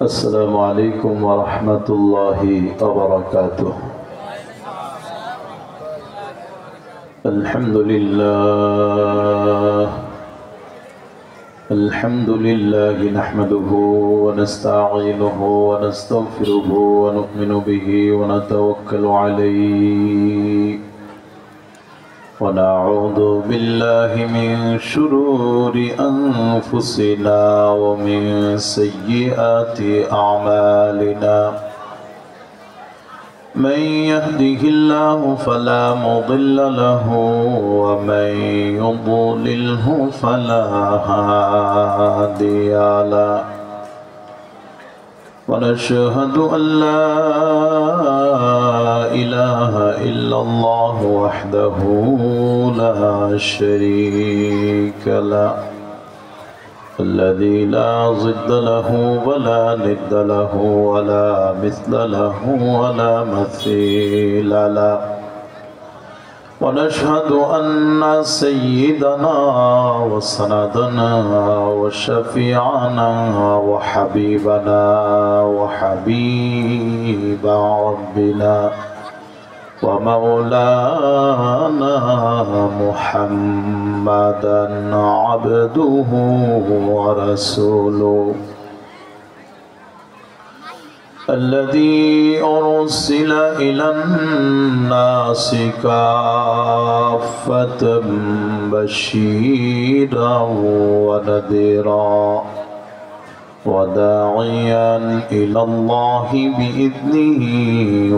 السلام عليكم ورحمة الله وبركاته. الحمد لله نحمده ونستعينه ونستغفره ونؤمن به ونتوكل عليه ونعوذ بالله من شرور أنفسنا ومن سيئات أعمالنا. من يهده الله فلا مضل له ومن يضلله فلا هادي له. ونشهد أن لا إله إلا الله وحده لا شريك له الذي لا ضد له ولا ند له ولا مثل له ولا مثيل له. ونشهد أن سيدنا وسندنا وشفيعنا وحبيبنا وحبيب ربنا ومولانا محمدا عبده ورسوله الذي أرسل إلى الناس كافة بشيرا ونذيرا وداعيا إلى الله بإذنه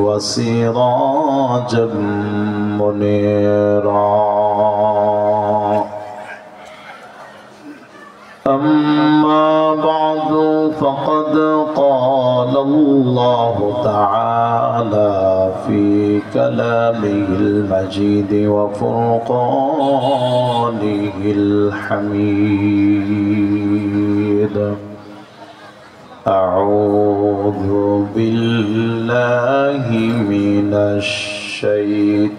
وسراجا منيرا. أما بعد فقد قال الله تعالى في كلامه المجيد وفرقانه الحميد. أعوذ بالله من الشيطان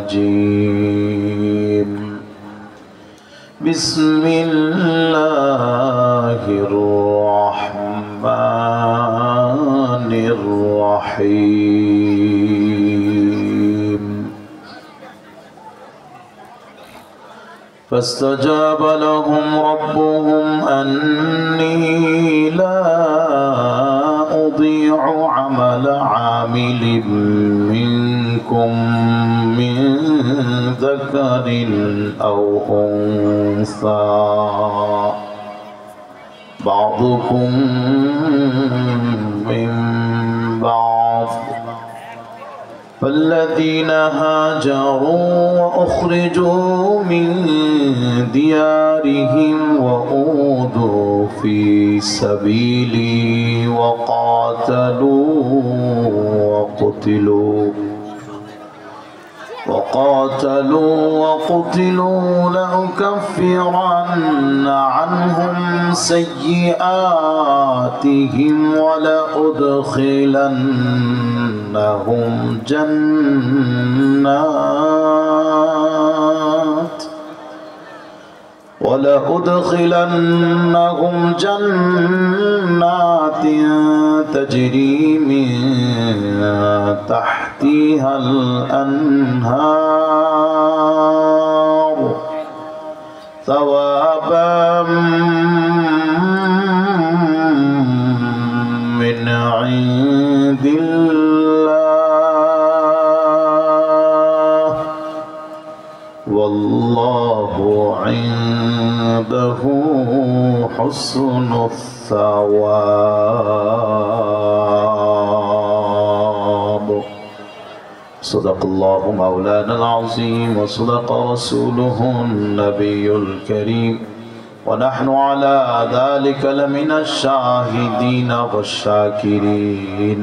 الرجيم. بسم الله الرحمن الرحيم. فاستجاب لهم ربهم أني لا أضيع عمل عامل منكم من ذكر أو أنثى بعضكم من بعض. فالذين هاجروا وأخرجوا من ديارهم وأوذوا في سبيلي وقتلوا لأكفرن عنهم سيئاتهم ولأدخلنهم جنات تجري من تحتها الأنهار ثوابا من عند الله والله عنده حسن الثواب. صدق الله مولانا العظيم وصدق رسوله النبي الكريم ونحن على ذلك لمن الشاهدين والشاكرين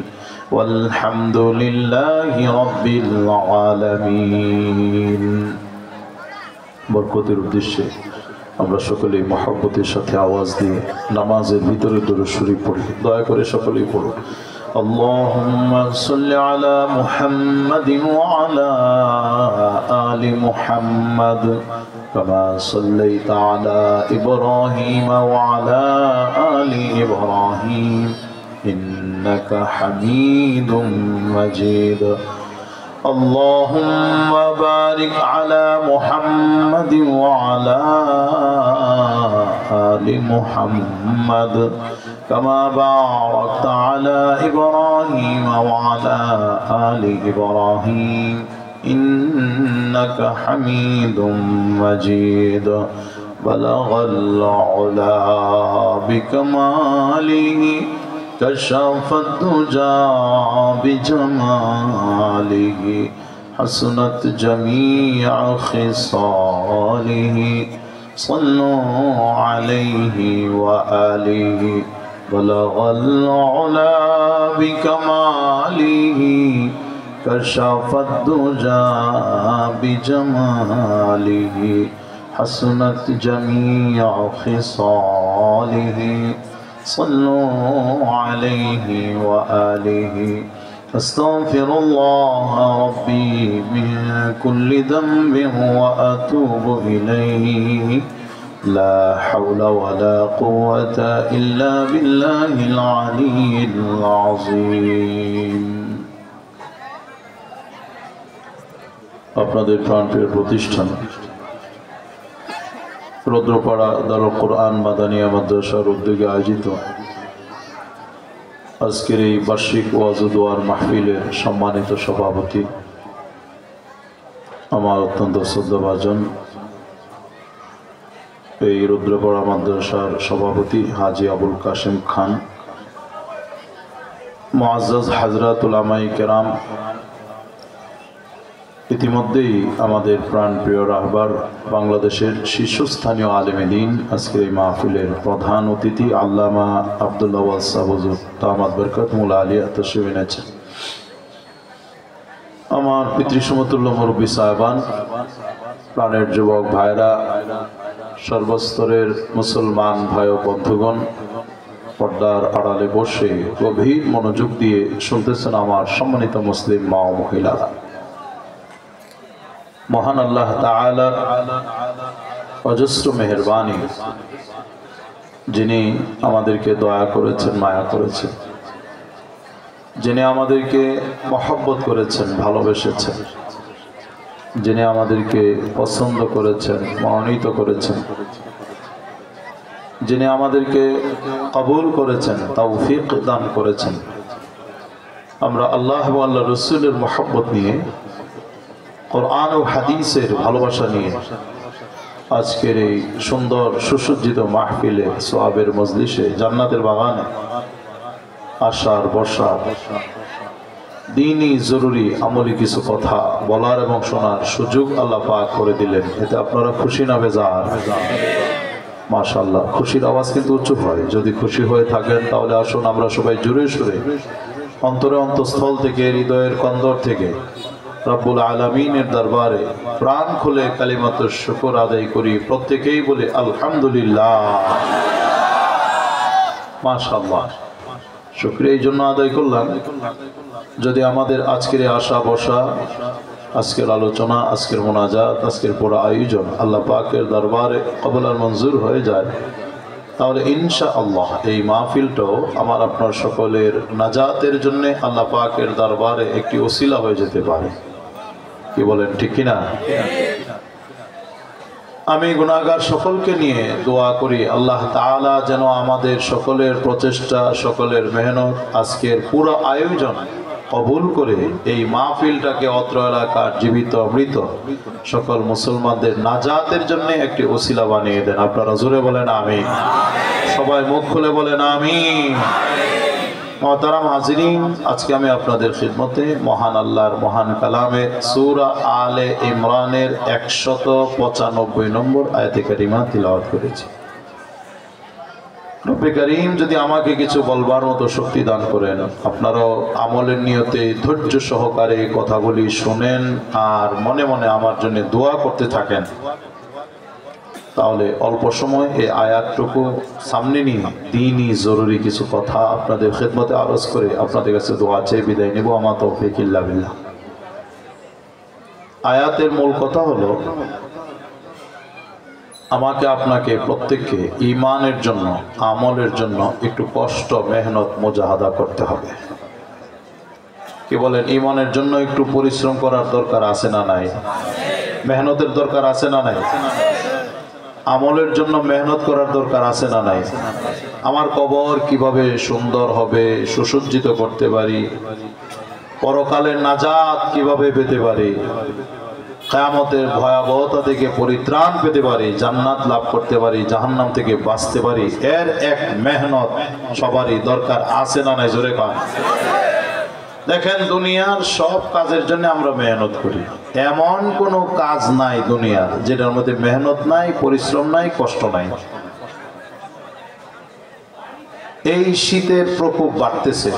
والحمد لله رب العالمين. বরকতের উদ্দেশ্যে আমরা সকলেই মহব্বতের সাথে আওয়াজ দিয়ে নামাজের ভিতরে দরুদ শরীফ পড়ি। দয়া করে সকলেই পড়ুন। اللهم صل على محمد وعلى آل محمد كما صليت على إبراهيم وعلى آل إبراهيم إنك حميد مجيد اللهم بارك على محمد وعلى آل محمد كما باركت على إبراهيم وعلى آل إبراهيم إنك حميد مجيد بلغ العلا بكماله كشف الدجى بجماله حسنت جميع خصاله صلوا عليه وآله بلغ العلا بكماله كشف الدجى بجماله حسنت جميع خصاله صلوا عليه وآله أستغفر الله ربي من كل ذنب وأتوب إليه لا حول ولا قوة إلا بالله العلي العظيم আপনাদের প্রাণপ্রিয় প্রতিষ্ঠান রুদ্রপাড়া দারুল কোরআন মাদানিয়া মাদ্রাসার উদ্যোগে আয়োজিত আজকের এই বার্ষিক ওয়াজ ও দোয়ার মাহফিলের সম্মানিত সভাপতি আমার অত্যন্ত শ্রদ্ধাভাজন এই রুদ্রপাড়া মাদ্রাসার সভাপতি হাজী আবুল কাশেম খান, মুআজ্জাজ হযরত উলামায়ে কেরাম, ইতিমধ্যেই আমাদের প্রাণপ্রিয় রাহবার বাংলাদেশের শীর্ষস্থানীয় আলেমে দ্বীন আজকের এই মাহফিলের প্রধান অতিথি আল্লামা আব্দুল্লাহ ওয়াসাব হুজুর দামাত বরকাতুহুল আলিয়া তাশরীফ এনেছেন। আমার পিতৃসমতুল্য মুরব্বী সাহেবান, প্রাণের যুবক ভাইরা, সর্বস্তরের মুসলমান ভাই ও বন্ধুগণ, পর্দার আড়ালে বসে গভীর মনোযোগ দিয়ে শুনতেছেন আমার সম্মানিত মুসলিম মা ও মহিলারা। মহান আল্লাহ তাআলার অজস্র মেহেরবানি, যিনি আমাদেরকে দয়া করেছেন, মায়া করেছেন, যিনি আমাদেরকে মহব্বত করেছেন, ভালোবেসেছেন, যিনি আমাদেরকে পছন্দ করেছেন, মনোনীত করেছেন, যিনি আমাদেরকে কবুল করেছেন, তৌফিক দান করেছেন। আমরা আল্লাহ ও আল্লাহ রসুলের মহব্বত নিয়ে, কোরআন ও হাদিসের ভালোবাসা নিয়ে আজকের এই সুন্দর সুসজ্জিত মাহফিলে, সোয়াবের মজলিসে, জান্নাতের বাগানে আসার বসার, দ্বীনি জরুরি আমলি কিছু কথা বলার এবং শোনার সুযোগ আল্লাহ পাক করে দিলেন। এতে আপনারা খুশি না বেজার? মাশাআল্লাহ, খুশির আওয়াজ কিন্তু উঁচু হয়। যদি খুশি হয়ে থাকেন তাহলে আসুন আমরা সবাই জোরে সুরে অন্তরে অন্তঃস্থল থেকে, হৃদয়ের কন্দর থেকে রব্বুল আলামিনের দরবারে প্রাণ খুলে কালিমাতুশ শুকর আদায় করি। প্রত্যেকেই বলে আলহামদুলিল্লাহ। মাশাআল্লাহ, শুকরিয়া এই জন্য আদায় করলাম, যদি আমাদের আজকের আসা বসা, আজকের আলোচনা, আজকের মোনাজাত, আজকের পুরো আয়োজন আল্লাহ পাকের দরবারে কবুল আর মঞ্জুর হয়ে যায়, তাহলে ইনশাআল্লাহ এই মাহফিলটাও আমার আপনার সকলের নাজাতের জন্য আল্লাহ পাকের দরবারে একটি ওসিলা হয়ে যেতে পারে। কি বলেন, ঠিক কিনা? আমি গুনাহগার সকলকে নিয়ে দোয়া করি আল্লাহ তাআলা যেন আমাদের সকলের প্রচেষ্টা, সকলের মেহনত, আজকের পুরো আয়োজন কবুল করে এই মাহফিলটাকে অত্র এলাকার জীবিত মৃত সকল মুসলমানদের নাজাতের জন্য একটি ওসিলা বানিয়ে দেন। আপনারা জোরে বলেন আমিন। সবাই মুখ খুলে বলেন আমিন। মোহতারাম হাজিরিন, আজকে আমি আপনাদের খিদমতে মহান আল্লাহর মহান কালামে সূরা আলে ইমরানের 195 নম্বর আয়াতে কারিমা তিলাওয়াত করেছি। রব্বে কারীম যদি আমাকে কিছু বলবার মতো শক্তি দান করেন, আপনারাও আমলের নিয়তে ধৈর্য সহকারে কথাগুলি শোনেন আর মনে মনে আমার জন্য দোয়া করতে থাকেন, তাহলে অল্প সময় এই আয়াতটুকু সামনে নিয়ে দ্বীনি জরুরি কিছু কথা আপনাদের খিদমতে আরজ করে আপনাদের কাছে দোয়া চেয়ে বিদায় নেব। আমা তৌফিক ইল্লা বিল্লাহ। আয়াতের মূল কথা হলো আমাকে আপনাকে প্রত্যেককে ঈমানের জন্য আমলের জন্য একটু কষ্ট মেহনত মুজাহাদা করতে হবে। কি বলেন? ঈমানের জন্য একটু পরিশ্রম করার দরকার আছে না নাই? মেহনতের দরকার আছে না নাই? আমলের জন্য মেহনত করার দরকার আছে না নাই? আমার কবর কিভাবে সুন্দর হবে, সুসজ্জিত করতে পারি, পরকালের নাজাত কিভাবে পেতে পারি, কিয়ামতের ভয়াবহতা থেকে পরিত্রাণ পেতে পারি, জান্নাত লাভ করতে পারি, জাহান্নাম থেকে বাঁচতে পারি, এর এক মেহনত সবারই দরকার আছে না নাই? জোরে কান। দেখেন, দুনিয়ার সব কাজের জন্য আমরা মেহনত করি, এমন কোনো কাজ নাই দুনিয়ার যেটার মধ্যে মেহনত নাই, পরিশ্রম নাই, কষ্ট নাই। এই শীতের প্রকোপ বাড়তেছে,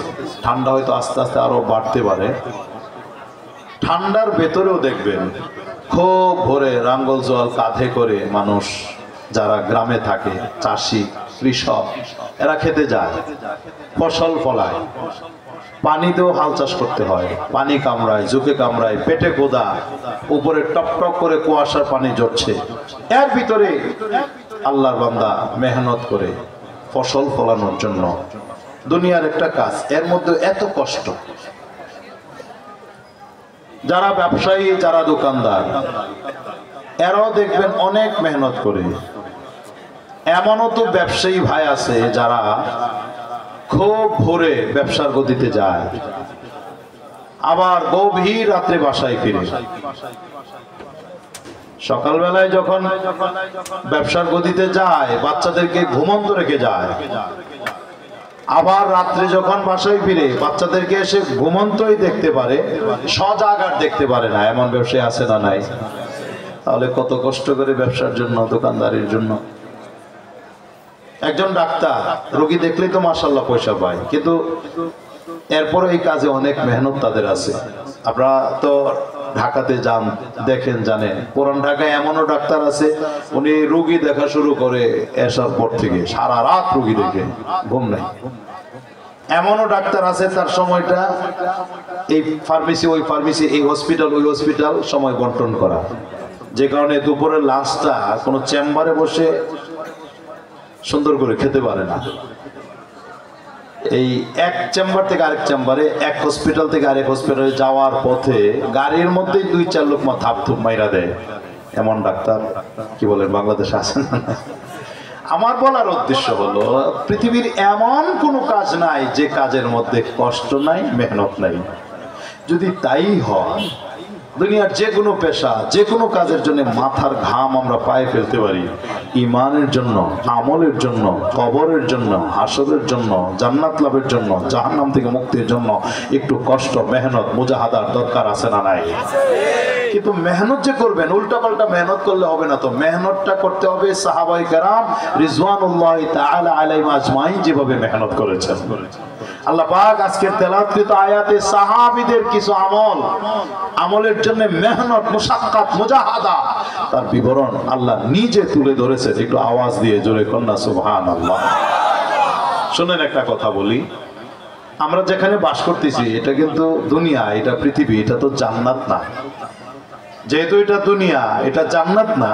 ঠান্ডা হয়তো আস্তে আস্তে আরো বাড়তে পারে। ঠান্ডার ভেতরেও দেখবেন খুব ভোরে রাঙ্গল জল কাঁধে করে মানুষ যারা গ্রামে থাকে, চাষি কৃষক, এরা খেতে যায়, ফসল ফলায়, পানিতেও হাল চাষ করতে হয়, পানি কামড়ায়, জুকে কামড়ায়, পেটে গোদা, উপরে টপ টপ করে কুয়াশার পানি ঝরছে, এর ভিতরে আল্লাহর বান্দা মেহনত করে ফসল ফলানোর জন্য। দুনিয়ার একটা কাজ, এর মধ্যে এত কষ্ট। যারা ব্যবসায়ী, যারা দোকানদার, এরাও দেখবেন অনেক মেহনত করে। এমনও তো ব্যবসায়ী ভাই আছে যারা খুব ভোরে ব্যবসার গতিতে যায়, আবার গভীর রাত্রে বাসায় ফিরে। সকালবেলায় যখন ব্যবসার গতিতে যায়, বাচ্চাদেরকে ঘুমন্ত রেখে যায়, আবার রাত্রে যখন বাসায় ফিরে বাচ্চাদেরকে এসে ঘুমন্তই দেখতে পারে, সজাগ আর দেখতে পারে না। এমন ব্যবসায়ী আছে না নাই? তাহলে কত কষ্ট করে ব্যবসার জন্য, দোকানদারির জন্য। একজন ডাক্তার রোগী দেখলেই তো মাশাআল্লাহ পয়সা পায়, কিন্তু এরপরে এই কাজে অনেক মেহনত তাদের আছে। আপনারা তো ঢাকাতে যান, দেখেন, জানেন, পুরান ঢাকায় এমনও ডাক্তার আছে, উনি রোগী দেখা শুরু করে এসার পর থেকে সারা রাত রোগী দেখে, ঘুম নাই। এমনও ডাক্তার আছে তার সময়টা এই ফার্মেসি, ওই ফার্মেসি, এই হসপিটাল, ওই হসপিটাল সময় বন্টন করা, যে কারণে দুপুরের লাঞ্চটা কোনো চেম্বারে বসে সুন্দর করে খেতে পারে না। এই এক চেম্বার থেকে আরেক চেম্বারে, এক হসপিটাল থেকে আরেক হসপিটালে যাওয়ার পথে গাড়ির মধ্যেই 2-4 লোক থাপ থুপ মাইরা দেয়। এমন ডাক্তার কি বলেন বাংলাদেশে আছেন না? আমার বলার উদ্দেশ্য হলো, পৃথিবীর এমন কোনো কাজ নাই যে কাজের মধ্যে কষ্ট নাই, মেহনত নাই। যদি তাই হয়, দুনিয়ার যে কোনো পেশা, যে কোনো কাজের জন্য মাথার ঘাম আমরা পায়ে ফেলতে পারি, ঈমানের জন্য, আমলের জন্য, কবরের জন্য, হাসরের জন্য, জান্নাত লাভের জন্য, জাহান্নাম থেকে মুক্তির জন্য একটু কষ্ট, মেহনত, মুজাহাদার দরকার আছে না নাই? কিন্তু মেহনত যে করবেন, উল্টাপাল্টা মেহনত করলে হবে না। তো মেহনতটা করতে হবে সাহাবায়ে কেরাম রিজওয়ানুল্লাহি তাআলা আলাইহিম আজমাইন যেভাবে মেহনত করেছেন। আল্লাহ পাক আজকের তেলাওয়াতকৃত আয়াতে সাহাবীদের কিছু আমলের জন্য মেহনত, মুশাক্কাত, মুজাহাদা, তার বিবরণ আল্লাহ নিজে তুলে ধরেছেন। একটু আওয়াজ দিয়ে জোরে কন্যা সুবহানাল্লাহ। শুনেন, একটা কথা বলি, আমরা যেখানে বাস করতেছি এটা কিন্তু দুনিয়া, এটা পৃথিবী, এটা তো জান্নাত না। যেহেতু এটা দুনিয়া, এটা জান্নাত না,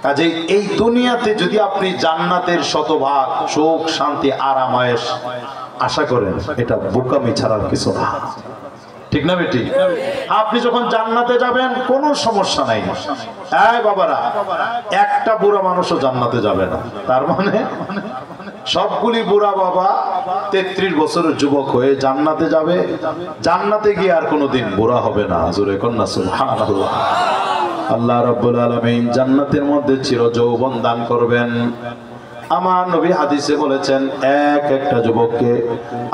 কাজেই এই দুনিয়াতে যদি আপনি জান্নাতের শতভাগ সুখ, শান্তি, আরাম, আয়েশ আশা করেন, এটা বোকামি ছাড়ার কিছু না। ঠিক না বেটি? আপনি যখন জান্নাতে যাবেন কোনো সমস্যা নাই। এই বাবারা, একটা বুড়া মানুষও জান্নাতে যাবে না। তার মানে সবগুলি বুড়া বাবা 33 বছরের যুবক হয়ে জান্নাতে যাবে। জান্নাতে গিয়ে আর কোনোদিন বুড়া হবে না। জোরে কন্যা সুবহানাল্লাহ। আল্লাহ রাব্বুল আলামিন জান্নাতের মধ্যে চির যৌবন দান করবেন। আমার নবী হাদিসে বলেছেন, একটা যুবককে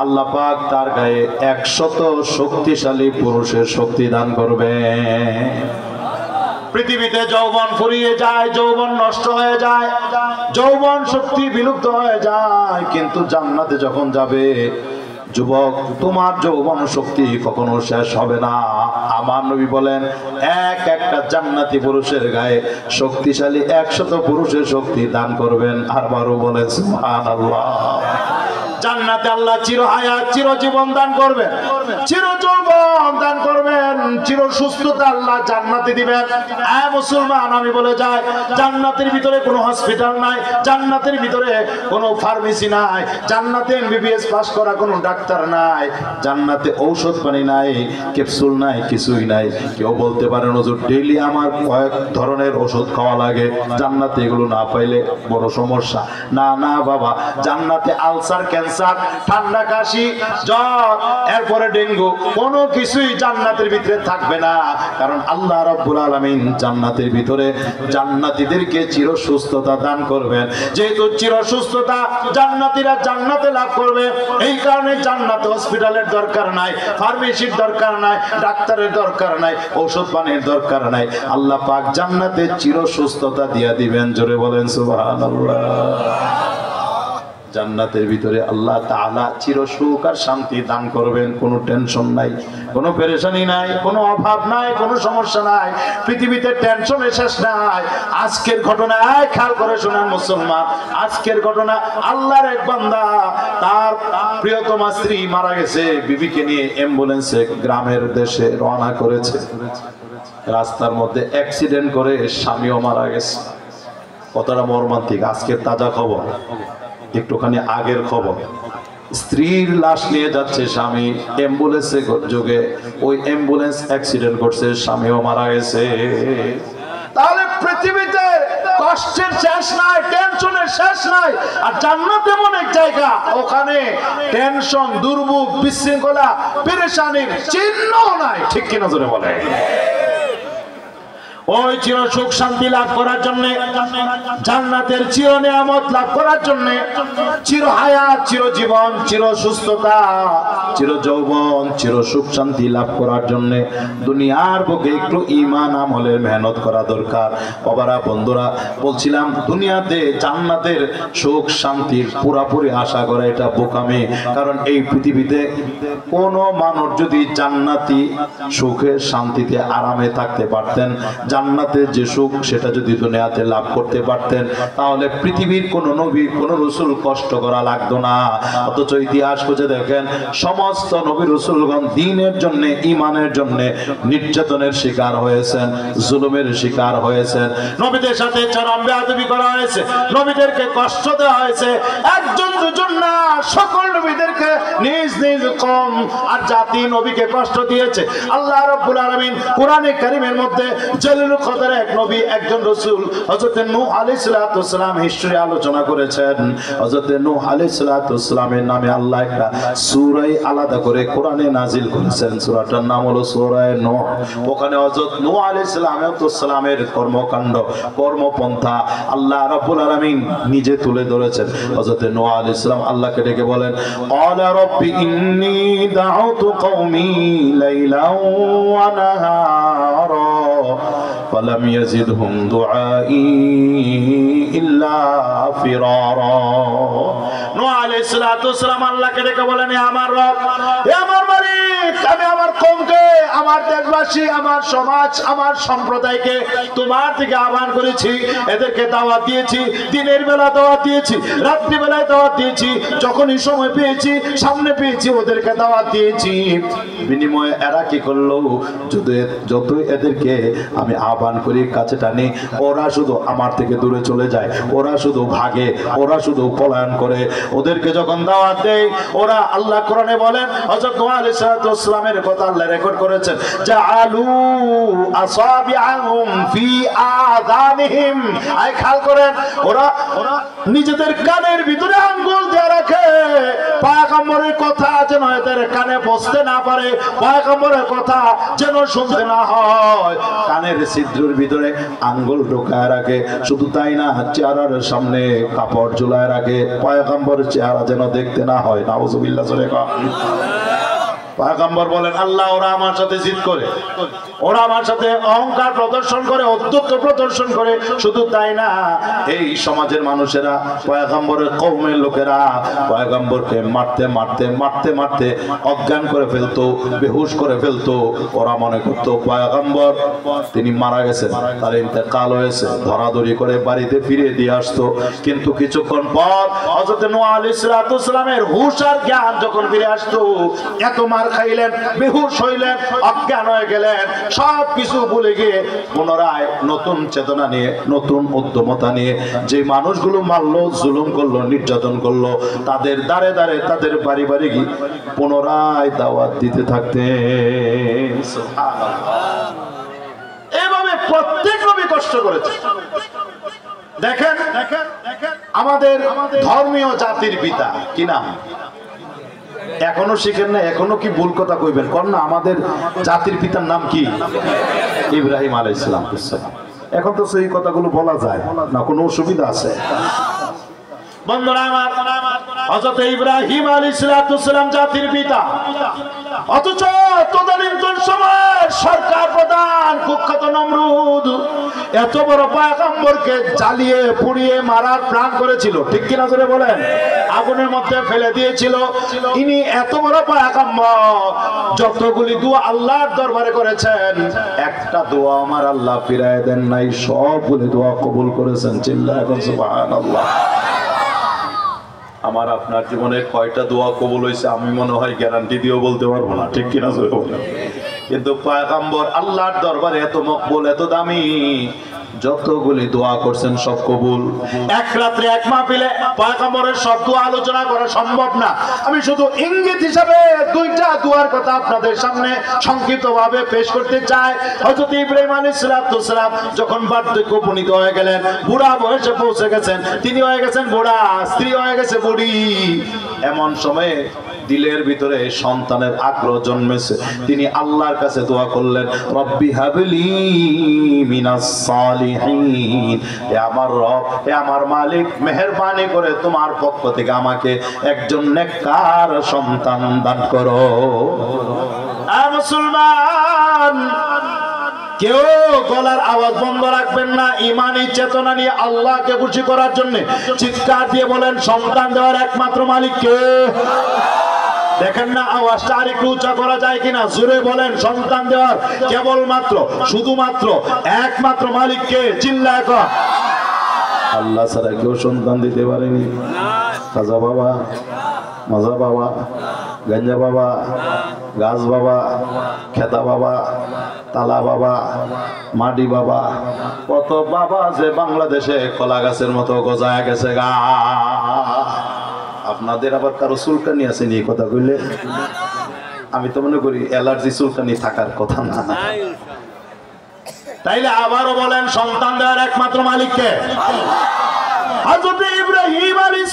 আল্লাহ পাক তার গায়ে 100 শক্তিশালী পুরুষের শক্তি দান করবে। পৃথিবীতে যৌবন ফুরিয়ে যায়, যৌবন নষ্ট হয়ে যায়, যৌবন শক্তি বিলুপ্ত হয়ে যায়, কিন্তু জান্নাতে যখন যাবে, যুবক, তোমার যৌবন শক্তি কখনো শেষ হবে না। আমার নবী বলেন, একটা জান্নাতি পুরুষের গায়ে শক্তিশালী 100 পুরুষের শক্তি দান করবেন। আরবারও বলেন সুবহানাল্লাহ। জান্নাতে আল্লাহ চির হায়াত, চির জীবন দান করবেন, চির যৌবন জীবন দান করবেন, চির সুস্থতা আল্লাহ জান্নাতে দিবেন। মুসলমান, আমি বলে যাই, জান্নাতের ভিতরে কোনো হসপিটাল নাই, জান্নাতের ভিতরে কোনো ফার্মেসি নাই, জান্নাতে এমবিবিএস পাস করা কোনো ডাক্তার নাই, জান্নাতে ঔষধ পানি নাই, ক্যাপসুল নাই, কিছুই নাই। কেউ বলতে পারেন হুজুর ডেইলি আমার কয়েক ধরনের ওষুধ খাওয়া লাগে, জান্নাতে এগুলো না পাইলে বড় সমস্যা। না না বাবা, জান্নাতে আলসার, ক্যান্সার, ঠান্ডা কাশি, জ্বর, এরপরে ডেঙ্গু কোনো কিছুই জান্নাতের ভিতরে থাকবে না। কারণ আল্লাহ রাব্বুল আলামিন জান্নাতের ভিতরে জান্নাতীদেরকে চির সুস্থতা দান করবেন। যেহেতু চির সুস্থতা জান্নাতীরা জান্নাতে লাভ করবে, এই কারণে জান্নাতে হসপিটালের দরকার নাই, ফার্মেসির দরকার নাই, ডাক্তারের দরকার নাই, ঔষধ পানির দরকার নাই। আল্লাহ পাক জান্নাতে চির সুস্থতা দিয়া দিবেন। জোরে বলেন সুবহানাল্লাহ। জান্নাতের ভিতরে আল্লাহ তাআলা চির সুখ আর শান্তি দান করবেন। কোনো টেনশন নাই, কোনো পেরেশানি নাই, কোনো অভাব নাই, কোনো সমস্যা নাই। পৃথিবীতে টেনশনের শেষ নাই। আজকের ঘটনা খেয়াল করে শোনেন মুসলমান, আজকের ঘটনা আল্লাহর এক বান্দা, তার প্রিয়তমা স্ত্রী মারা গেছে, বিবিকে নিয়ে অ্যাম্বুলেন্সে গ্রামের দেশে রওনা করেছে। রাস্তার মধ্যে অ্যাক্সিডেন্ট করে স্বামীও মারা গেছে। কতটা মর্মান্তিক আজকের তাজা খবর, একটুখানি আগের খবর। স্ত্রীর লাশ নিয়ে যাচ্ছে স্বামী, অ্যাম্বুলেন্সে যোগে ওই অ্যাম্বুলেন্স অ্যাক্সিডেন্ট করছে, স্বামীও মারা গেছে। তাহলে পৃথিবীতে কষ্টের শেষ নাই, টেনশনের শেষ নাই। আর জান্নাত এমন এক জায়গা, ওখানে টেনশন, দুর্ভোগ, বিশৃঙ্খলা, পেরেশানির চিহ্ন নাই। ঠিক কিনা জোরে বলে? ওই চির সুখ শান্তি লাভ করার জন্য, জান্নাতের চির নিয়ামত লাভ করার জন্য, চির হায়াত, চির জীবন, চির সুস্থতা, চির যৌবন, চির সুখ শান্তি লাভ করার জন্য দুনিয়ার বুকে একটু ঈমান আমলের মেহনত করা দরকার। বাবারা, বন্ধুরা, বলছিলাম দুনিয়াতে জান্নাতের সুখ শান্তির পুরাপুরি আশা করা এটা বোকামি। কারণ এই পৃথিবীতে কোনো মানুষ যদি জান্নাতি সুখে শান্তিতে আরামে থাকতে পারতেন, জান্নাতের যে সুখ সেটা যদি দুনিয়াতে লাভ করতে পারতেন, তাহলে পৃথিবীর কোন নবী, কোন রসুল কষ্ট করা লাগতো না। অথচ ইতিহাস খুঁজে দেখেন, সমস্ত নবী রসুলগণ দ্বীনের জন্য, ঈমানের জন্য নির্যাতনের শিকার হয়েছেন, জুলুমের শিকার হয়েছেন। নবীদের সাথে চরম বেয়াদবি করা হয়েছে, নবীদেরকে কষ্ট দেওয়া হয়েছে। একজন দুজন না, সকল নবীদেরকে নিজ নিজ কওম আর জাতি নবীকে কষ্ট দিয়েছে। আল্লাহ রাব্বুল আলামিন কোরআনে কারীমের মধ্যে জলিলুল কদর এক নবী, একজন রাসূল হযরত নূহ আলাইহিস সালাতু ওয়াস সালাম হিস্ট্রি আলোচনা করেছেন। হযরত নূহ আলাইহিস সালাতু ওয়াস সালামের নামে আল্লাহ একটা সূরা আলাদা করে কোরআনে নাজিল করেছেন। সূরাটার নাম হলো সূরা নূহ। ওখানে হযরত নূহ আলাইহিস সালামের কর্মকাণ্ড, কর্মপন্থা আল্লাহ রাব্বুল আলামিন নিজে তুলে ধরেছেন। হযরত নূহ আলাইহিস সালাম আল্লাহকে ডেকে বলেন, ক্বালা রাব্বি ইন্নী দাউতু কওমি লাইলান ওয়া নাহারা ফালাম ইয়াজিদহুম দুআই ইল্লা ফিরারা। নূহ আলাইহিস সালাতু ওয়াস সালাম আল্লাহকে ডেকে বলেন, হে আমার রব, হে আমার মালিক, আমি আমার কওমকে, আমার দেশবাসী, আমার সমাজ, আমার সম্প্রদায়কে তোমার দিকে আহ্বান করেছি, এদেরকে দাওয়াত দিয়েছি, দিনের বেলা দাওয়াত দিয়েছি, রাত্রি বেলায় দাওয়াত দিয়েছি, যখনই সময় পেয়েছি, সামনে পেয়েছি, ওদেরকে দাওয়াত দিয়েছি। বিনিময়ে এরা কি করলো? যতই এদেরকে আমি আহ্বান করি, কাছে টানি, ওরা শুধু আমার থেকে দূরে চলে যায়, ওরা শুধু ভাগে, ওরা শুধু পলায়ন করে। ওদেরকে যখন দাওয়াত দেই, ওরা, আল্লাহ কোরআনে বলেন, হযরত নূহ আলাইহিস সালামের কথা আল্লাহ রেকর্ড করেছেন, জাআলু আসাবিআহুম ফি আযানিহিম। আই খেয়াল করেন, ওরা নিজেদের কানের ভিতরে আঙ্গুল দিয়ে রাখে, পয়গম্বরের কথা যেন এদের কানে পৌঁছতে না পারে, পয়গম্বরের কথা যেন শুনতে না হয়, কানের ছিদ্রের ভিতরে আঙ্গুল ঢোকায় রাখে। শুধু তাই না, চেহারার সামনে কাপড় ঝুলায় রাখে, পয়গম্বরের চেহারা যেন দেখতে না হয়। নাউযুবিল্লাহ। পয়গম্বর বলেন, আল্লাহ, ওরা আমার সাথে জিদ করে, ওরা আমার সাথে অহংকার প্রদর্শন করে, অধ্যত্ব প্রদর্শন করে। শুধু তাই না, এই সমাজের মানুষেরা, পয়গম্বরের কওমের লোকেরা পয়গম্বরকে মারতে মারতে মারতে মারতে অজ্ঞান করে ফেলতো, বেহুশ করে ফেলতো। ওরা মনে করতো পয়গম্বর তিনি মারা গেছেন, তার ইন্তেকাল হয়েছে, ধরাধরি করে বাড়িতে ফিরিয়ে দিয়ে আসতো। কিন্তু কিছুক্ষণ পর হযরত নূহ আলাইহিস সালামের হুশ আর জ্ঞান যখন ফিরে আসতো, এত মার খাইলেন, বেহুশ হইলেন, অজ্ঞান হয়ে গেলেন, সব কিছু ভুলে গিয়ে পুনরায় নতুন চেতনা নিয়ে, নতুন উদ্যমতা নিয়ে যে মানুষগুলো মারলো, জুলুম করলো, নির্যাতন করলো, তাদের দ্বারে দ্বারে, তাদের বাড়ি বাড়ি গিয়ে পুনরায় দাওয়াত দিতে থাকতেন। এভাবে প্রত্যেক নবী কষ্ট করেছে। দেখেন আমাদের ধর্মীয় জাতির পিতা কি নাম? এখনো শিখেন না? এখনো কি ভুল কথা কইবেন? কর না, আমাদের জাতির পিতার নাম কি? ইব্রাহিম আলাইহিস সালাম। এখন তো সেই কথাগুলো বলা যায় না, কোনো অসুবিধা আছে? বন্ধুরা আমার, হযরত ইব্রাহিম আলাইহিস সালাম জাতির পিতা, অথচ তদানীন্তন সময় সরকার প্রধান কুখ্যাত নমরুদ এত বড় পয়গম্বরকে জ্বালিয়ে পুড়িয়ে মারার প্ল্যান করেছিল, ঠিক কিনা জোরে বলেন? আগুনের মধ্যে ফেলে দিয়েছিল। ইনি এত বড় পয়গম্বর, যতগুলি দোয়া আল্লাহর দরবারে করেছেন, একটা দোয়া আমার আল্লাহ ফিরায় দেন নাই, সবগুলি দোয়া কবুল করেছেন। চিল্লায় বলেন সুবহানাল্লাহ। আমার আপনার জীবনে কয়টা দোয়া কবুল হয়েছে আমি মনে হয় গ্যারান্টি দিয়েও বলতে পারবো না, ঠিক কিনা জোরে বলেন? কিন্তু পয়গম্বর আল্লাহর দরবারে এত মকবুল, এত দামি, যতগুলি দোয়া করছেন সব কবুল। এক রাত্রে এক মাহফিলে পয়গম্বরের সব দোয়া আলোচনা করা সম্ভব না। আমি শুধু ইঙ্গিত হিসাবে দুইটা দোয়ার কথা আপনাদের সামনে সংক্ষিপ্তভাবে পেশ করতে চাই। হযরত ইব্রাহিম আলাইহিস সালাম যখন বার্ধক্য উপনীত হয়ে গেলেন, বুড়া বয়সে পৌঁছে গেছেন, তিনি হয়ে গেছেন বুড়া, স্ত্রী হয়ে গেছে বুড়ি, এমন সময়ে দিলের ভিতরে সন্তানের আগ্রহ জন্মেছে। তিনি আল্লাহর কাছে দোয়া করলেন, রব্বি হাবলি মিনাস সালিহিন, হে আমার রব, হে আমার মালিক, মেহেরবানি করে তোমার পক্ষ থেকে আমাকে একজন নেককার সন্তান দান করো। মুসলমান, কেউ গলার আওয়াজ বন্ধ রাখবেন না, ইমানি চেতনা নিয়ে আল্লাহকে খুশি করার জন্য চিৎকার দিয়ে বলেন, সন্তান দেওয়ার একমাত্র মালিক কে? দেখেন না আওয়াজটা আর একটু উঁচা করা যায় কিনা? জোরে বলেন, সন্তান দেওয়ার কেবলমাত্র, শুধুমাত্র, একমাত্র মালিক কে? চিল্লায় কর। আল্লাহ ছাড়া কেউ সন্তান দিতে পারেনি। খাজা বাবা, মাজা বাবা, গাঞ্জা বাবা, গাছ বাবা, খেতা বাবা, তালা বাবা, মাটি বাবা, কত বাবা আছে বাংলাদেশে কলা গাছের মতো গজায় গেছে গা। আপনাদের আবার কারো চুলকানি আছে নিয়ে কথা কইলে? আমি তো মনে করি অ্যালার্জি চুলকানি থাকার কথা না। তাইলে আবারও বলেন, সন্তান দেওয়ার একমাত্র মালিককে? হযরত ইব্রাহিম আলাইহিস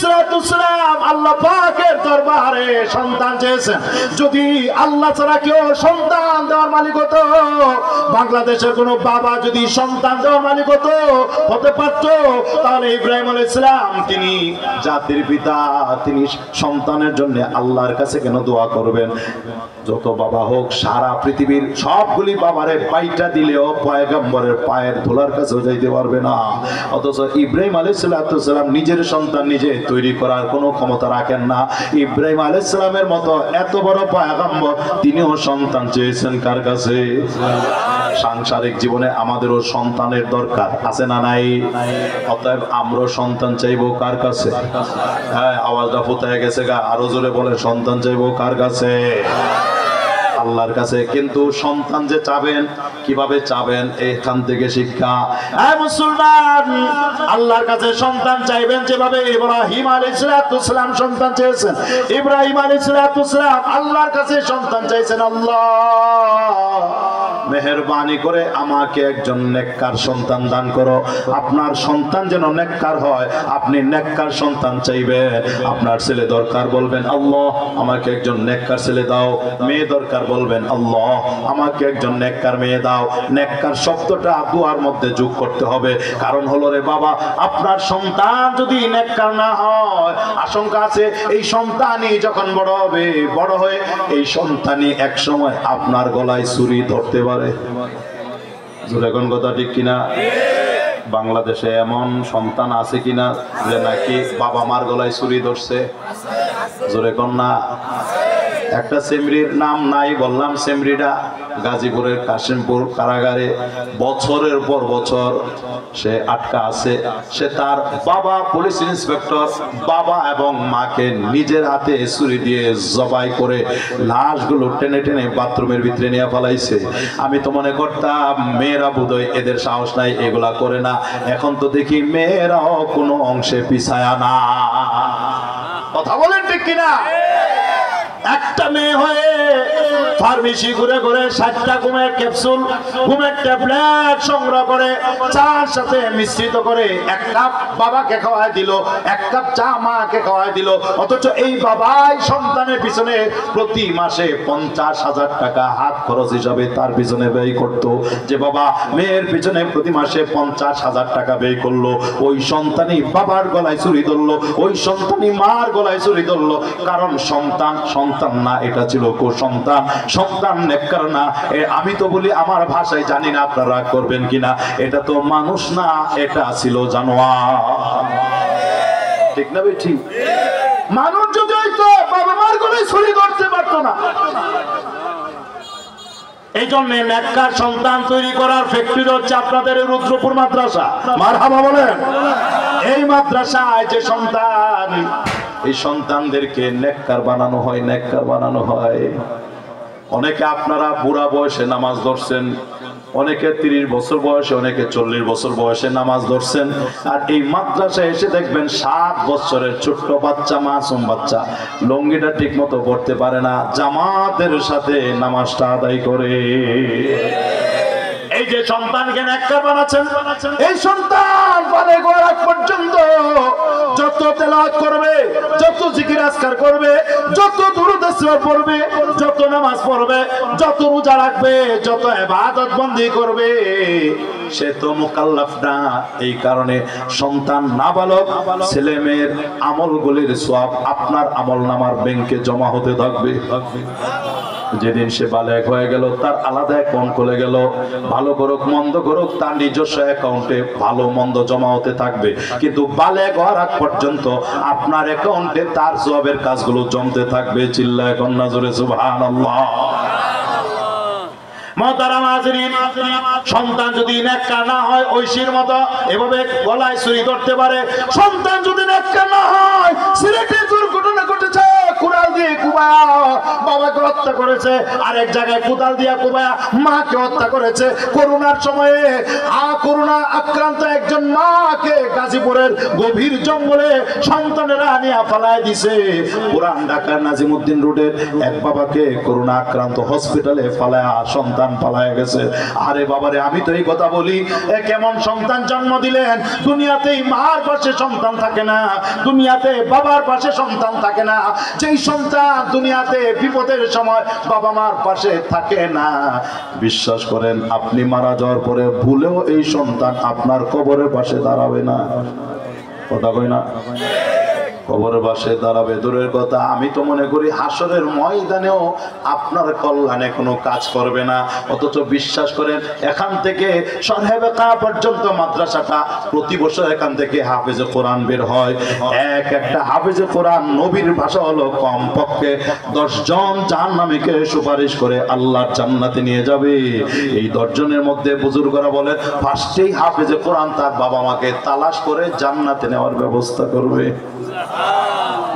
সালাম আল্লাহ পাকের দরবারে সন্তান চেয়েছেন। যদি আল্লাহ ছাড়া কেউ সন্তান দেওয়ার মালিক হতো, বাংলাদেশের কোন বাবা যদি সন্তান দেওয়ার মালিক হতে পারত, তাহলে ইব্রাহিম আলাইহিস সালাম, তিনি জাতির পিতা, তিনি সন্তানের জন্য আল্লাহর কাছে কেন দোয়া করবেন? যত বাবা হোক, সারা পৃথিবীর সবগুলি বাবারে পাইটা দিলেও পয়গম্বরের পায়ের ধুলার কাছেও যাইতে পারবে না। অথচ ইব্রাহিম আলাইহিস সালাম নিজের সন্তান নিজে তৈরি করার কোনো ক্ষমতা রাখেন না। ইব্রাহিম আলাইহিস সালামের মতো এত বড় পয়গম্বর, তিনিও সন্তান চেয়েছেন কার কাছে? সাংসারিক জীবনে আমাদেরও সন্তানের দরকার আছে না নাই? অতএব আমরাও সন্তান চাইবো কার কাছে? হ্যাঁ, আওয়াজটা ফুটায় গেছে গা, আরো জোরে বলে, সন্তান চাইবো কার কাছে? আল্লাহর কাছে। কিন্তু সন্তান যে চাবেন, কিভাবে চাবেন, এখান থেকে শিক্ষা। মুসলমান, আল্লাহর কাছে সন্তান চাইবেন যেভাবে ইব্রাহিম আলাইহিস সালাম সন্তান চেয়েছেন। ইব্রাহিম আলাইহিস সালাম আল্লাহর কাছে সন্তান চাইছেন, আল্লাহ মেহেরবানি করে আমাকে একজন নেককার সন্তান দান করো। আপনার সন্তান যেন নেককার হয়, আপনি নেককার সন্তান চাইবেন। আপনার ছেলে দরকার, বলবেন আল্লাহ আমাকে একজন নেককার ছেলে দাও। মেয়ে দরকার, বলবেন আল্লাহ আমাকে একজন নেককার মেয়ে দাও। নেককার শব্দটা দুয়ার মধ্যে যোগ করতে হবে। কারণ হলো রে বাবা, আপনার সন্তান যদি নেককার না হয়, আশঙ্কা আছে এই সন্তানই যখন বড় হবে, বড় হয়ে এই সন্তানই এক সময় আপনার গলায় ছুরি ধরতে পারে। এখন কথা ঠিক কিনা? বাংলাদেশে এমন সন্তান আছে কিনা যে নাকি বাবা মার গলায় ছুরি ধরছে? জোরে কন্যা একটা সেমরির নাম নাই বললাম, সেমরিটা গাজীপুরের কাশিমপুর কারাগারে বছরের পর বছর সে আটকা আছে। সে তার বাবা পুলিশ ইন্সপেক্টর, বাবা এবং মাকে নিজের হাতে ছুরি দিয়ে জবাই করে লাশগুলো টেনে টেনে বাথরুমের ভিতরে নিয়ে ফেলাইছে। আমি তো মনে করতাম মেয়েরা বোধহয় এদের সাহস নাই, এগুলা করে না। এখন তো দেখি মেয়েরাও কোনো অংশে পিছায়া না। কথা বলেন ঠিক কিনা? একটা মেয়ে হয়ে ফার্মেসি ঘুরে ঘুরে 60টা ঘুমের ক্যাপসুল, ঘুমের ট্যাবলেট সংগ্রহ করে চার সাথে মিশ্রিত করে 1 কাপ বাবাকে খাওয়ায় দিল, 1 কাপ চা মাকে খাওয়ায় দিল। অথচ এই বাবাই সন্তানের পিছনে প্রতি মাসে 50,000 টাকা হাত খরচ হিসাবে তার পিছনে ব্যয় করত। যে বাবা মেয়ের পিছনে প্রতি মাসে 50,000 টাকা ব্যয় করলো, ওই সন্তানই বাবার গলায় ছুরি ধরলো, ওই সন্তানই মার গলায় ছুরি ধরলো। কারণ সন্তান না, এটা ছিল কুসন্তান। সন্তান নেককার না। আমি তো বলি আমার ভাষায়, জানি না আপনারা রাগ করবেন কিনা, এটা তো মানুষ না, এটা ছিল জানোয়ার। ঠিক না? ঠিক। মানুষ যদি হইতো বাবা মার গলায় ছুরি ধরতে পারতো না। এই জন্য নেককার সন্তান তৈরি করার ফ্যাক্টরি হচ্ছে আপনাদের রুদ্রপুর মাদ্রাসা। মারহাবা বলেন। এই মাদ্রাসায় যে সন্তান, এই সন্তানদেরকে নেককার বানানো হয়, নেককার বানানো হয়। অনেকে আপনারা বুড়া বয়সে নামাজ ধরছেন, অনেকে 30 বছর বয়সে, অনেকে 40 বছর বয়সে নামাজ ধরছেন। আর এই মাদ্রাসায় এসে দেখবেন 7 বছরের ছোট্ট বাচ্চা, মাসুম বাচ্চা, লঙ্গিটা ঠিক মতো পড়তে পারে না, জামাতের সাথে নামাজটা আদায় করে। এই যে সন্তানকে নেককার বানাচ্ছেন, এই সন্তান বালেগ হওয়ার আগ পর্যন্ত যত তেলাওয়াত করবে, যত জিকির আজকার করবে, যত দুরূদ ইসলাম পড়বে, যত নামাজ পড়বে, যত রোজা রাখবে, যত ইবাদত বন্দেগী করবে, সে তো মুকাল্লাফ না। এই কারণে সন্তান নাবালক ছেলে মেয়ের আমলগুলির সওয়াব আপনার আমলনামার ব্যাংকে জমা হতে থাকবে। যেদিন সে বালেগ হয়ে গেল, তার আলাদা অ্যাকাউন্ট খুলে গেল। ভালো করুক মন্দ করুক, তার নিজস্ব অ্যাকাউন্টে ভালো মন্দ জমা হতে থাকবে। কিন্তু বালেগ হওয়ার আগ পর্যন্ত আপনার অ্যাকাউন্টে তার সওয়াবের কাজগুলো জমতে থাকবে। চিল্লায় কন্যা জোরে সুবহানাল্লাহ। মোহতারাম হাজরিন, সন্তান যদি নেককার না হয়, ঐশীর মতো এভাবে গলায় ছুরি ধরতে পারে। সন্তান যদি নেককার না হয়, সিলেটে দুর্ঘটনা ঘটেছে, কুড়াল দিয়ে কুবায়া বাবাকে হত্যা করেছে, আরেক জায়গায় কুদাল দিয়া কুবায়া মাকে হত্যা করেছে। করোনার সময়ে করোনা আক্রান্ত একজন মাকে গাজীপুরের গভীর জঙ্গলে সন্তানেরা নিয়ে ফালায় দিছে। পুরান ঢাকার নাজিমউদ্দিন রোডের এক বাবাকে করোনা আক্রান্ত হসপিটালে ফালায়া সন্তান পালায় গেছে। আরে বাবারে, আমি তো এই কথা বলি, কেমন সন্তান জন্ম দিলেন? দুনিয়াতেই মার পাশে সন্তান থাকে না, দুনিয়াতে বাবার পাশে সন্তান থাকে না। যেই সন্তান দুনিয়াতে বিপদের সময় বাবা মার পাশে থাকে না, বিশ্বাস করেন আপনি মারা যাওয়ার পরে ভুলেও এই সন্তান আপনার কবরের পাশে দাঁড়াবে না। কথা কই না? কবরের পাশে দাঁড়াবে দূরের কথা, আমি তো মনে করি হাসরের ময়দানেও আপনার কল্যাণে কোনো কাজ করবে না। অথচ বিশ্বাস করেন, এখান থেকে সরহেবেকা পর্যন্ত মাদ্রাসাটা প্রতি বছর এখান থেকে হাফেজে কোরআন বের হয়। একটা হাফেজে কোরআন, নবীর ভাষা হলো কমপক্ষে 10 জন জাহান্নামীকে সুপারিশ করে আল্লাহর জান্নাতে নিয়ে যাবে। এই 10 জনের মধ্যে বুজুর্গরা বলে, ফার্স্টেই হাফেজে কোরআন তার বাবা মাকে তালাশ করে জান্নাতে নেওয়ার ব্যবস্থা করবে।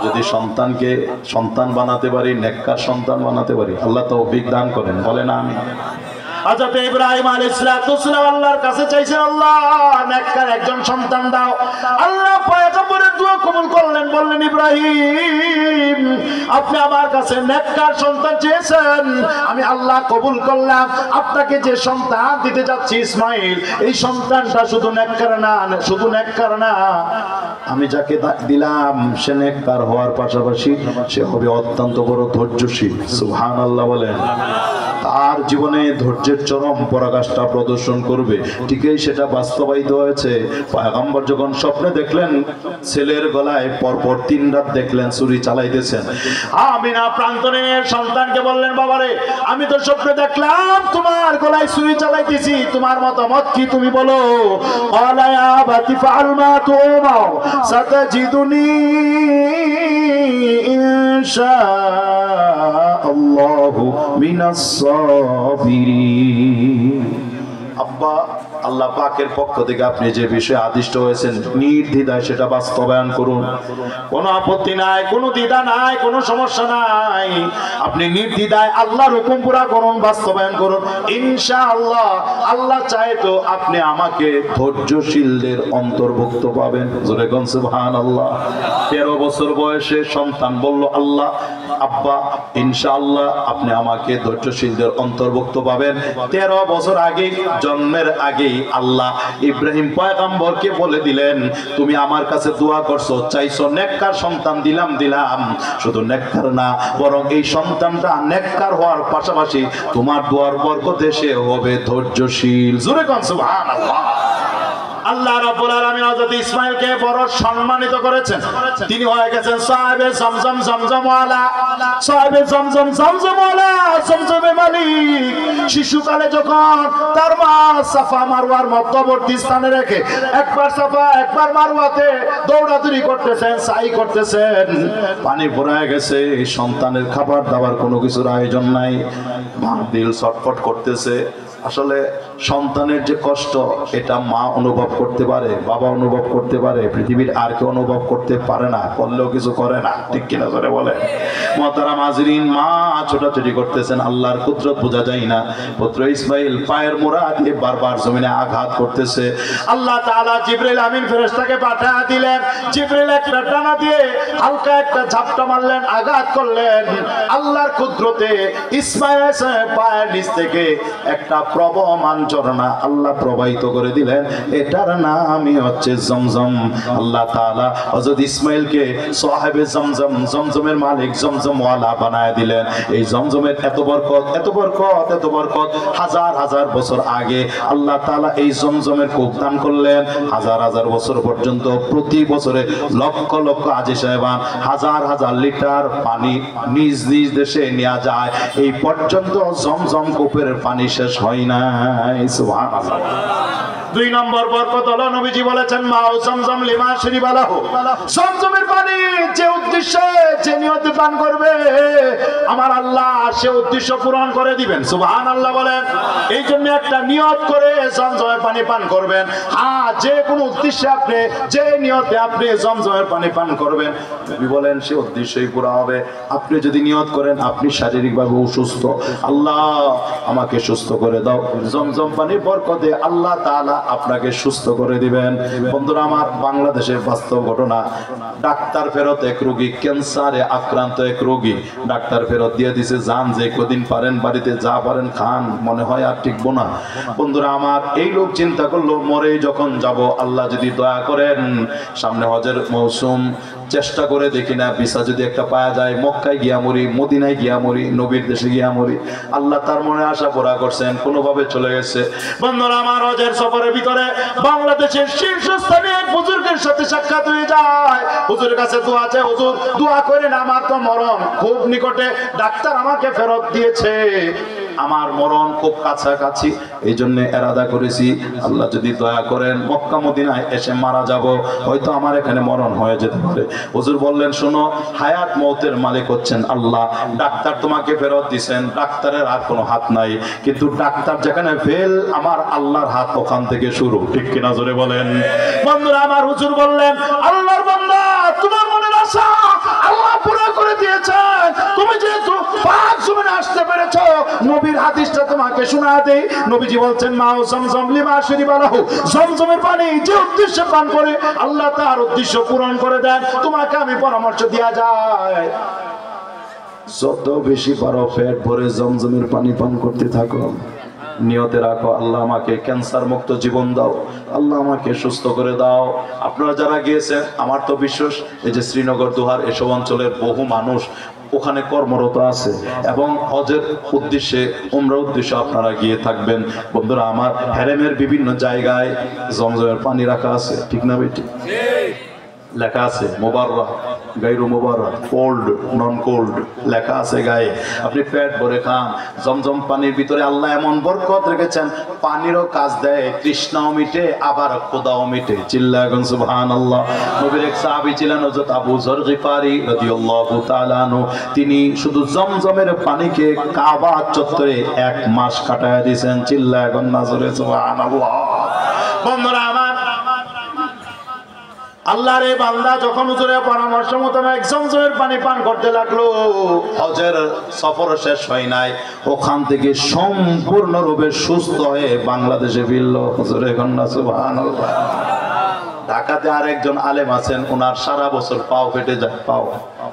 যদি সন্তানকে সন্তান বানাতে পারি, নেককার সন্তান বানাতে পারি, আল্লাহ তৌফিক দান করেন। বলেন আমিন। হযরত ইব্রাহিম আলাইহিস সালাম আল্লাহর কাছে চাইছেন, আল্লাহ নেককার একজন সন্তান দাও। আল্লাহ পয়গম্বরের দোয়া কবুল করলেন, বললেন, ইব্রাহিম আপনি আমার কাছে নেককার সন্তান চেয়েছেন, আমি আল্লাহ কবুল করলাম। আপনাকে যে সন্তান দিতে যাচ্ছি ইসমাইল, এই সন্তানটা শুধু নেককার না, শুধু নেককার না, আমি যাকে দিলাম সে নেককার হওয়ার পাশাপাশি সে হবে অত্যন্ত বড় ধৈর্যশীল। সুবহানাল্লাহ বলেন। তার জীবনে ধৈর্যের চরম পরাকাষ্ঠা প্রদর্শন করবে। ঠিকই সেটা বাস্তবায়িত হয়েছে। পয়গম্বর যখন স্বপ্নে দেখলেন ছেলের গলায় পর 3 রাত দেখলেন ছুরি চালাইতেছেন। আমিনা প্রান্তরে সন্তানকে বললেন, বাবারে আমি তো স্বপ্নে দেখলাম তোমার গলায় ছুরি চালাইতেছি, তোমার মতামত কি তুমি বলো? ক্বালা ইয়া আবাতি ফাআল মা তুমার সাতাজিদুনি ইনশাআল্লাহু মিনাস সাবিরিন। আব্বা, আল্লাহ পাকের পক্ষ থেকে আপনি যে বিষয়ে আদিষ্ট হয়েছেন নির্দ্বিধায় সেটা বাস্তবায়ন করুন। কোনো আপত্তি নাই, কোনো দ্বিধা নাই, কোনো সমস্যা নাই। আপনি নির্দ্বিধায় আল্লাহর হুকুম পুরা করুন, বাস্তবায়ন করুন। ইনশাআল্লাহ আল্লাহ চায় তো আপনি আমাকে ধৈর্যশীলদের অন্তর্ভুক্ত পাবেন। জোরে কোন সুবহানাল্লাহ। 13 বছর বয়সে সন্তান বলল, আল্লাহ আব্বা ইনশাআল্লাহ আপনি আমাকে ধৈর্যশীলদের অন্তর্ভুক্ত পাবেন। 13 বছর আগে, জন্মের আগে আল্লাহ ইব্রাহিম পয়গম্বরকে বলে দিলেন, তুমি আমার কাছে দোয়া করছো, চাইছো নেককার সন্তান, দিলাম। শুধু নেককার না, বরং এই সন্তানটা নেককার হওয়ার পাশাপাশি তোমার দোয়ার বরকতে সে হবে ধৈর্যশীল। জোরে কোন সুবহানাল্লাহ। আল্লাহ রাব্বুল আলামিন হযরত ইসমাঈলকে বড় সম্মানিত করেছেন। তিনি হয়ে গেছেন সাহেবে জমজম, জমজমওয়ালা, সাহেবে জমজম, জমজমওয়ালা, জমজমের মালিক। শিশুকালে যখন তার মা সাফা মারওয়ার মধ্যবর্তী স্থানে রেখে একবার সাফা একবার মারওয়াতে দৌড়াদৌড়ি করতেছেন, সাই করতেছেন, পানি ভরে গেছে। সন্তানের খাবার দাবার কোনো কিছুর আয়োজন নাই, মা দিল ছটফট করতেছে। আসলে সন্তানের যে কষ্ট এটা মা অনুভব করতে পারে, বাবা অনুভব করতে পারে, পৃথিবীর আর কেউ অনুভব করতে পারে না, করলেও কিছু করে না, ঠিক কিনা করে বলে। মুহতারাম হাজিরিন, মা ছোটাছুটি করতেছেন, আল্লাহর কুদরত বোঝা যায় না। পুত্র ইসমাইল পায়ের মোড়া দিয়ে বারবার জমিনে আঘাত করতেছে। আল্লাহ তাআলা জিবরিল আমিন ফেরেশতাকে পাঠিয়ে দিলেন। জিবরিল একটা টানা দিয়ে হালকা একটা ঝাপটা মারলেন, আঘাত করলেন। আল্লাহর কুদরতে ইসমাইল পায়ের নিচ থেকে একটা প্রবহমান ঝর্ণা আল্লাহ প্রবাহিত করে দিলেন। এটার নামই হচ্ছে জমজম। আল্লাহ তাআলা হযরত ইসমাইলকে সাহেবে জমজম, জমজমের মালিক, জমজমওয়ালা বানায় দিলেন। এই জমজমের এত বরকত, এত বরকত, এত বরকত। হাজার হাজার বছর আগে আল্লাহ তাআলা এই জমজমের কূপ দান করলেন। হাজার হাজার বছর পর্যন্ত প্রতি বছরে লক্ষ লক্ষ হাজী সাহেবান হাজার হাজার লিটার পানি নিজ নিজ দেশে নেওয়া যায়। এই পর্যন্ত জমজম কূপের পানি শেষ হয় নাই। সুবহানাল্লাহ। 2 নম্বর বরকত হলো নবীজি বলেছেন, মাও জমজম লিমা শরিবালাহু। জমজমের পানি যে উদ্দেশ্যে, যে নিয়তে পান করবে আমার আল্লাহ সে উদ্দেশ্য পূরণ করে দিবেন। সুবহানাল্লাহ বলেন। এই জন্য একটা নিয়ত করে জমজমের পানি পান করবেন। যে কোনো উদ্দেশ্যে আপনি, যে নিয়তে আপনি জমজমের পানি পান করবেন, নবী বলেন সে উদ্দেশ্যই পুরো হবে। আপনি যদি নিয়ত করেন আপনি শারীরিকভাবে অসুস্থ, আল্লাহ আমাকে সুস্থ করে দাও, জমজম পানির বরকতে আল্লাহ তাআলা আপনাকে সুস্থ করে দিবেন। বন্ধুরা আমার, বাংলাদেশের বাস্তব ঘটনা। ডাক্তার ফেরত এক রোগী, ক্যান্সারে আক্রান্ত এক রোগী, ডাক্তার ফেরত দিয়ে দিছে, যান যে কদিন পারেন বাড়িতে যা পারেন খান, মনে হয় আর টিকবো না। বন্ধুরা আমার, এই লোক চিন্তা করলো মরে যখন যাব, আল্লাহ যদি দয়া করেন সামনে হজের মৌসুম, চেষ্টা করে দেখি না ভিসা যদি একটা পাওয়া যায়, মক্কায় গিয়া মরি, মদিনায় গিয়া মরি, নবীর দেশে গিয়া মরি। আল্লাহ তার মনে আশা পুরা করছেন, কোনোভাবে চলে গেছে। বন্ধুরা আমার, হজের সফরের ভিতরে বাংলাদেশের শীর্ষস্থানীয় এক হুজুরের সাথে সাক্ষাৎ হয়ে যায়। হুজুরের কাছে দোয়া চাই, হুজুর দোয়া করেন, আমার তো মরণ খুব নিকটে, ডাক্তার আমাকে ফেরত দিয়েছে, আমার মরণ খুব কাছাকাছি, এই জন্য এরাদা করেছি আল্লাহ যদি দয়া করেন মক্কা মদিনায় এসে মারা যাব, হয়তো আমার এখানে মরণ হয়ে যেতে পারে। হুজুর বললেন, শোনো, হায়াত মওতের মালিক হচ্ছেন আল্লাহ, ডাক্তার তোমাকে ফেরত দিবেন, ডাক্তারের আর কোনো হাত নাই, কিন্তু ডাক্তার যেখানে ফেল আমার আল্লাহর হাত ওখান থেকে শুরু, ঠিক কিনা জোরে বলেন। বন্ধুরা আমার, হুজুর বললেন, আল্লাহর বান্দা তোমার মনের আশা আল্লাহ পুরো করে দিয়েছেন, তুমি যেহেতু পাক জমিনে আসতে পেরেছো, নবীর হাদিসটা তোমাকে শোনা দেই। নবীজি বলছেন, মাও জমজম লিমা শরিবালাহু, জমজমের পানি যে উদ্দেশ্যে পান করে আল্লাহ তার উদ্দেশ্য পূরণ করে দেন। তোমাকে আমি পরামর্শ দেয়া যায়, যত বেশি পারো পেট ভরে জমজমের পানি পান করতে থাকো, নিয়তে রাখো আল্লাহ আমাকে ক্যান্সার মুক্ত জীবন দাও, আল্লাহ আমাকে সুস্থ করে দাও। আপনারা যারা গিয়েছেন, আমার তো বিশ্বাস এই যে শ্রীনগর, দোহার এসব অঞ্চলের বহু মানুষ ওখানে কর্মরত আছে এবং হজের উদ্দেশ্যে, উমরার উদ্দেশ্যে আপনারা গিয়ে থাকবেন। বন্ধুরা আমার, হেরেমের বিভিন্ন জায়গায় জমজমের পানি রাখা আছে, ঠিক না বেটি? লেখা আছে মোবাররা গায়রু মোবাররা, কোল্ড নন কোল্ড লেখা আছে গায়ে। আপনি পেট ভরে খান। জমজম পানির ভিতরে আল্লাহ এমন বরকত রেখেছেন, পানিরও কাজ দেয়, তৃষ্ণাও মিটে আবার ক্ষুধাও মিটে। চিল্লাগন সুবহানাল্লাহ। নবীর এক সাহাবী ছিলেন হযরত আবু যর গিফারি রাদিয়াল্লাহু তাআলা আনহু। তিনি শুধু জমজমের পানিকে কাবা চত্বরে 1 মাস কাটায় দিয়েছেন। চিল্লাগন নাজরে সুবহানাল্লাহ। বন্ধুরা আমার, আল্লাহর এই বান্দা যখন হুজুরের পরামর্শ মোতাবেক জমজমের পানি পান করতে লাগলো, হজের সফর শেষ হয় নাই, ওখান থেকে সম্পূর্ণরূপে সুস্থ হয়ে বাংলাদেশে ফিরল। হুজুরে কন্যা সুবহানাল্লাহ। ঢাকাতে আরেকজন আলেম আছেন, ওনার সারা বছর পাও ফেটে যায়। পাও,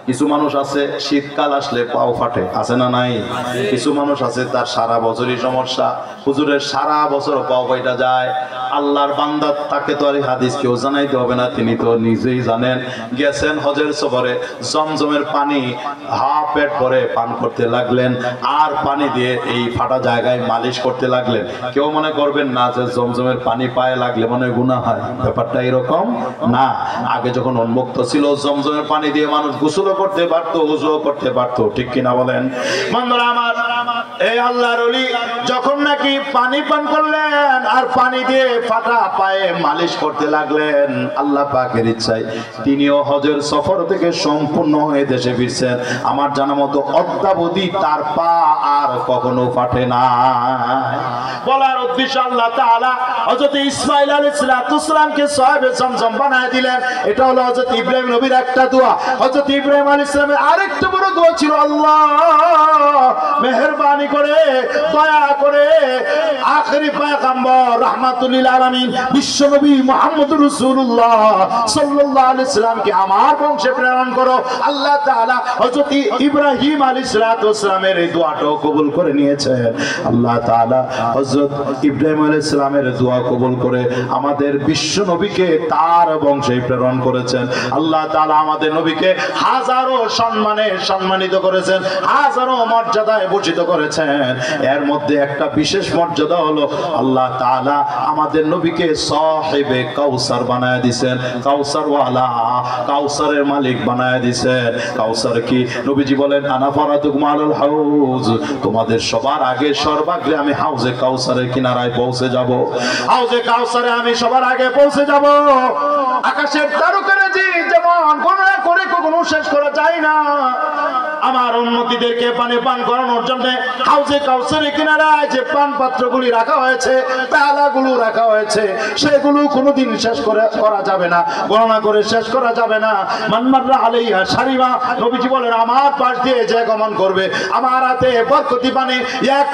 কিছু মানুষ আছে শীতকাল আসলে পাও ফাটে, আছে না নাই? কিছু মানুষ আছে তার সারা বছরই সমস্যা। হুজুরের সারা বছর পাও ফেটে যায়। আল্লাহর বান্দা, তাকে তো আর এই হাদিস কেউ জানাইতে হবে না, তিনি তো নিজেই জানেন। গেছেন হজের সফরে, জমজমের পানি পেট ভরে পান করতে লাগলেন, আর পানি দিয়ে এই ফাটা জায়গায় মালিশ করতে লাগলেন। কেউ মনে করবেন না যে জমজমের পানি পায়ে লাগলে মনে গুনাহ হয়, ব্যাপারটা এরকম না। আগে যখন উন্মুক্ত ছিল, জমজমের পানি দিয়ে মানুষ গোসলও করতে পারতো, ওযুও করতে পারতো, ঠিক কিনা বলেন? বন্ধুরা আমার, এই আল্লাহর ওলি যখন নাকি পানি পান করলেন আর পানি দিয়ে ফাটা পায়ে মালিশ করতে লাগলেন, আল্লাহ পাকের ইচ্ছায় তিনিও হজের সফর থেকে সম্পূর্ণ হয়ে দেশে ফিরছেন। আমার জানা মতো অদ্যাবধি তার পা আর কখনো ফাটে না। বলার উদ্দেশ্য, আল্লাহ তাআলা হযরত ইসমাঈল আলাইহিস সালামকে সাহেবে জমজম বানায় দিলেন। এটা হলো হযরত ইব্রাহিম নবীর একটা দোয়া। হযরত ইব্রাহিম আলাইহিস সালামের আরেকটা বড় দোয়া ছিল, আল্লাহ মেহেরবানি করে দয়া করে আখেরি পয়গম্বর রাহমাতুল লিল আলামিন বিশ্বনবী মুহাম্মদুর রাসূলুল্লাহ সাল্লাল্লাহু আলাইহি সাল্লামকে আমার বংশে প্রেরণ করো। আল্লাহ তাআলা হযরত ইব্রাহিম আলাইহিস সালামের এই দোয়াটাও কবুল করে নিয়েছেন। আল্লাহ তাআলা হযরত ইব্রাহিম আলাইহিস সালামের দোয়া কবুল করে আমাদের বিশ্ব নবীকে তার বংশে প্রেরণ করেছেন। আল্লাহ তাআলা আমাদের নবীকে হাজারো সম্মানে সম্মানিত করেছেন, হাজারো মর্যাদায় ভূষিত করেছেন। এর মধ্যে একটা বিশেষ মর্যাদা হলো আল্লাহ তাআলা আমাদের নবীকে সাহেবে কাউসার বানায় দিয়েছেন। কাউসার ওয়ালা, কাউসারের মালিক বানায় দিয়েছেন। কাউসার কি? নবীজি বলেন, আনা ফারাতুকুম আলাল হাউজ, তোমাদের সবার আগে সর্বাগ্রে আমি হাউজে কাউসারের কিনারায় পৌঁছে যাব। হাউজে কাউসারে আমি সবার আগে পৌঁছে যাব। আকাশের তারকারাজি যেমন গণনা করে কখনো শেষ করা যায় না, আমার উম্মতীদেরকে পানি পান করানোর জন্য হাউজে কাউসারের কিনারায় যে পান পাত্রগুলি রাখা হয়েছে, পেয়ালাগুলো রাখা হয়েছে, সেগুলো কোনোদিন শেষ করা যাবে না, গণনা করে শেষ করা যাবে না। মানমাররা আলাইহা শারিবা, নবীজি বলেন, আমার পাশ দিয়ে যে গমন করবে, আমার হাতে বরকতি পানি এক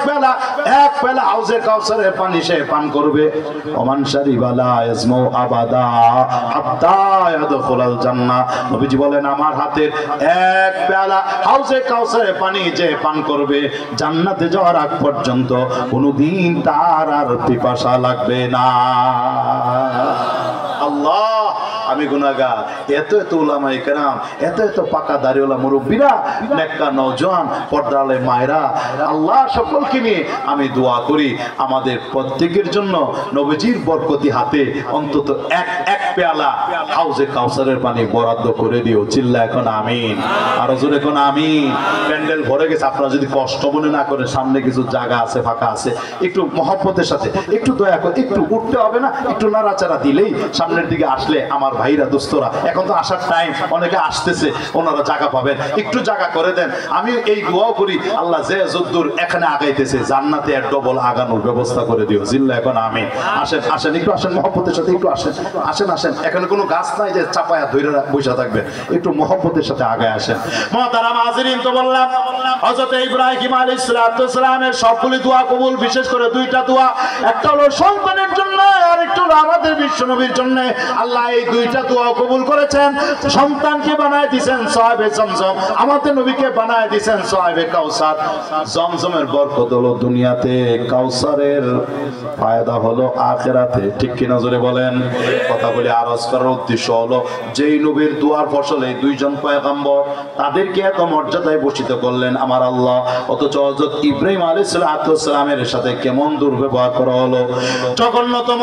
পেলা হাউজে কাউসারের পানি সে পান করবে। ওমান শারিবা লা ইয়াজমু আবাদা হাত্তা ইয়াদখুলাল জান্নাহ, নবীজি বলেন, আমার হাতের এক পেয়ালা হাউজে কাউসারের পানি যে পান করবে, জান্নাতে যাওয়ার আগ পর্যন্ত কোনোদিন তার আর পিপাসা লাগবে না। আল্লাহ, আমি গুনাহগার। এত এত উলামায়ে কেরাম, এত এত পাকা দাড়িওয়ালা মুরব্বীরা, নেককার নওজোয়ান, পর্দাওয়ালা মায়েরা, আল্লাহ সকলকে নিয়ে আমি দোয়া করি আমাদের প্রত্যেকের জন্য নবীজির বরকতি হাতে অন্তত এক পেয়ালা হাউজে কাউসারের পানি বরাদ্দ করে দিও। চিল্লা এখন আমিন, আর হুজুর এখন আমিন। প্যান্ডেল ভরে গেছে, আপনারা যদি কষ্ট মনে না করেন, সামনে কিছু জায়গা আছে, ফাঁকা আছে, একটু মহব্বতের সাথে, একটু দয়া করে, একটু উঠতে হবে না, একটু নাড়াচাড়া দিলেই সামনের দিকে আসলে আমার ভাইরা দোস্তরা, এখন তো আসার টাইম, অনেকে আসতেছে, ওনারা জায়গা পাবেন, একটু জায়গা করে দেন। আমি এই দোয়াও করি, আল্লাহ যে যদ্দূর এখানে আগাইতেছে, জান্নাতে আর ডবল আগানোর ব্যবস্থা করে দিও। জিল্লা এখন আমিন। আসেন আসেন, একটু আসেন, মহব্বতের সাথে একটু আসেন, আসেন আসেন। এখানে কোনো গাছ নাই যে চাপায়া ধরে বসে থাকবে, একটু মহব্বতের সাথে আগায় আসেন। মুহতারাম হাজিরিন, তো বললাম হযরত ইব্রাহিম আলাইহিস সালামের সবগুলি দোয়া কবুল, বিশেষ করে দুইটা দোয়া, একটা হলো সন্তানের জন্য আর একটা হলো আমাদের বিশ্বনবীর জন্য। আল্লাহ এই দুইটা দোয়া কবুল করেছেন। সন্তানকে বানায় দিয়েছেন সাহেবে জমজম, আমাদের নবীকে বানায় দিয়েছেন সাহেবে কাউসার। জমজমের বরকত হলো দুনিয়াতে, কাউসারের ফায়দা হলো আখিরাতে, ঠিক কি নজরে বলেন? কথা বলে আরজ করার উদ্দেশ্য হলো, যেই নবীর দুয়ার ফসল এই দুইজন পয়গম্বর, তাদেরকে এত মর্যাদায় ভূষিত করলেন আমার আল্লাহ, অথচ হযরত ইব্রাহিম আলাইহিস সালামের সাথে কেমন দুর্ব্যবহার করা হলো। জঘন্যতম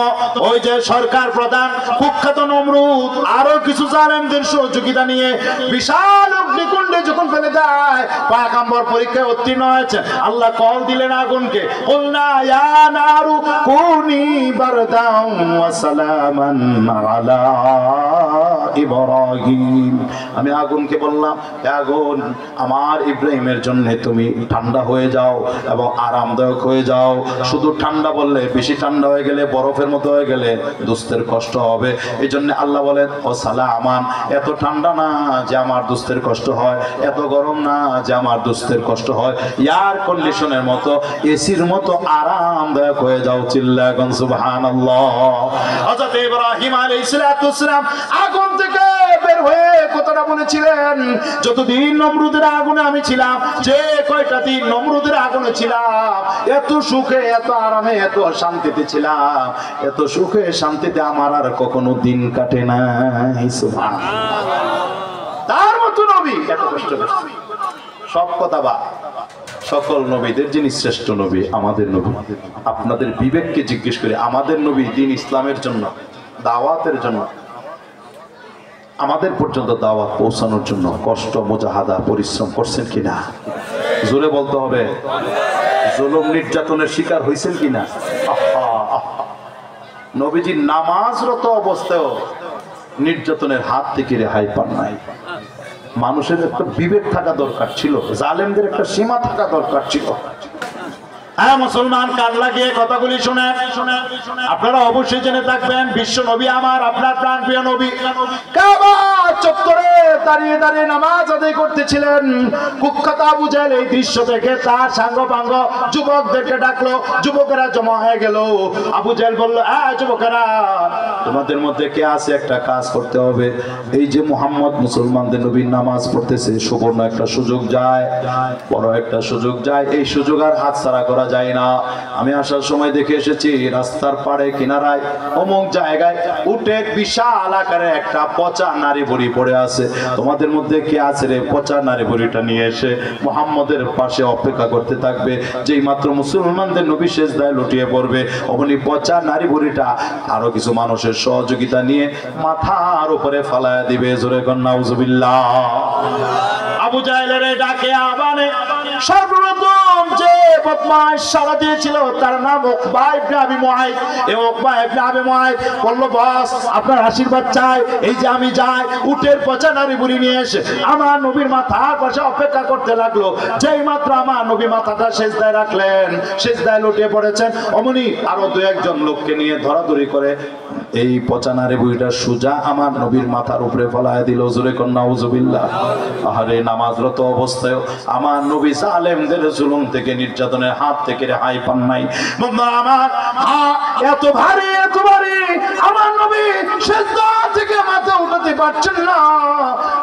ওই যে সরকার প্রধান কুখ্যাত নমরুদ, নমরুদ আরো কিছু জালেমদের সহযোগিতা নিয়ে বিশাল অগ্নিকুণ্ডে যখন ফেলে দেয়, পয়গম্বর পরীক্ষায় উত্তীর্ণ হয়েছে, আল্লাহ কল দিলেন আগুনকে, কুলনা ইয়া নারু কুনি বারদান ওয়া সালামান আলা ইব্রাহিম। আমি আগুনকে বললাম, আগুন আমার ইব্রাহিমের জন্য তুমি ঠান্ডা হয়ে যাও এবং আরামদায়ক হয়ে যাও। শুধু ঠান্ডা বললে, বেশি ঠান্ডা হয়ে গেলে, বরফের মতো হয়ে গেলে দোস্তের কষ্ট হবে। এই জন্য আল্লাহ বলেন ও সালামান, এত ঠান্ডা না যে আমার দোস্তের কষ্ট হয়, এত গরম না যে আমার দোস্তের কষ্ট হয়, এয়ার কন্ডিশনের মতো, এসির মতো আরামদায়ক হয়ে যাও। চিল্লা এখন সুবহানাল্লাহ। হযরত ইব্রাহিম আলাইহিস সালাম আগুন থেকে বের হয়ে কথাটা বলেছিলেন, যতদিন নমরুদের আগুনে আমি ছিলাম, যে কয়টা দিন নমরুদের আগুনে ছিলাম, এত সুখে, এত আরামে, এত শান্তিতে ছিলাম, এত সুখে শান্তিতে আমার আর কখনো দিন কাটে নাই। সুবহানাল্লাহ। তার মতো নবী এত কষ্ট করছে। সব কথা বা সকল নবীদের যিনি শ্রেষ্ঠ নবী আমাদের নবী। আপনাদের বিবেককে জিজ্ঞেস করে, আমাদের নবী দিন ইসলামের জন্য, দাওয়াতের জন্য, আমাদের পর্যন্ত দাওয়াত পৌঁছানোর জন্য কষ্ট, মুজাহাদা, পরিশ্রম করছেন কিনা? জোরে বলতে হবে। জুলুম নির্যাতনের শিকার হয়েছেন কিনা? নবীজি নামাজরত অবস্থায়ও নির্যাতনের হাত থেকে রেহাই পান নাই। মানুষের একটা বিবেক থাকা দরকার ছিল, জালেমদের একটা সীমা থাকা দরকার ছিল। হ্যাঁ মুসলমান, কান লাগিয়ে কথাগুলি শুনে আপনারা অবশ্যই জেনে থাকবেন, বিশ্ব নবী আমার আপনার প্রাণপ্রিয় নবী কাবা চত্বরে দাঁড়িয়ে দাঁড়িয়ে নামাজ আদায় করতেছিলেন। কুখ্যাত আবু জাহেল এই দৃশ্য দেখে তার সাঙ্গপাঙ্গ যুবকদেরকে ডাকলো, যুবকেরা জমা হয়ে গেল। আবু জাহেল বলল, যুবকেরা, তোমাদের মধ্যে কে আছে একটা কাজ করতে হবে। এই যে মুহাম্মদ মুসলমানদের নবীর নামাজ পড়তেছে, সুবর্ণ একটা সুযোগ যায়, বড় একটা সুযোগ যায়, এই সুযোগ আর হাতছাড়া করা যায় না। আমি আসার সময় দেখে এসেছি রাস্তার পাড়ে কিনারায় অমুক জায়গায় উটের বিশাল আকারে একটা পচা নারী বুড়ি পড়ে আছে। তোমাদের মধ্যে কে আছে রে পচা নারী বুড়িটা নিয়ে এসে মুহাম্মদের পাশে অপেক্ষা করতে থাকবে। যেই মাত্র মুসলমানদের নবী সেজদায় লুটিয়ে পড়বে, অমনি পচা নারী বুড়িটা আরো কিছু মানুষের সহযোগিতা নিয়ে মাথার উপরে ফালায়া দিবে। জোরে কোন নাউজুবিল্লাহ। আবু জাহেলের ডাকে আবানে সর্বপ্রথম যে বদমাশ সাড়া দিয়েছিল তার নাম উকবা ইবনে আবি মুআইদ। এই উকবা ইবনে আবি মুআইদ বলল, বস আপনার আশীর্বাদ চাই, এই যে আমি যাই উটের পচা নারী বুড়ি নিয়ে এসে আমার নবীর মাথার পাশে অপেক্ষা করতে লাগলো। যেই মাত্র আমার নবী মাথাটা সেজদায় রাখলেন, সেজদায় লুটিয়ে পড়েছেন, অমনি আরো দু একজন লোককে নিয়ে ধরাধরি করে এই পচা নারী বুড়িটা সোজা আমার নবীর মাথার উপরে ফলায় দিল। জোরে কোন নাউজুবিল্লাহ। আরে নামাজরত অবস্থায় আমার নবী জালেমদের জুলুম থেকে, নির্যাতনের হাত থেকে রেহাই পান নাই। বন্ধুরা আমার, এত ভারী, এত ভারী, আমার নবী সেজদা থেকে মাথা উঠাতে পারছেন না।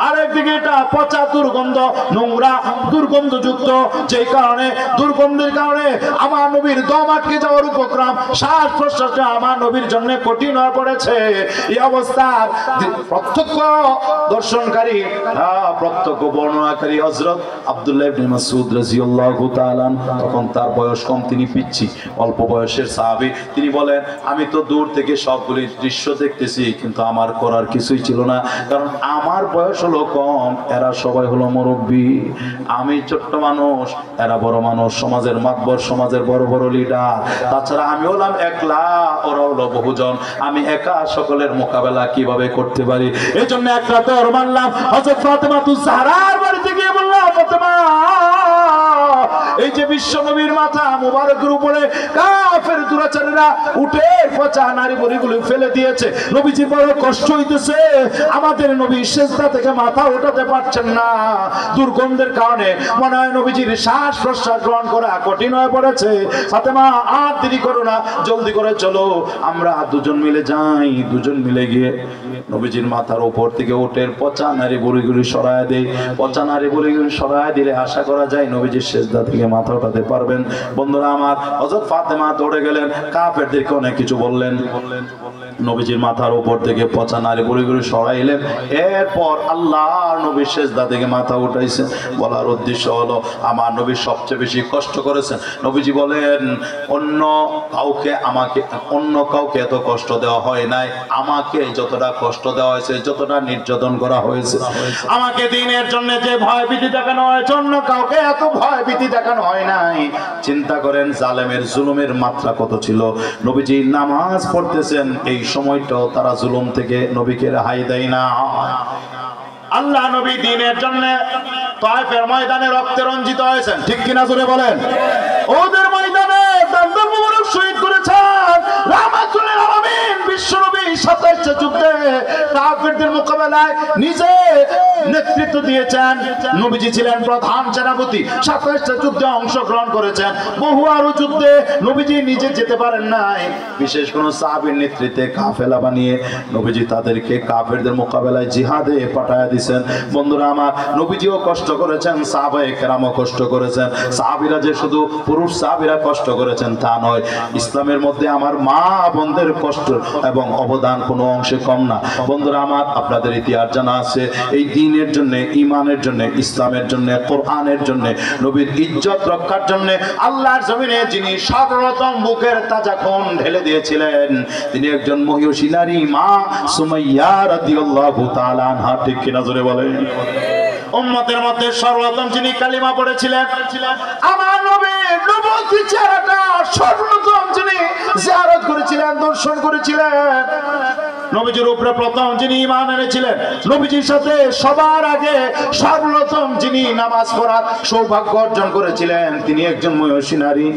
আরেকদিকে এটা পচা দুর্গন্ধ, নোংরা দুর্গন্ধযুক্ত, যেই কারণে দুর্গন্ধের কারণে আমার নবীর দম আটকে যাওয়ার উপক্রম, শ্বাস প্রশ্বাসটা আমার নবীর জন্য কঠিন হয়ে পড়েছে। এই অবস্থার প্রত্যক্ষ দর্শনকারী, প্রত্যক্ষ বর্ণনাকারী হযরত আব্দুল্লাহ ইবনে মাসউদ রাদিয়াল্লাহু তাআলা, তখন তার বয়স কম, তিনি পিচ্চি, অল্প বয়সের সাহাবী। তিনি বলেন, আমি তো দূর থেকে সবগুলি দৃশ্য দেখতেছি, কিন্তু আমার করার কিছুই ছিল না, কারণ আমার বয়স হলো কম, এরা সবাই হলো মুরব্বী, আমি ছোট্ট মানুষ, এরা বড় মানুষ, সমাজের মাতবর, সমাজের বড় বড় লিডার। তাছাড়া আমি হলাম একলা, ওরা হলো বহুজন, আমি একা সকলের মোকাবেলা কিভাবে করতে পারি? এই জন্য একটা তোর মানলাম। হযরত ফাতেমাতুজ জাহরার বাড়িতে গিয়ে বললাম, ফাতেমা, এই যে বিশ্ব নবীর মাথা মুবারকের উপরে কাফের দুরাচারীরা উটের পচা নারী বুড়িগুলো ফেলে দিয়েছে, নবীজি বড় কষ্ট হইতেছে, আমাদের নবী সেজদা থেকে মাথা উঠাতে পারছেন না, দুর্গন্ধের কারণে মনে হয় নবীজির শ্বাস প্রশ্বাস গ্রহণ করা কঠিন হয়ে পড়েছে। ফাতেমা, আর দেরি করো না, জলদি করে চলো, আমরা দুজন মিলে যাই। দুজন মিলে গিয়ে নবীজির মাথার উপর থেকে উটের পচা নারী বুড়িগুলি সরায় দেয়। পচা নারী বুড়িগুলি সরায় দিলে আশা করা যায় নবীজির সেজদা থেকে মাথা উঠাতে পারবেন? বন্ধুরা আমার, হযরত ফাতেমা দৌড়ে গেলেন, কাফেরদেরকে অনেক কিছু বললেন। নবীজির মাথার উপর থেকে পচা নারী গুড়ি গুড়ি সরাইলেন। এরপর আল্লাহর নবীর সেজদা থেকে মাথা উঠাইছেন। বলার উদ্দেশ্য হলো, আমার নবী সবচেয়ে বেশি কষ্ট করেছেন। নবীজি বলেন, অন্য কাউকে এত কষ্ট দেওয়া হয় নাই, আমাকে যতটা কষ্ট দেওয়া হয়েছে, যতটা নির্যাতন করা হয়েছে, আমাকে দিনের জন্য যে ভয় ভীতি দেখানো হয়েছে, অন্য কাউকে এত ভয় ভীতি দেখানো হয় নাই। চিন্তা করেন জালেমের জুলুমের মাত্রা কত ছিল। নবীজি নামাজ পড়তেছেন, এই সময়টাও তারা জুলুম থেকে নবীকে রেহাই দেয় না। আল্লাহ নবী দ্বীনের জন্য তায়েফের ময়দানে রক্তে রঞ্জিত হয়েছেন, ঠিক কিনা জোরে বলেন? ওদের ময়দানে দান্দর মুবারক শহীদ করেছেন রাহমাতুল লিল আলামিন বিশ্বনবী। 27 যুদ্ধে কাফেরদের মোকাবেলায় নিজে নেতৃত্ব দিয়েছেন। নবীজি ছিলেন প্রধান সেনাপতি, 27 যুদ্ধে অংশগ্রহণ করেছেন। বহু আরো যুদ্ধে নবীজি নিজে যেতে পারেন নাই, বিশেষ কোন সাহাবীর নেতৃত্বে কাফেলা বানিয়ে নবীজি তাদেরকে কাফেরদের মোকাবেলায় জিহাদে পাঠায় দিয়েছেন। বন্ধুরা আমার, নবীজিও কষ্ট করেছেন, সাহাবায়ে কেরামও কষ্ট করেছেন। সাহাবীরা যে শুধু পুরুষ সাহাবীরা কষ্ট করেছেন তা নয়, ইসলামের মধ্যে আমার মা বোনদের কষ্ট এবং অবদান কোনো অংশে কম না। বন্ধুরা আমার, আপনাদের ইতিহাস জানা আছে, এই দ্বীনের জন্য, ঈমানের জন্য, ইসলামের জন্য, কোরআনের জন্য, নবীর ইজ্জত রক্ষার জন্য আল্লাহর জমিনে যিনি সর্বপ্রথম বুকের তাজা খুন ঢেলে দিয়েছিলেন, তিনি একজন মহিষী নারী, মা সুমাইয়া রাদিয়াল্লাহু তাআলা আনহা, ঠিক কিনা জোরে বলেন? উম্মতের মধ্যে সর্বপ্রথম যিনি কালিমা পড়েছিলেন, আমার নবীর নবুয়তের চেহারাটা সর্বপ্রথম যিনি জিয়ারত করেছিলেন, দর্শন করেছিলেন, নবীজির উপরে প্রথম যিনি ঈমান এনেছিলেন, নবীজির সাথে সবার আগে সর্বপ্রথম যিনি নামাজ পড়ার সৌভাগ্য অর্জন করেছিলেন, তিনি একজন মহিষী নারী,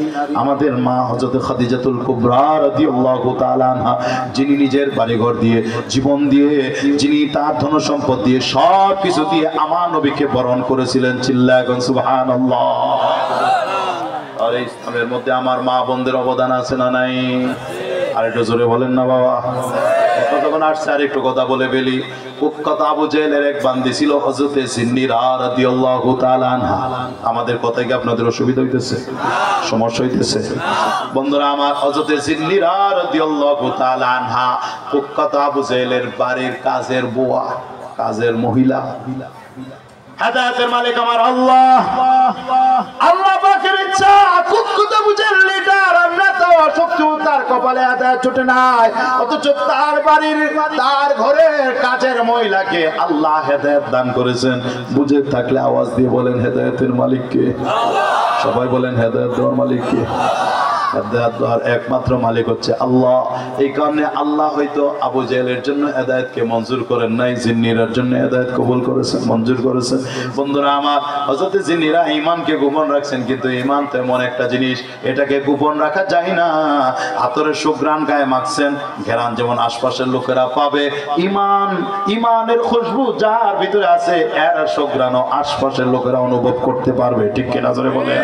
আমাদের মা হযরত খাদিজাতুল কুবরা রাদিয়াল্লাহু তাআলা আনহা, যিনি নিজের বাড়িঘর দিয়ে, জীবন দিয়ে, যিনি তার ধন সম্পদ দিয়ে, সব কিছু দিয়ে আমার নবীকে বরণ করেছিলেন। চিল্লায় বলেন সুবহানাল্লাহ। আর ইসলামের মধ্যে আমার মা বোনদের অবদান আছে না নাই? আর একটু জোরে বলেন না বাবা। কতক্ষণ আসছে, আর একটু কথা বলে ফেলি। কুখ্যাত আবু জেহেলের এক বান্দি ছিল হযরতে জিন্নিরা রাদিয়াল্লাহু তাআলা আনহা। আমাদের কথা কি আপনাদের অসুবিধা হইতেছে, সমস্যা হইতেছে? বন্ধুরা আমার, হযরতে জিন্নিরা রাদিয়াল্লাহু তাআলা আনহা কুখ্যাত আবু জেহেলের বাড়ির কাজের বুয়া, কাজের মহিলা। হেদায়েতের মালিক আমার আল্লাহ, আল্লাহ পাকের ইচ্ছা। কুখ্যাত আবু জেহেল লিডার, আমরা তো সত্যি তার কপালে হেদায়েত জুটে নাই, অথচ তার বাড়ির, তার ঘরের কাজের মহিলাকে আল্লাহ হেদায়েত দান করেছেন। বুঝে থাকলে আওয়াজ দিয়ে বলেন, হেদায়েতের মালিক কে? সবাই বলেন, হেদায়েত দেওয়ার মালিক কে? হেদায়েত দেওয়ার একমাত্র মালিক হচ্ছে আল্লাহ। এই কারণে আল্লাহ হয়তো আবু জেহেলের জন্য হেদায়েতকে মঞ্জুর করেন নাই, জিন্নিরার জন্য হেদায়েত কবুল করেছেন, মঞ্জুর করেছেন। বন্ধুরা আমার, হযরত জিন্নিরা ঈমানকে গোপন রাখছেন, কিন্তু ঈমান তো এমন একটা জিনিস, এটাকে গোপন রাখা যায় না। আতরের সুঘ্রাণ গায়ে মাখছেন, ঘেরান যেমন আশপাশের লোকেরা পাবে, ঈমানের খুশবু যার ভিতরে আছে, এর সুঘ্রাণও আশপাশের লোকেরা অনুভব করতে পারবে, ঠিক কিনা জোরে বলে?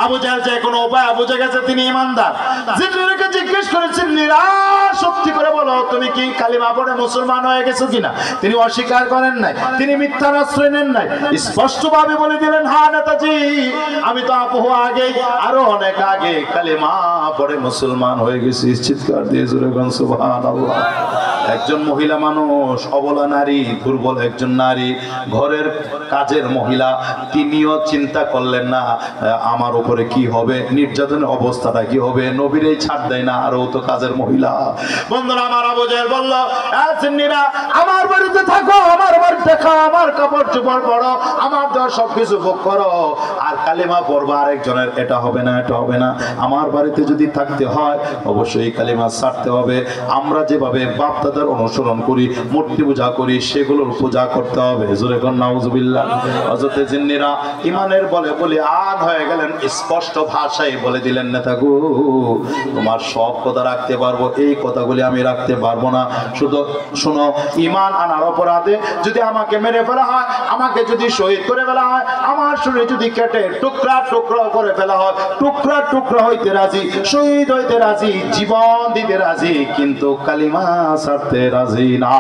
আবু জাহেল যে কোনো উপায় বুঝে গেছে তিনি ঈমানদার। জিন্নিরকে জিজ্ঞেস করেছেন, নিরাশ সত্যি করে বলো, তুমি কি কালিমা পড়ে মুসলমান হয়ে গেছো কিনা? তিনি অস্বীকার করেন নাই, তিনি মিথ্যার আশ্রয় নেন নাই, স্পষ্টভাবে বলে দিলেন, হ্যাঁ নেতাজি, আমি তো বহু আগে, আরো অনেক আগে কালিমা পড়ে মুসলমান হয়ে গেছি। চিৎকার দিয়ে জোরে বলেন সুবহানাল্লাহ। একজন মহিলা মানুষ, অবলা নারী, দুর্বল একজন নারী, ঘরের কাজের মহিলা, তিনিও চিন্তা করলেন না আমার উপরে কি হবে, নির্যাতনের অবস্থাটা কি হবে। নবীরই ছাড় দেয় না, আরও তো কাজের মহিলা। বন্ধুরা আমার, আবু জেহেল বলল, জিন্নিরা আমার বাড়িতে থাকো, আমার বাড়িতে খাও, আমার কাপড় চোপড় পরো, আমার দেওয়া সবকিছু ভোগ করো, আর কালিমা পড়বা আরেকজনের, এটা হবে না, এটা হবে না। আমার বাড়িতে যদি থাকতে হয় অবশ্যই কালিমা ছাড়তে হবে। আমরা যেভাবে বাপ দাদার অনুসরণ করি, মূর্তি পূজা করি, সেগুলোর পূজা করতে হবে। জোরে কোন নাউজুবিল্লাহ। হযরত জিন্নিরা ঈমানের বলে বলিয়ান হয়ে গেলেন, স্পষ্ট ভাষায় বলে দিলেন, নেতা গো, তোমার সব কথা রাখতে পারবো, এই কথাগুলি আমি রাখতে পারবো না। শুধু শোনো, ঈমান আনার অপরাধে যদি আমাকে মেরে ফেলা হয়, আমাকে যদি শহীদ করে ফেলা হয়, আমার শরীর যদি কেটে টুকরা টুকরা করে ফেলা হয়, টুকরা টুকরা হইতে রাজি, শহীদ হইতে রাজি, জীবন দিতে রাজি, কিন্তু কালিমা ছাড়তে রাজি না।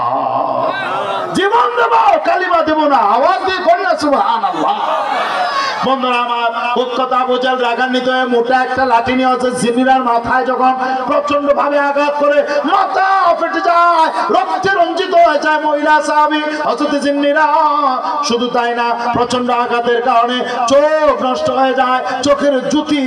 জীবন দেব, কালিমা দেব না। আওয়াজ দিয়ে কন্যা সুবহানাল্লাহ। বন্ধুরা আমার, কুখ্যাত আবু জাহেল রাগান্বিত হয়ে মোটা একটা লাঠি নিয়ে হচ্ছে জিন্নিরার মাথায় যখন প্রচন্ড ভাবে আঘাত করে মাথা ফেটে যায়, রক্তে রঞ্জিত হয়ে যায় মহিলা সাহাবী হযরত জিন্নিরা। শুধু তাই না, প্রচন্ড আঘাতের কারণে চোখ নষ্ট হয়ে যায়, চোখের জ্যোতি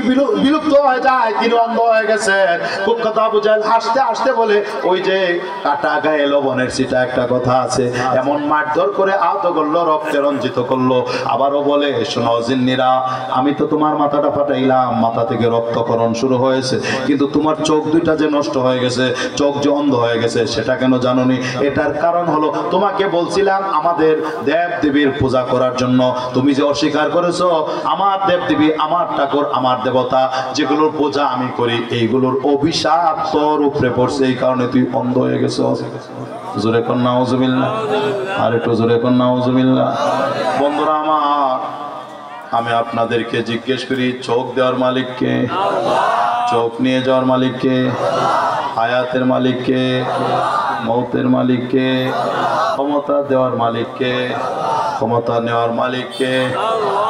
বিলুপ্ত হয়ে যায়, তিনি অন্ধ হয়ে গেছেন। কুখ্যাত আবু জাহেল হাসতে হাসতে বলে, ওই যে কাটা গায়ে লবণের ছিটা একটা কথা আছে, এমন মারধর করে আহত করলো, রক্তে রঞ্জিত করলো। আবারও বলে, শোনো জিন্নিরা, আমি তো তোমার মাথাটা ফাটাইলাম, মাথা থেকে রক্তক্ষরণ শুরু হয়েছে, কিন্তু তোমার চোখ দুইটা যে নষ্ট হয়ে গেছে, চোখ যে অন্ধ হয়ে গেছে, সেটা কেন জানোনি? এটার কারণ হলো, তোমাকে বলছিলাম আমাদের দেব দেবীর পূজা করার জন্য, তুমি যে অস্বীকার করেছো। আমার দেব দেবী, আমার ঠাকুর, আমার দেবতা যেগুলোর পূজা আমি করি, এইগুলোর অভিশাপ তোর উপরে পড়ছে, এই কারণে তুই অন্ধ হয়ে গেছো। জোরে কর নাউজুবিল্লাহ, আর একটু জোরে কর নাউজুবিল্লাহ। বন্ধুরা আমার, আমি আপনাদেরকে জিজ্ঞেস করি, চোখ দেওয়ার মালিককে? চোখ নিয়ে যাওয়ার মালিককে? হায়াতের মালিককে? মৌতের মালিককে? ক্ষমতা দেওয়ার মালিককে? ক্ষমতা নেওয়ার মালিককে?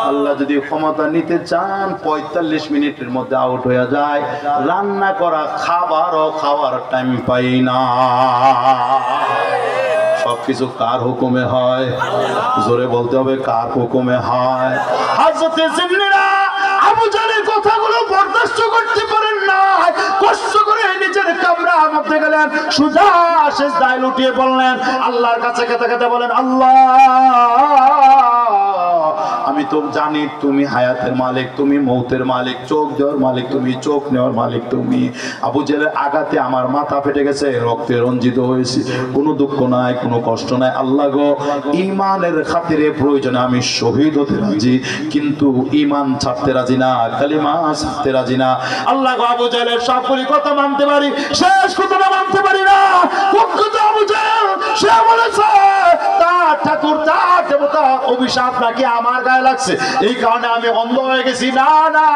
আল্লাহ যদি ক্ষমতা নিতে চান 45 মিনিটের মধ্যে আউট হয়ে যায়, রান্না করা খাবারও খাওয়ার টাইম পাই না। সবকিছু কার হুকুমে হয়? জোরে বলতে হবে, কার হুকুমে হয়? হযরত জিন্নিরা আবু জাহেলের কথাগুলো বরদাস্ত করতে পারেন না, কষ্ট করে নিজের কামরার মধ্যে গেলেন, সোজা সিজদায় লুটিয়ে বললেন, আল্লাহর কাছে কেঁদে কেঁদে বলেন, আল্লাহ, আমি তো জানি তুমি হায়াতের মালিক, তুমি মৌতের মালিক, চোখ দেওয়ার মালিক তুমি, চোখ নেওয়ার মালিক তুমি। আবু জাহেলের আঘাতে আমার মাথা ফেটে গেছে, রক্তে রঞ্জিত হয়েছে, কোনো দুঃখ নাই, কোনো কষ্ট নাই। আল্লাহ গো, ঈমানের খাতিরে প্রয়োজনে আমি শহীদ হতে রাজি, কিন্তু ঈমান ছাড়তে রাজি না, কালিমা ছাড়তে রাজি না। আল্লাহ গো, আবু জাহেলের সবগুলি কথা মানতে পারি, শেষ কথাটা মানতে পারি না। কুখ্যাত আবু জাহেল সে বলেছে তার ঠাকুর, তার দেবতা অভিশাপ নাকি আমার গায়ে লাগছে, এই কারণে আমি অন্ধ হয়ে গেছি। না না,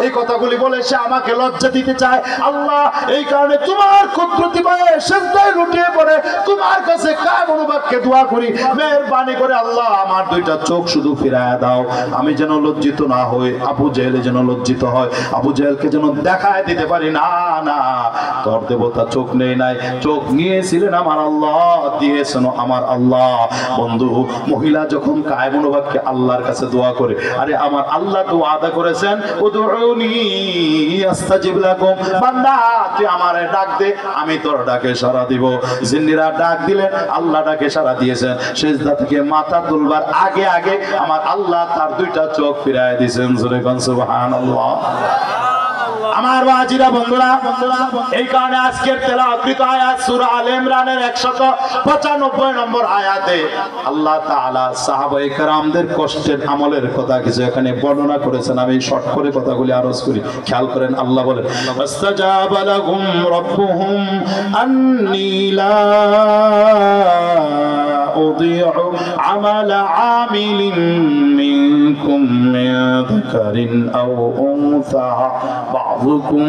এই কথাগুলি বলে সে আমাকে লজ্জা দিতে চায়। আল্লাহ, এই কারণে তোমার কুদরতি পায়ে সিজদায় লুটিয়ে পড়ে তোমার কাছে কায়মনুবাককে দোয়া করি, মেহেরবানি করে আল্লাহ আমার দুইটা চোখ শুধু ফিরায়া দাও, আমি যেন লজ্জিত না হই, আবু জাহেল যেন লজ্জিত হয়, আবু জাহেলকে যেন দেখায় দিতে পারি। না না, তোর দেবতা চোখ নেই নাই, চোখ নিয়েছিলেন আমার আল্লাহ, দিয়েছেন আমার আল্লাহ। বন্ধু, মহিলা যখন কায়মনুবাককে আল্লাহর কাছে দোয়া করে, আরে আমার আল্লাহ তো ওয়াদা করেছেন, উদউনি আস্তাজিব লাকুম, বান্দা তুই আমারে ডাক দে, আমি তোর ডাকে সাড়া দিব। জিন্নিরা ডাক দিলেন, আল্লাহ ডাকে সাড়া দিয়েছেন, সিজদা থেকে মাথা তুলবার আগে আগে আমার আল্লাহ তার দুইটা চোখ ফিরায় দিয়েছেন। জোরে কোন সুবহানাল্লাহ। আমার বাজিরা বন্ধুরা, এই কারণে আজকের তেলাওয়াতকৃত আয়াত সূরা আলে ইমরানের 195 নম্বর আয়াতে আল্লাহ তাআলা সাহাবায়ে কেরামদের কষ্টের আমলের কথা কিছু এখানে বর্ণনা করেছেন। আমি শর্ট করে কথাগুলি আরজ করি, খেয়াল করেন। আল্লাহ বলেন, আস্তাজাবা লাহুম রাব্বুহুম আন্নী লা উযীউ আমালা আমিলিন মিনকুম মিন যাকারিন আও উনসা বাযুকুম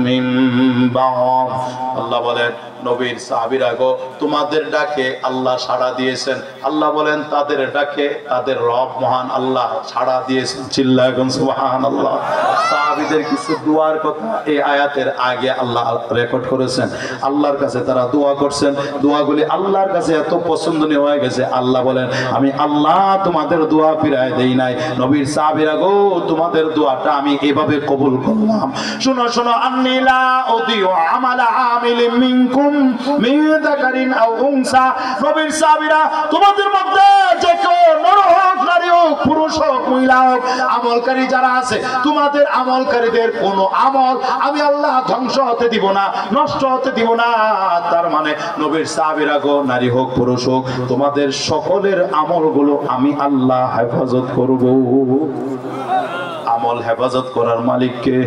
মিন বা'দ। আল্লাহ বলেন, নবীর সাহাবীরা গো, তোমাদের ডাকে আল্লাহ সাড়া দিয়েছেন। আল্লাহ বলেন, তাদের ডাকে তাদের রব মহান আল্লাহ সাড়া দিয়েছেন। চিল্লায় বলুন সুবহানাল্লাহ। সাহাবীদের কিছু দোয়ার কথা এই আয়াতের আগে আল্লাহ রেকর্ড করেছেন। আল্লাহর কাছে তারা দোয়া করছেন, দোয়াগুলি আল্লাহর কাছে এত পছন্দনীয় হয়ে গেছে। আল্লাহ বলেন, আমি আল্লাহ তোমাদের দোয়া ফিরায় দেই নাই। নবীর সাহাবীরা গো, তোমাদের দোয়াটা আমি এভাবে কবুল করলাম। শোনো শোনো, আন্নী লা উযীউ আমালা আমিলিন মিনকুম মিন যাকারিন আও উনসা। নবীর সাহাবীরা, তোমাদের মধ্যে যে কেউ নর হোক, নারী হোক, পুরুষ হোক, মহিলা হোক, আমলকারী যারা আছে, তোমাদের আমলকারীদের কোন আমল আমি আল্লাহ ধ্বংস হতে দিব না, নষ্ট হতে দিব না। তার মানে নবীর সাহাবীরা গো, নারী হোক পুরুষ হোক, তোমাদের সকলের আমলগুলো আমি আল্লাহ হেফাজত করব। আমল হেফাজত করার মালিক কে?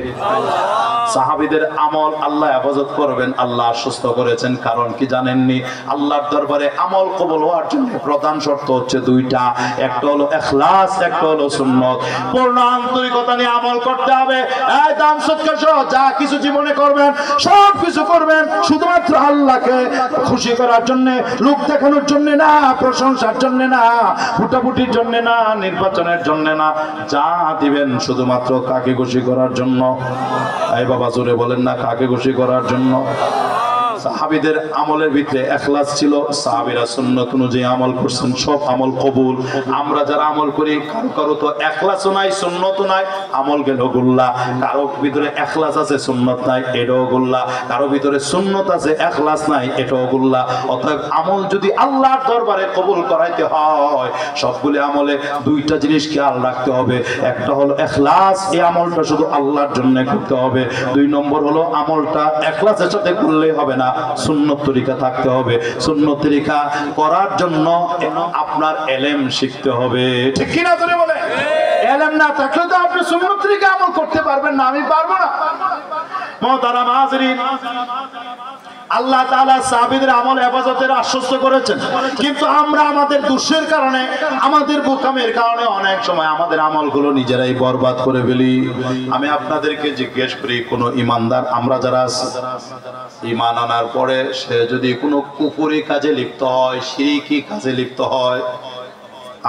সাহাবীদের আমল আল্লাহ হেফাজত করবেন, আল্লাহ আশ্বস্ত করেছেন। কারণ কি জানেননি? আল্লাহর দরবারে আমল কবুল হওয়ার জন্য প্রধান শর্ত হচ্ছে দুইটা, একটা হলো ইখলাস, একটা হলো সুন্নত। পূর্ণ আন্তরিকতা নিয়ে আমল করতে হবে। এই দান সদকা সহ যা কিছু জীবনে করবেন সব কিছু করবেন শুধুমাত্র আল্লাহকে খুশি করার জন্য, লোক দেখানোর জন্য না, প্রশংসার জন্য না, ফুটাফুটির জন্য না, নির্বাচনের জন্য না। যা দিবেন শুধুমাত্র কাকে খুশি করার জন্য। এই বাবা জোরে বলেন না, কাকে খুশি করার জন্য। সাহাবীদের আমলের ভিতরে ইখলাস ছিল। সাহাবীরা সুন্নাত অনুযায়ী আমল করছেন, সব আমল কবুল। আমরা যারা আমল করি কারো কারো তো ইখলাসও নাই, সুন্নাতও নাই, আমল গেল গুল্লা। কারো ভিতরে ইখলাস আছে, সুন্নাত নাই, এটাও গুল্লা। কারো ভিতরে সুন্নাত আছে, ইখলাস নাই, এটাও গুল্লা। অতএব আমল যদি আল্লাহর দরবারে কবুল করাইতে হয়, সবগুলো আমলে দুইটা জিনিস খেয়াল রাখতে হবে। একটা হলো ইখলাস, এই আমলটা শুধু আল্লাহর জন্য করতে হবে। দুই নম্বর হলো আমলটা ইখলাসের সাথে করলেই হবে না, সুন্নত তরিকা থাকতে হবে। সুন্নত তরিকা করার জন্য আপনার ইলম শিখতে হবে, ঠিক কি না? ধরে বলে ইলম না থাকলে তো আপনি সুন্নত তরিকা আমল করতে পারবেন না। আমি পারবো না। মুহতারাম হাজিরিন, আল্লাহ তাআলা সাহাবীদের আমল হেফাজতের আশ্বস্ত করেছেন, কিন্তু আমরা আমাদের দোষের কারণে, আমাদের বোকামের কারণে অনেক সময় আমাদের আমলগুলো নিজেরাই বরবাদ করে ফেলি। আমি আপনাদেরকে জিজ্ঞেস করি, কোন ইমানদার, আমরা যারা ঈমান আনার পরে সে যদি কোনো কুফরি কাজে লিপ্ত হয়, শিরকি কাজে লিপ্ত হয়,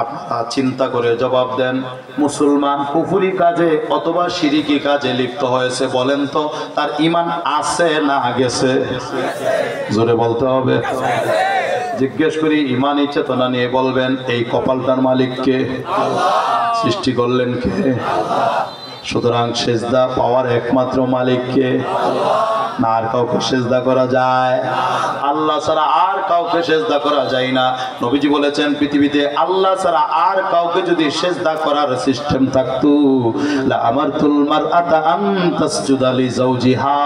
আপনারা চিন্তা করে জবাব দেন, মুসলমান কুফরি কাজে অথবা শিরকি কাজে লিপ্ত হয়েছে, বলেন তো তার ঈমান আছে না গেছে? জোরে বলতে হবে। জিজ্ঞেস করি, ঈমানী চেতনা নিয়ে বলবেন, এই কপালটার মালিক কে? সৃষ্টি করলেন কে? সুতরাং সেজদা পাওয়ার একমাত্র মালিক কে? না আর কাউকে সেজদা করা যায়? আল্লাহ ছাড়া আর কাউকে সেজদা করা যায় না। নবীজি বলেছেন, পৃথিবীতে আল্লাহ ছাড়া আর কাউকে যদি সেজদা করার সিস্টেম থাকতো, লা আমারতুল মারআতা আন তাসজুদা লিজাওজিহা,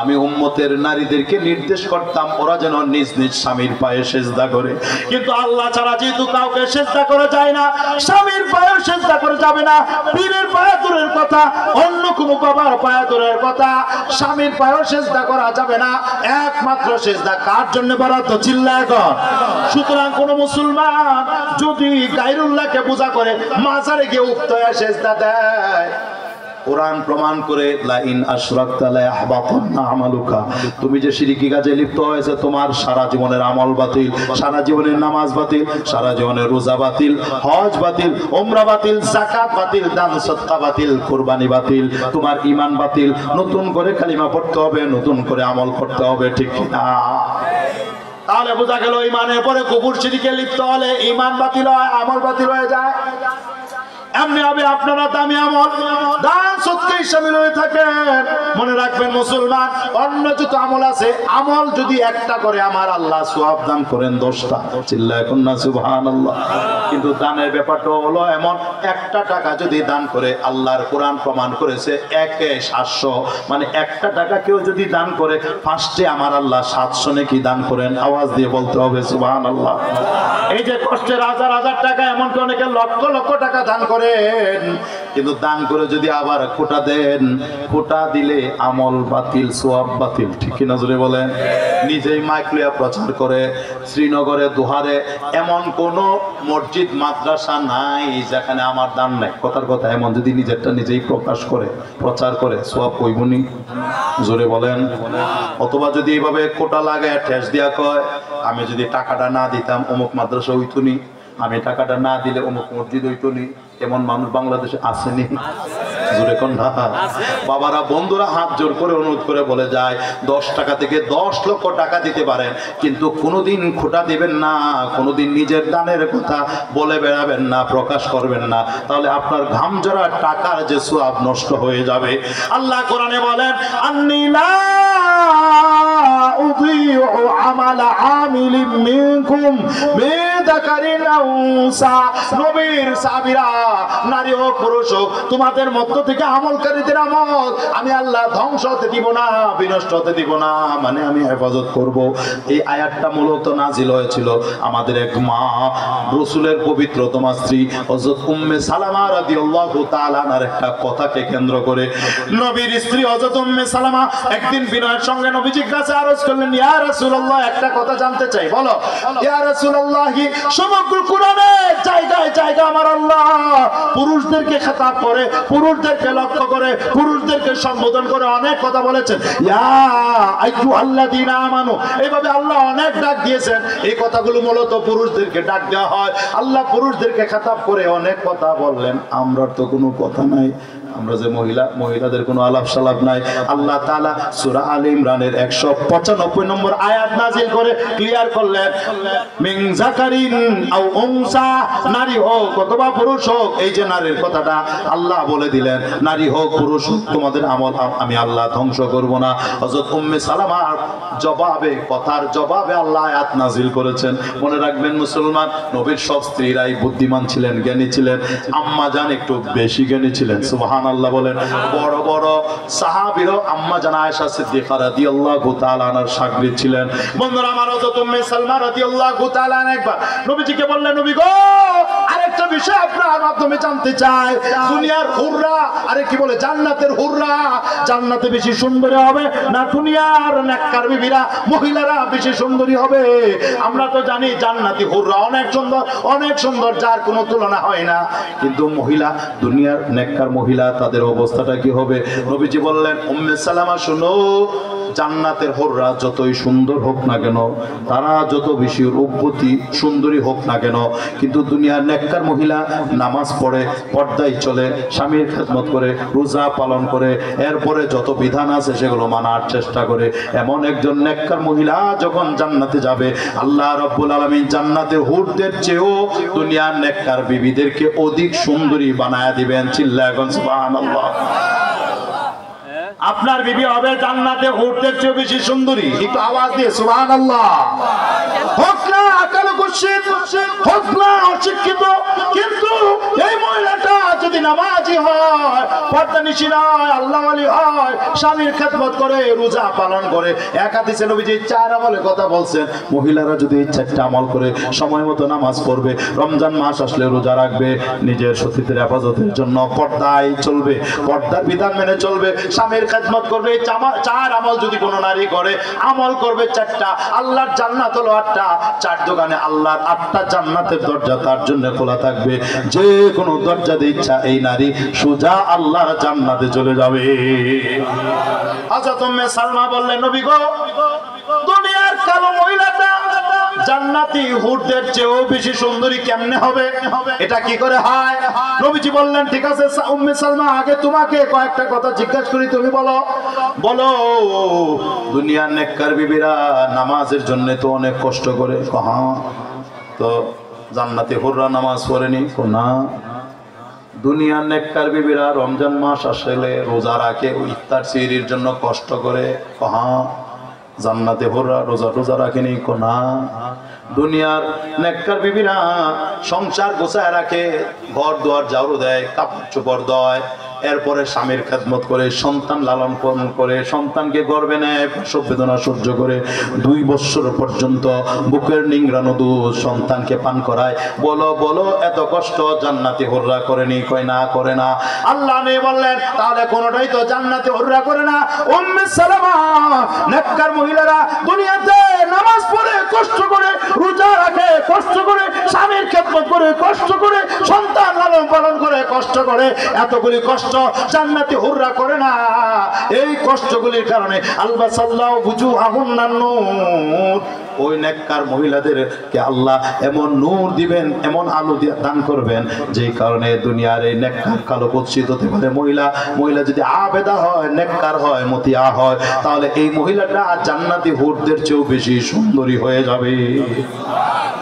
আমি উম্মতের নারীদেরকে নির্দেশ করতাম ওরা যেন নিজ নিজ স্বামীর পায়ে সেজদা করে। কিন্তু আল্লাহ ছাড়া যেহেতু কাউকে সেজদা করা যায় না, স্বামীর পায়ে সেজদা করা যাবে না, পীরের পায়ে দূরের কথা, অন্য কোনো বাবার পায়ে দূরের কথা, স্বামীর পায়ে সেজদা করা যাবে না। একমাত্র সেজদা কার জন্য বরাদ্দ? চিল্লায় কর। সুতরাং কোন মুসলমান যদি গায়রুল্লাহকে পূজা করে মাজারে গিয়ে উক্ত হয়ে সেজদা দেয়, কোরআন প্রমাণ করে, লা ইন আশরাকতা লা ইয়াহবাতান্না আমালুকা, তুমি যে শিরকি কাজে লিপ্ত হয়েছে তোমার সারা জীবনের আমল বাতিল, সারা জীবনের নামাজ বাতিল, সারা জীবনের রোজা বাতিল, হজ বাতিল, উমরা বাতিল, যাকাত বাতিল, দান সদকা বাতিল, কুরবানি বাতিল, তোমার ঈমান বাতিল। নতুন করে কালিমা পড়তে হবে, নতুন করে আমল করতে হবে, ঠিক কি না? তাহলে বোঝা গেল ঈমানের পরে কুফর শিরকে লিপ্ত হলে ঈমান বাতিল হয়, আমল বাতিল হয়ে যায়। এমনি হবে আপনারা দামি আমল দান সদকায় শামিল হয়ে থাকেন। মনে রাখবেন মুসলমান, অন্য যত আমল আছে, আমল যদি একটা করে আমার আল্লাহ সওয়াব দান করেন 10টা। চিল্লায় কোন না সুবহানাল্লাহ। কিন্তু দানের ব্যাপারটা হলো এমন, একটা টাকা যদি দান করে, আল্লাহর কোরআন প্রমাণ করেছে 1/700, মানে একটা টাকা কেউ যদি দান করে, ফার্স্টে আমার আল্লাহ 700 নাকি দান করেন। আওয়াজ দিয়ে বলতে হবে সুবহানাল্লাহ। এই যে কষ্টের হাজার হাজার টাকা, এমনকি অনেকে লক্ষ লক্ষ টাকা দান করে, কিন্তু দান করে যদি আবার খোটা দেন, খোটা দিলে আমল বাতিল, সওয়াব বাতিল, ঠিক কি না? জোরে বলেন। নিজেই মাইক লইয়া প্রচার করে, শ্রীনগরে দোহারে এমন কোন মসজিদ মাদ্রাসা নাই যেখানে আমার দান নাই। কথার কথা, এমন যদি নিজেরটা নিজেই প্রকাশ করে, প্রচার করে, সওয়াব কইবনি? জোরে বলেন। অথবা যদি এইভাবে কোটা লাগায় ঠেস দিয়া কয়, আমি যদি টাকাটা না দিতাম অমুক মাদ্রাসা হইতুনি, আমি টাকাটা না দিলে অমুক মসজিদ হইতুনি, এমন মানুষ বাংলাদেশে আসেনি? জোরে কোন না? বাবারা, বন্ধুরা হাত জোর করে অনুরোধ করে বলে যায়, 10 টাকা থেকে 10 লক্ষ টাকা দিতে পারেন, কিন্তু কোনোদিন খোটা দিবেন না, কোনোদিন নিজের দানের কথা বলে বেড়াবেন না, প্রকাশ করবেন না, তাহলে আপনার ঘাম ঝরা টাকার যে সওয়াব নষ্ট হয়ে যাবে। আল্লাহ কোরআনে বলেন, আন্নী লা উযীউ আমালা আমিলিন মিনকুম যাকারিন আও উনসা, নবীর সাহাবীরা নারী হোক পুরুষ হোক তোমাদের মধ্য থেকে আমলকারীদের আমল আমি আল্লাহ ধ্বংস হতে দিব না, বিনষ্ট হতে দিব না, মানে আমি হেফাজত করব। এই আয়াতটা মূলত নাজিল হয়েছিল আমাদের এক মা রাসূলের পবিত্রতমা স্ত্রী হযরত উম্মে সালামা রাদিয়াল্লাহু তাআলা আনহার একটা কথাকে কেন্দ্র করে। নবীর স্ত্রী হযরত উম্মে সালামা একদিন বিনয়ের সঙ্গে নবীজির কাছে আরজ করলেন, ইয়া রাসূলুল্লাহ একটা কথা জানতে চাই, বলো। ইয়া রাসূলুল্লাহ, সমগ্র কোরআনে জায়গায় জায়গায় আমার আল্লাহ পুরুষদেরকে খেতাব করে, পুরুষদেরকে লক্ষ্য করে, পুরুষদেরকে সম্বোধন করে অনেক কথা বলেছেন। ইয়া আইয়ুহাল্লাযীনা আমানু, এইভাবে আল্লাহ অনেক ডাক দিয়েছেন। এই কথাগুলো মূলত পুরুষদেরকে ডাক দেওয়া হয়। আল্লাহ পুরুষদেরকে খেতাব করে অনেক কথা বললেন। আমরা তো কোনো কথা নাই, আমরা যে মহিলাদের কোনো আলাপ সালাপ নাই। আল্লাহ তাআলা সূরা আলে ইমরানের 195 নম্বর আয়াত নাজিল করে ক্লিয়ার করলেন, মিন যাকারিন আও উনসা, নারী হোক অথবা পুরুষ হোক। এই যে নারীর কথাটা আল্লাহ বলে দিলেন, নারী হোক পুরুষ হোক তোমাদের আমল আমি আল্লাহ ধ্বংস করব না। হযরত উম্মে সালামার জবাবে, কথার জবাবে আল্লাহ আয়াত নাজিল করেছেন। মনে রাখবেন মুসলমান, নবীর সব স্ত্রীরাই বুদ্ধিমান ছিলেন, জ্ঞানী ছিলেন। আম্মা জান একটু বেশি জ্ঞানী ছিলেন, সুবহানাল্লাহ বলেন। বড় বড় সাহাবীরা আম্মা জান আয়েশা সিদ্দিকা রাদিয়াল্লাহু তাআলা আনহার শাগরিদ ছিলেন। বন্ধুরা আমার, হযরত উম্মে সালমা রাদিয়াল্লাহু তাআলা আনহা একবার নবীজিকে বললেন, নবী গো আরেকটা বিষয় আপনার মাধ্যমে জানতে চাই। দুনিয়ার হুররা, আরে কি বলে জান্নাতের হুররা, জান্নাতে বেশি সুন্দরী হবে না দুনিয়ার নেককার বিবিরা মহিলারা বেশি সুন্দরী হবে? আমরা তো জানি জান্নাতি হুররা অনেক সুন্দর, অনেক সুন্দর, যার কোনো তুলনা হয় না। কিন্তু মহিলা, দুনিয়ার নেককার মহিলা, তাদের অবস্থাটা কি হবে? নবীজি বললেন, উম্মে সালামা শুনো, জান্নাতের হুররা যতই সুন্দর হোক না কেন, তারা যত বেশি রূপবতী সুন্দরী হোক না কেন, কিন্তু দুনিয়ার নেককার মহিলা নামাজ পড়ে, পর্দায় চলে, স্বামীর খেদমত করে, রোজা পালন করে, এরপরে যত বিধান আছে সেগুলো মানার চেষ্টা করে, এমন একজন নেককার মহিলা যখন জান্নাতে যাবে, আল্লাহ রাব্বুল আলামিন জান্নাতের হুরদের চেয়েও দুনিয়ার নেককার বিবিদেরকে অধিক সুন্দরী বানায়া দিবেন। চিল্লায়া এখন সুবহানাল্লাহ। আপনার বিবি হবে জান্নাতে হুরদের চেয়ে বেশি সুন্দরী। একটু আওয়াজ দিয়ে সুবহানাল্লাহ। হোক না আকাল কুশিত, হোক না অশিক্ষিত, কিন্তু এই মহিলাটা যদি নামাজি হয়, পর্দানিশী নয়, আল্লাহওয়ালি হয়, স্বামীর খেদমত করে, রোজা পালন করে, এক হাদিসে নবীজি 4 আমলের কথা বলছেন। মহিলারা যদি এই 4টা আমল করে, সময় মতো নামাজ পড়বে, রমজান মাস আসলে রোজা রাখবে, নিজের সতীত্বের হেফাজতের জন্য পর্দায় চলবে, পর্দার বিধান মেনে চলবে, স্বামীর খেদমত করবে, 4 আমল যদি কোনো নারী করে, আমল করবে 4টা, আল্লাহর জান্নাত হলো 8টা, 4 দোকানে আল্লাহর 8টা জান্নাতের দরজা তার জন্য খোলা থাকবে। যে কোনো দরজা দিয়ে ইচ্ছা এই নারী সোজা আল্লাহর জান্নাতে চলে যাবে। হযরত উম্মে সালমা বললেন, নবী গো দুনিয়ার কালো মহিলাটা জান্নাতি হুরদের চেয়েও বেশি সুন্দরী কেমনে হবে? এটা কি করে হয়? নবীজি বললেন, ঠিক আছে উম্মে সালমা, আগে তোমাকে কয়েকটা কথা জিজ্ঞাসা করি, তুমি বলো। বলো, দুনিয়ার নেককার বিবিরা নামাজের জন্য তো অনেক কষ্ট করে। হ্যাঁ, তো জান্নাতি হুররা নামাজ পড়েনি? না। দুনিয়ার নেককার বিবিরা রমজান মাস আসলে রোজা রাখে, ইফতার সিহরির জন্য কষ্ট করে। হ্যাঁ, জান্নাতে হুররা রোজা রাখেনি? না। দুনিয়ার নেককার বিবিরা সংসার গোছায় রাখে, ঘর দুয়ার ঝাড়ু দেয়, কাপড় চোপড় দেয়, এরপরে স্বামীর খেদমত করে, সন্তান লালন পালন করে, সন্তানকে গর্ভে নেয়, প্রসব বেদনা সহ্য করে, 2 বছর পর্যন্ত বুকের নিংড়ানো দুধ সন্তানকে পান করায়। বলো বলো, এত কষ্ট জান্নাতি হুররা করেনি? কয় না, করে না। আল্লাহ নেই বললেন, তাহলে কোনটাই তো জান্নাতি হুররা করে না। উম্মে সালামা, নেককার মহিলারা দুনিয়াতে নামাজ পড়ে, কষ্ট করে রোজা রাখে, কষ্ট করে স্বামীর খেদমত করে, কষ্ট করে সন্তান লালন পালন করে, কষ্ট করে, এতগুলি কষ্ট জান্নাতি হুররা করে না। এই কষ্টগুলির কারণে আলবাসাল্লাহু বুজুহাহুন্নান নূর, ওই নেককার মহিলাদেরকে আল্লাহ এমন নূর দিবেন, এমন আলো দান করবেন, যেই কারণে দুনিয়ার এই নেককার কালো কুৎসিত হতে পারে মহিলা যদি আবেদা হয়, নেককার হয়, মতিয়া হয়, তাহলে এই মহিলাটা জান্নাতি হুরদের চেয়েও বেশি সুন্দরী হয়ে যাবে।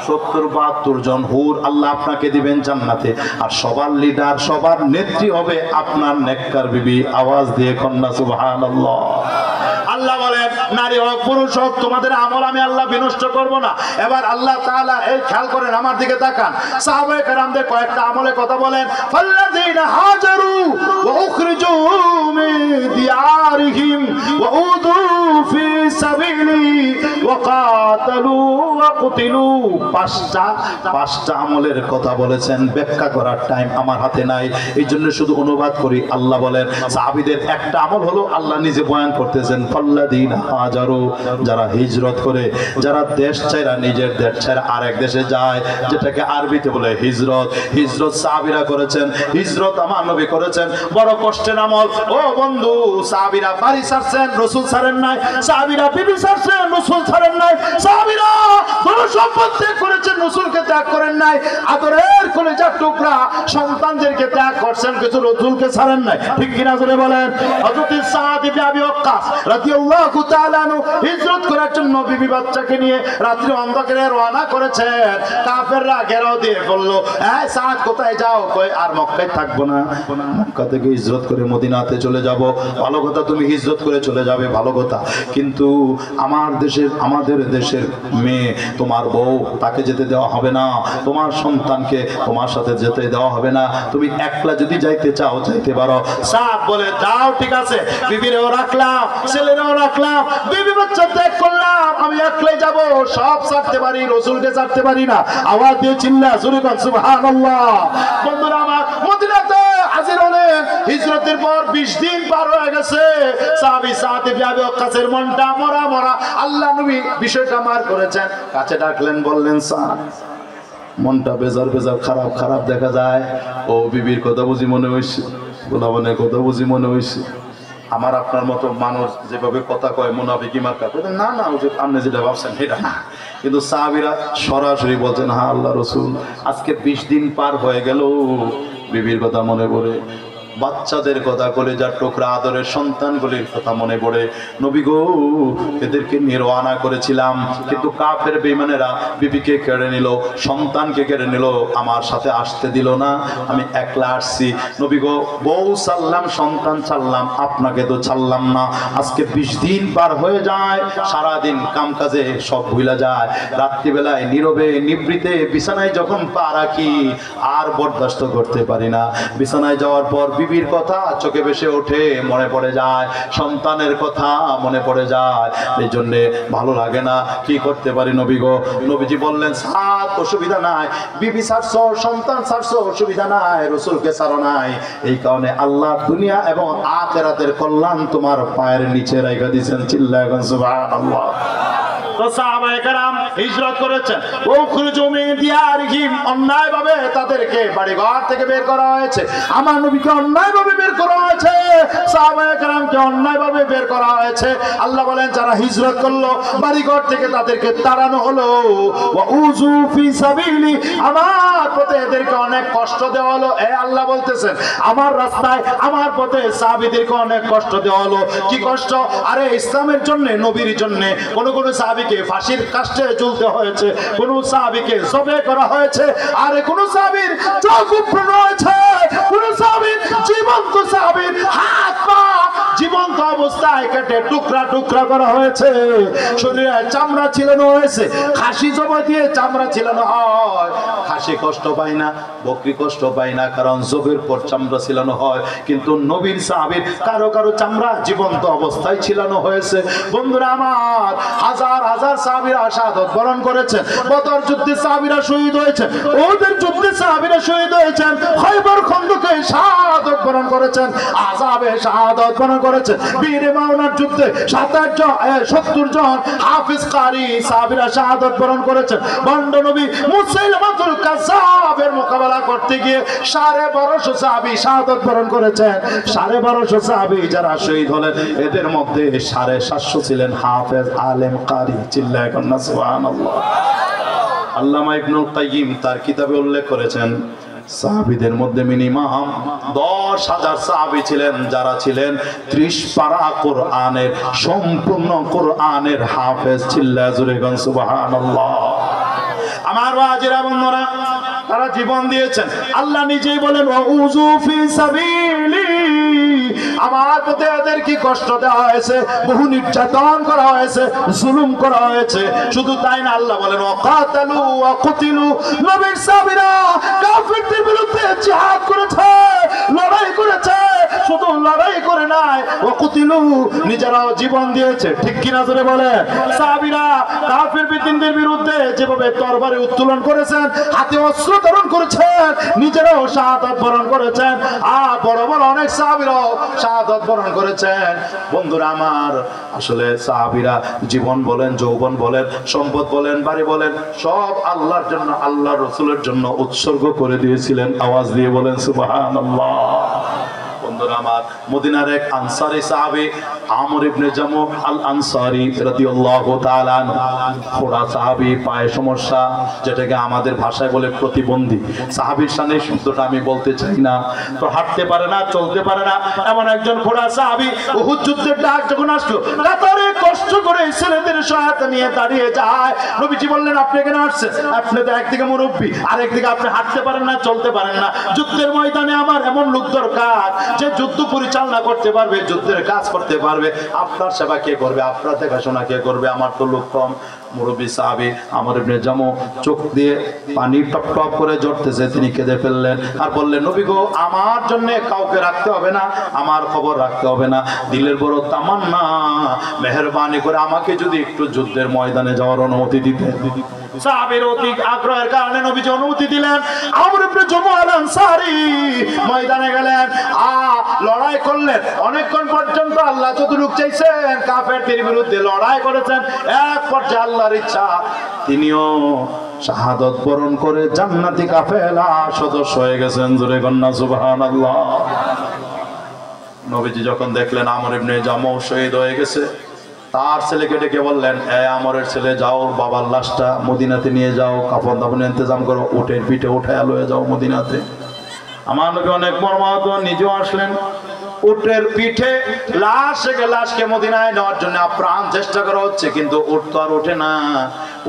70-72 জন হুর আল্লাহ আপনাকে দিবেন জান্নাতে, আর সবার লিডার, সবার নেত্রী হবে আপনার নেককার বিবি। আওয়াজ দিয়ে কন্যা সুবহানাল্লাহ। আল্লাহ বলেন, নারী হোক পুরুষ হোক, তোমাদের আমল আমি আল্লাহ বিনষ্ট করব না। এবার আল্লাহ তাআলা এই খেয়াল করেন, আমার দিকে তাকান, সাহাবায়ে কেরামদের কয়েকটা আমলের কথা বলেন। ফাল্লাযীনা হাজারু ওয়া উখরিজু মিন দিয়ারিহিম ওয়া উযু ফি সাবিলি ওয়া কাতালু ওয়া কুতিলু। পাঁচটা আমলের কথা বলেছেন, ব্যাখ্যা করার টাইম আমার হাতে নাই, এই জন্য শুধু অনুবাদ করি। আল্লাহ বলেন সাহাবীদের একটা আমল হলো, আল্লাহ নিজে বয়ান করতেছেন, ফাল্লাযীনা হাজারু, যারা হিজরত করে, যারা দেশ ছাড়া, নিজের দেশ ছাড়া আরেক দেশে যায়, যেটাকে আরবিতে বলে হিজরত। হিজরত সাহাবীরা করেছেন, হিজরত আমার নবী করেছেন, বড় কষ্টের আমল। ও বন্ধু, সাহাবীরা বাড়ি ছাড়ছেন, রাসূল ছাড়েন নাই। সাহাবীরা বিবি ছাড়ছেন, রাসূল ছাড়েন নাই। সাহাবীরা ধন সম্পদ ত্যাগ করেছেন, রাসূলকে ত্যাগ করেন নাই। আদরের কলিজার টুকরা সন্তানদেরকে ত্যাগ করছেন, কিছু রাসূলকে ছাড়েন নাই। ঠিক কিনা জোরে বলেন। হযরত সাদ ইবনে আবি ওয়াক্কাস রাদিয়াল্লাহু তাআলা আনহু হিজরত করার জন্য বিবি বাচ্চাকে নিয়ে রাত্রি অন্ধকারে রওনা করেছেন। কাফেররা ঘেরাও দিয়ে বলল, এই সাদ কোথায় যাও? কই আর মক্কায় থাকবো না, মক্কা থেকে হিজরত করে মদিনাতে চলে যাব। ভালো কথা, তুমি হিজরত করে চলে যাবে, ভালো কথা, কিন্তু আমাদের দেশের মেয়ে, তোমার বউ, তাকে যেতে দেওয়া হবে না, তোমার সন্তানকে তোমার সাথে যেতে দেওয়া হবে না, তুমি একলা যদি যাইতে চাও যাইতে পারো। সাদ বলে, যাও, ঠিক আছে, বিবিরেও রাখলাম, ছেলেরাও রাখলাম, বিবি বাচ্চা ত্যাগ করলাম, আমি একলাই যাব, সব ছাড়তে পারি, রাসূলকে ছাড়তে পারি না। আওয়াজ দিয়ে চিল্লা জোরে বল সুবহানাল্লাহ। বন্ধুরা আমার, মদিনাতে হাজির হলেন। হিজরতের পর 20 দিন পার হয়ে গেছে। সাহাবী সাদ ইবনে আবি ওয়াক্কাসের মনটা মরা মরা। আল্লাহ নবী বিষয়টা মার করেছেন, কাছে ডাকলেন, বললেন, সাদ, মনটা বেজার বেজার, খারাপ খারাপ দেখা যায়। ও বিবির কথা বুঝি মনে হইছে, গোলাবনের কথা বুঝি মনে হইছে। আমার আপনার মতো মানুষ যেভাবে কথা কয় মুনাফিকি মার্কা, না না, আপনি যেটা ভাবছেন সেটা না। কিন্তু সাহাবীরা সরাসরি বলছেন, হ্যাঁ আল্লাহ রাসূল, আজকে 20 দিন পার হয়ে গেল, বিবির কথা মনে পড়ে, বাচ্চাদের কথা, কলিজার টুকরা আদরের সন্তানগুলির কথা মনে পড়ে। নবী গো, এদেরকে নির্বাণা করেছিলাম, কিন্তু কাফের বেঈমানেরা বিবিকে কেড়ে নিল, সন্তানকে কেড়ে নিল, আমার সাথে আসতে দিল না, আমি একলা আসছি। নবী গো, বউ ছাড়লাম, সন্তান ছাড়লাম, আপনাকে তো ছাড়লাম না। আজকে 20 দিন পার হয়ে যায়, সারাদিন কাম কাজে সব ভুলা যায়, রাত্রিবেলায় নীরবে নিবৃতে বিছানায় যখন পা রাখি আর বরদাস্ত করতে পারি না। বিছানায় যাওয়ার পর বিবির কথা চোখে ভেসে ওঠে, মনে পড়ে যায়, সন্তানের কথা মনে পড়ে যায়, এই জন্য ভালো লাগে না। কি করতে পারি নবী গো? নবীজি বললেন, সাত, অসুবিধা নাই, বিবি ছাড়ছো, সন্তান ছাড়ছো, অসুবিধা নাই, রাসূলকে ছাড়ো নাই, এই কারণে আল্লাহ দুনিয়া এবং আখিরাতের কল্যাণ তোমার পায়ের নিচে রাখা দিয়েছেন। চিল্লায় বলেন সুবহানাল্লাহ। তো সাহাবায়ে কেরাম হিজরত করেছেন, উখরিজু মিন দিয়ারিহিম, অন্যায়ভাবে তাদেরকে বাড়িঘর থেকে বের করা হয়েছে। আমার নবীকে অন্যায়ভাবে বের করা হয়েছে, সাহাবায়ে কেরামকে অন্যায়ভাবে বের করা হয়েছে। আল্লাহ বলেন, যারা হিজরত করলো বাড়িঘর থেকে তাদেরকে তাড়ানো হলো। ওয়া উযু ফি সাবিলি, আমার পথে এদেরকে অনেক কষ্ট দেওয়া হলো। এই আল্লাহ বলতেছেন, আমার রাস্তায়, আমার পথে সাহাবীদেরকে অনেক কষ্ট দেওয়া হলো। কি কষ্ট? আরে ইসলামের জন্য, নবীর জন্য কোন কোন সাহাবী ফাঁসির কাষ্টে ঝুলতে হয়েছে, কোন সাহাবীকে জবে করা হয়েছে, আর কোন সাহাবীর চোখ উপড়ানো হয়েছে, কোন সাহাবীর জীবন্ত সাহাবীর হাত পা জীবন্ত অবস্থায় কেটে টুকরা টুকরা করা হয়েছে, শরীরে চামড়া ছিলানো হয়েছে। খাসি জবা দিয়ে চামড়া ছিলানো হয়, খাসি কষ্ট পায় না, বকরি কষ্ট পায় না, কারণ জবের পর চামড়া ছিলানো হয়। কিন্তু নবীর সাহাবীর কারো কারো চামড়া জীবন্ত অবস্থায় ছিলানো হয়েছে। বন্ধুরা আমার, হাজার হাজার সাহাবীরা শাহাদাত বরণ করেছেন। বদর যুদ্ধে সাহাবীরা শহীদ হয়েছেন, ওদের যুদ্ধে সাহাবীরা শহীদ হয়েছেন, খয়বর খন্দকে শাহাদাত বরণ করেছেন, আযাবে শাহাদাত বরণ করেছেন। বীর মাওনার যুদ্ধে 70 জন হাফেজ কারি সাহাবীরা শাহাদাত বরণ করেছেন। বন্ড নবী মুসাইলামাতুল কাযযাবের মোকাবেলা করতে গিয়ে 1250 সাহাবী শাহাদাত বরণ করেছেন। 1250 সাহাবী যারা শহীদ হলেন, এদের মধ্যে 750 ছিলেন হাফেজ, আলেম, কারি। চিল্লায় কন্না সুবহানাল্লাহ। আল্লামা ইবনুল কাইয়িম তার কিতাবে উল্লেখ করেছেন, সাহাবীদের মধ্যে মিনিমাম 10,000 সাহাবী ছিলেন, যারা ছিলেন 30 পারা কোরআনের, সম্পূর্ণ কোরআনের হাফেজ। চিল্লায় জোরে গান সুবহানাল্লাহ। আমার ওয়াজিরা বন্ধুরা, তারা জীবন দিয়েছেন। আল্লাহ নিজেই বলেন, ওয়াউযু ফি সাবিলি, আমার প্রতি এদের কি কষ্ট দেওয়া হয়েছে, বহু নির্যাতন করা হয়েছে, জুলুম করা হয়েছে। শুধু তাই না, আল্লাহ বলেন ওয়াকাতালু ওয়া কুতিলু, নবীর সাহাবীরা কাফিরদের বিরুদ্ধে জিহাদ করেছে, লড়াই করেছে। শুধু লড়াই করে নাই, ওয়া কুতিলু, নিজেরাও জীবন দিয়েছে। ঠিক কি না জোরে বলেন? সাহাবীরা কাফির বিদ্রোহীদের বিরুদ্ধে যেভাবে তরবারি উত্তোলন করেছেন, হাতে অস্ত্র ধারণ করেছেন, নিজেরাও শাহাদাত বরণ করেছেন। আর বড় বড় অনেক সাহাবীরাও শাহাদাত বরণ করেছেন। বন্ধুরা আমার, আসলে সাহাবীরা জীবন বলেন, যৌবন বলেন, সম্পদ বলেন, বাড়ি বলেন, সব আল্লাহর জন্য, আল্লাহর রাসূলের জন্য উৎসর্গ করে দিয়েছিলেন। আওয়াজ দিয়ে বলেন সুবহানাল্লাহ। বন্ধুরা আমার, মদিনার এক আনসারী সাহাবী আমর ইবনে জামু আল আনসারী রাদিয়াল্লাহু তাআলা আনহু, খোড়া সাহাবী, পায়ে সমস্যা, যেটাকে আমাদের ভাষায় বলে প্রতিবন্ধী। সাহাবীর শানে শব্দটা আমি বলতে চাই না, তো হাঁটতে পারে না, চলতে পারে না, এমন একজন খোড়া সাহাবী উহুদ যুদ্ধের ডাক যখন আসলো, কাতারে কষ্ট করে ছেলেদের সহায়তা নিয়ে দাঁড়িয়ে যায়। নবীজি বললেন, আপনি কেন আসছেন? আপনি তো একদিকে মুরব্বী, আর একদিকে আপনি হাঁটতে পারেন না, চলতে পারেন না। যুদ্ধের ময়দানে আমার এমন লোক দরকার যে যুদ্ধ পরিচালনা করতে পারবে, যুদ্ধের কাজ করতে পারবে। আপনার সেবা কে করবে? আপনার দেখাশোনা কে করবে? আমার তো লোক কম। মুরব্বী সাহাবী আমর ইবনে জামু চোখ দিয়ে পানি টপ টপ করে ঝরতেছে, তিনি কেঁদে ফেললেন আর বললেন, নবী গো, আমার জন্য কাউকে রাখতে হবে না, আমার খবর রাখতে হবে না। দিলের বড় তামান্না, মেহেরবানি করে আমাকে যদি একটু যুদ্ধের ময়দানে যাওয়ার অনুমতি দিতেন। সাহাবীর অধিক আগ্রহের কারণে নবীজি অনুমতি দিলেন। আমর ইবনে জামু আল আনসারী ময়দানে গেলেন, লড়াই করলেন। অনেকক্ষণ পর্যন্ত আল্লাহ যতটুকু চাইছেন কাফেরদের বিরুদ্ধে লড়াই করেছেন। এক পর্যায়ে আল্লাহর ইচ্ছা, তিনিও শাহাদাত বরণ করে জান্নাতি কাফেলা সদস্য হয়ে গেছেন। জোরে কন্যা সুবহানাল্লাহ। নবীজি যখন দেখলেন আমর ইবনে জামু শহীদ হয়ে গেছে, তার ছেলেকে ডেকে বললেন, এ আমরের ছেলে, যাও বাবার লাশটা মদিনাতে নিয়ে যাও, কাফন দাফনের ইন্তজাম করো, উটের পিঠে উঠায় লয়ে যাও মদিনাতে। আমার নবী অনেক মর্মাহত, নিজেও আসলেন। উটের পিঠে লাশকে মদিনায় নেওয়ার জন্য আপ্রাণ চেষ্টা করা হচ্ছে, কিন্তু উট তো আর ওঠে না।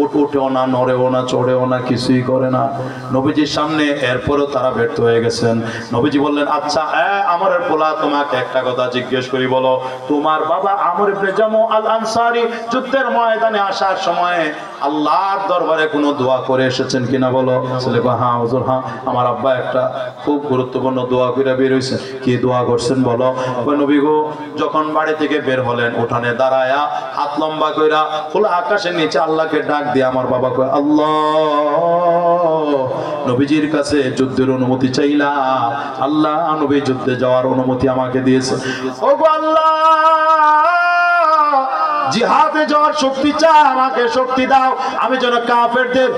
উট উঠেও না, নড়েও না, চড়েও না, কিছুই করে না নবীজির সামনে। এরপরও তারা ব্যর্থ হয়ে গেছেন। নবীজি বললেন, আচ্ছা আমরের পোলা, তোমাকে একটা কথা জিজ্ঞেস করি, বলো, তোমার বাবা আমর ইবনে জামু আল আনসারী যুদ্ধের ময়দানে আসার সময় আল্লাহর দরবারে কোনো দোয়া করে এসেছেন কিনা বলো? ছেলে কয়, হ্যাঁ হুজুর, হ্যাঁ, আমার আব্বা একটা খুব গুরুত্বপূর্ণ দোয়া করে বের হয়েছে। কি দোয়া করছেন বলো? নবী গো, যখন বাড়ি থেকে বের হলেন, উঠানে দাঁড়ায়া হাত লম্বা কইরা খোলা আকাশের নিচে আল্লাহকে ডাক দিয়ে আমার বাবা কয়, আল্লাহ, নবীজির কাছে যুদ্ধের অনুমতি চাইলাম, আল্লাহ নবী যুদ্ধে যাওয়ার অনুমতি আমাকে দিয়েছে। ওগো আল্লাহ, জিহাদে যাওয়ার শক্তি চাই, আমাকে শক্তি দাও, আমি যেন কাফেরদের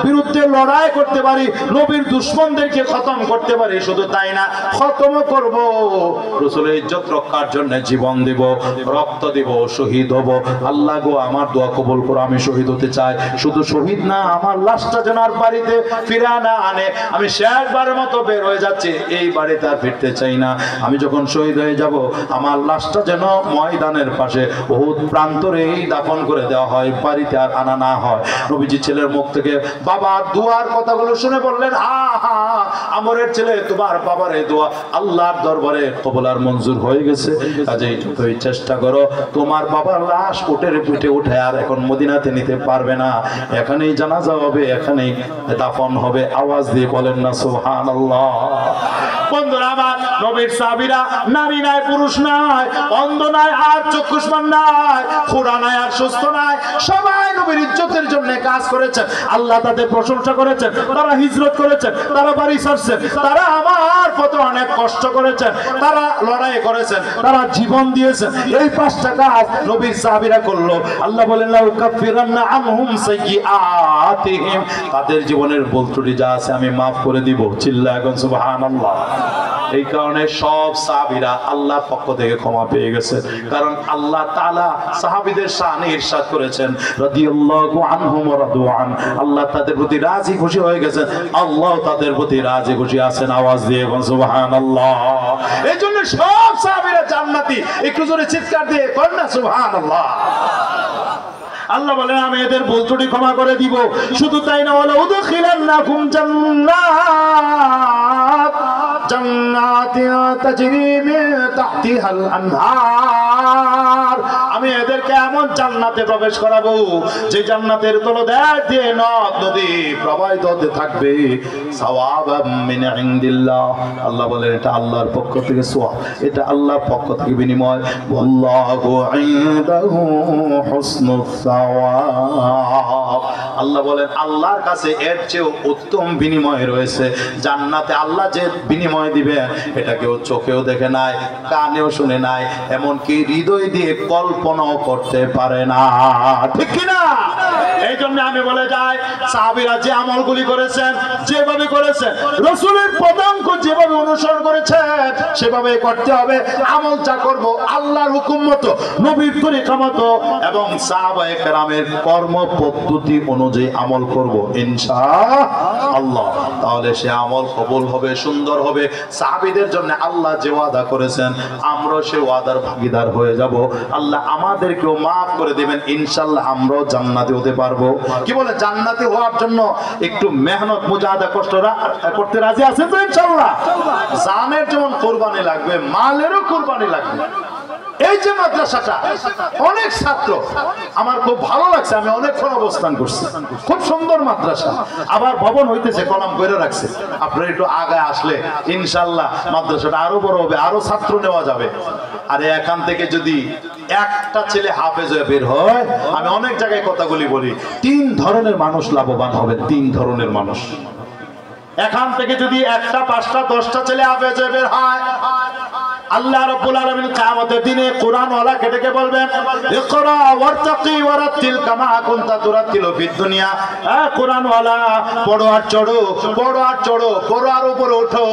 বিরুদ্ধে লড়াই করতে পারি, নবীর দুশমনদেরকে খতম করতে পারি। শুধু তাই না, খতম করব, রাসূলের ইজ্জত রক্ষার জন্য জীবন দেব, রক্ত দেব, শহীদ হব। আল্লাহ গো, আমার দোয়া কবুল করো, আমি শহীদ হতে চাই। শুধু শহীদ না, আমার লাশটা যেন আর বাড়িতে ফিরে না আনে। আমি শেষবারের মতো বের হয়ে যাচ্ছি, এই বাড়িতে আর ফিরতে চাই না। আমি যখন শহীদ হয়ে যাব, আমার লাশটা যেন ময়দানের পাশে উহুদ প্রান্ত দাফন করে দেওয়া হয়, বাড়িতে আর আনা না হয়। নবীজি ছেলের মুখ থেকে বাবার দোয়ার কথাগুলো শুনে বললেন, আমরের ছেলে, তোমার বাবার এই দোয়া আল্লাহর দরবারে কবুল আর মঞ্জুর হয়ে গেছে। কাজেই যতই চেষ্টা করো, তোমার বাবার লাশ উটের পিঠে উঠে আর এখন মদিনাতে নিতে পারবে না, এখানেই জানাজা হবে, এখানেই দাফন হবে। আওয়াজ দিয়ে বলেন না সুবহানাল্লাহ। বন্ধুরা আমার, নবীর সাহাবীরা নারী নাই, পুরুষ নাই, অন্ধ নাই আর চক্ষুষ্মান নাই, খোড়া নাই আর সুস্থ নাই, সবাই নবীর ইজ্জতের জন্য কাজ করেছেন। আল্লাহ তাদের প্রশংসা করেছেন, তারা হিজরত করেছেন, তারা বাড়ি ছাড়ছেন, তারা আমার পথে অনেক কষ্ট করেছেন, তারা লড়াই করেছেন, তারা জীবন দিয়েছেন। এই পাঁচটা কাজ নবীর সাহাবীরা করলো। আল্লাহ বলেন, লা উকাফিরান্না আনহুম সাইয়্যাতিহিম, তাদের জীবনের ভুল ত্রুটি যা আছে আমি মাফ করে দিব। চিল্লায়া বলেন সুবহানাল্লাহ। এই কারণে সব সাহাবীরা আল্লাহর পক্ষ থেকে ক্ষমা পেয়ে গেছে, কারণ আল্লাহ তাআলা সাহাবীদের শানে ইরশাদ করেছেন, রাদিয়াল্লাহু আনহুম ওয়া রাদু আন, আল্লাহ তাদের প্রতি রাজি খুশি হয়ে গেছেন, আল্লাহ তাদের প্রতি রাজি খুশি আছেন। আওয়াজ দিয়ে বলেন সুবহানাল্লাহ। এইজন্য সব সাহাবীরা জান্নাতি। একটু জোরে চিৎকার দিয়ে বলেন না সুবহানাল্লাহ। আল্লাহ বলেন, আমি এদের ভুল ত্রুটি ক্ষমা করে দিব। শুধু তাই না, ওয়ালা উদখিলান্নাকুম জান্নাত জান্নাতিন তাজরি মিন তাহতিহাল আনহার, আমি এদেরকে এমন জান্নাতে প্রবেশ করাবো যে জান্নাতের তলদেশ দিয়ে নদ নদী প্রবাহিত হতে থাকবে। সাওয়াবাম মিন ইনদিল্লাহ, আল্লাহ বলেন এটা আল্লাহর পক্ষ থেকে সওয়াব, এটা আল্লাহর পক্ষ থেকে বিনিময়। ওয়াল্লাহু ইনদাহু হুসনুস সাওয়াব, আল্লাহ বলেন আল্লাহর কাছে এর চেয়ে উত্তম বিনিময় রয়েছে। জান্নাতে আল্লাহ যে বিনিময় দিবেন এটা কেউ চোখেও দেখে নাই, কানেও শুনে নাই, এমনকি হৃদয় দিয়ে কল্পনাও করতে পারে না, ঠিক কি না? এই জন্য আমি বলে যাই, সাহাবীরা যে আমলগুলি করেছেন, যেভাবে করেছেন, রাসূলের পদাঙ্ক যেভাবে অনুসরণ করেছেন সেভাবে করতে হবে। আমল যা করব আল্লাহর হুকুম মতো, নবীর তরিকা মতো এবং সাহাবায়ে কেরামের কর্ম পদ্ধতি অনুযায়ী আমল করব ইনশাআল্লাহ। তাহলে সে আমল কবুল হবে, সুন্দর হবে। সাহাবীদের জন্য আল্লাহ যে ওয়াদা করেছেন আমরা সে ওয়াদার ভাগীদার হয়ে যাব। আল্লাহ আমাদেরকেও মাফ করে দিবেন ইনশাআল্লাহ, আমরাও জান্নাতি হতে পারবো। কি বলে, জান্নাতি হওয়ার জন্য একটু মেহনত মুজাহাদা কষ্ট করতে রাজি আছেন তো ইনশাআল্লাহ? জানের যেমন কুরবানি লাগবে, মালেরও কুরবানি লাগবে। এই যে মাদ্রাসাটা, অনেক ছাত্র, আমার খুব ভালো লাগছে, আমি অনেকক্ষণ অবস্থান করছি, খুব সুন্দর মাদ্রাসা, আবার ভবন হইতেছে, কলাম করে রাখছে। আপনারা একটু আগে আসলে ইনশাআল্লাহ মাদ্রাসাটা আরো বড় হবে, আরো ছাত্র নেওয়া যাবে। আর এখান থেকে যদি একটা ছেলে হাফেজ হয়ে বের হয়, আমি অনেক জায়গায় কথাগুলি বলি, 3 ধরনের মানুষ লাভবান হবে, 3 ধরনের মানুষ। এখান থেকে যদি 1টা 5টা 10টা ছেলে হাফেজ হয়ে বের হয়, আল্লাহ রাব্বুল আলামিন কিয়ামতের দিনে কুরআন ওয়ালা কেটে বলবেন, ইকরা ওয়ারতাকি ওয়ারাতিল কামা কুনতা তুরাতিলু ফিদ দুনিয়া। কুরআন ওয়ালা পড়ো আর চড়ো, পড়ো আর চড়ো, পড়ো আর উপরে ওঠো।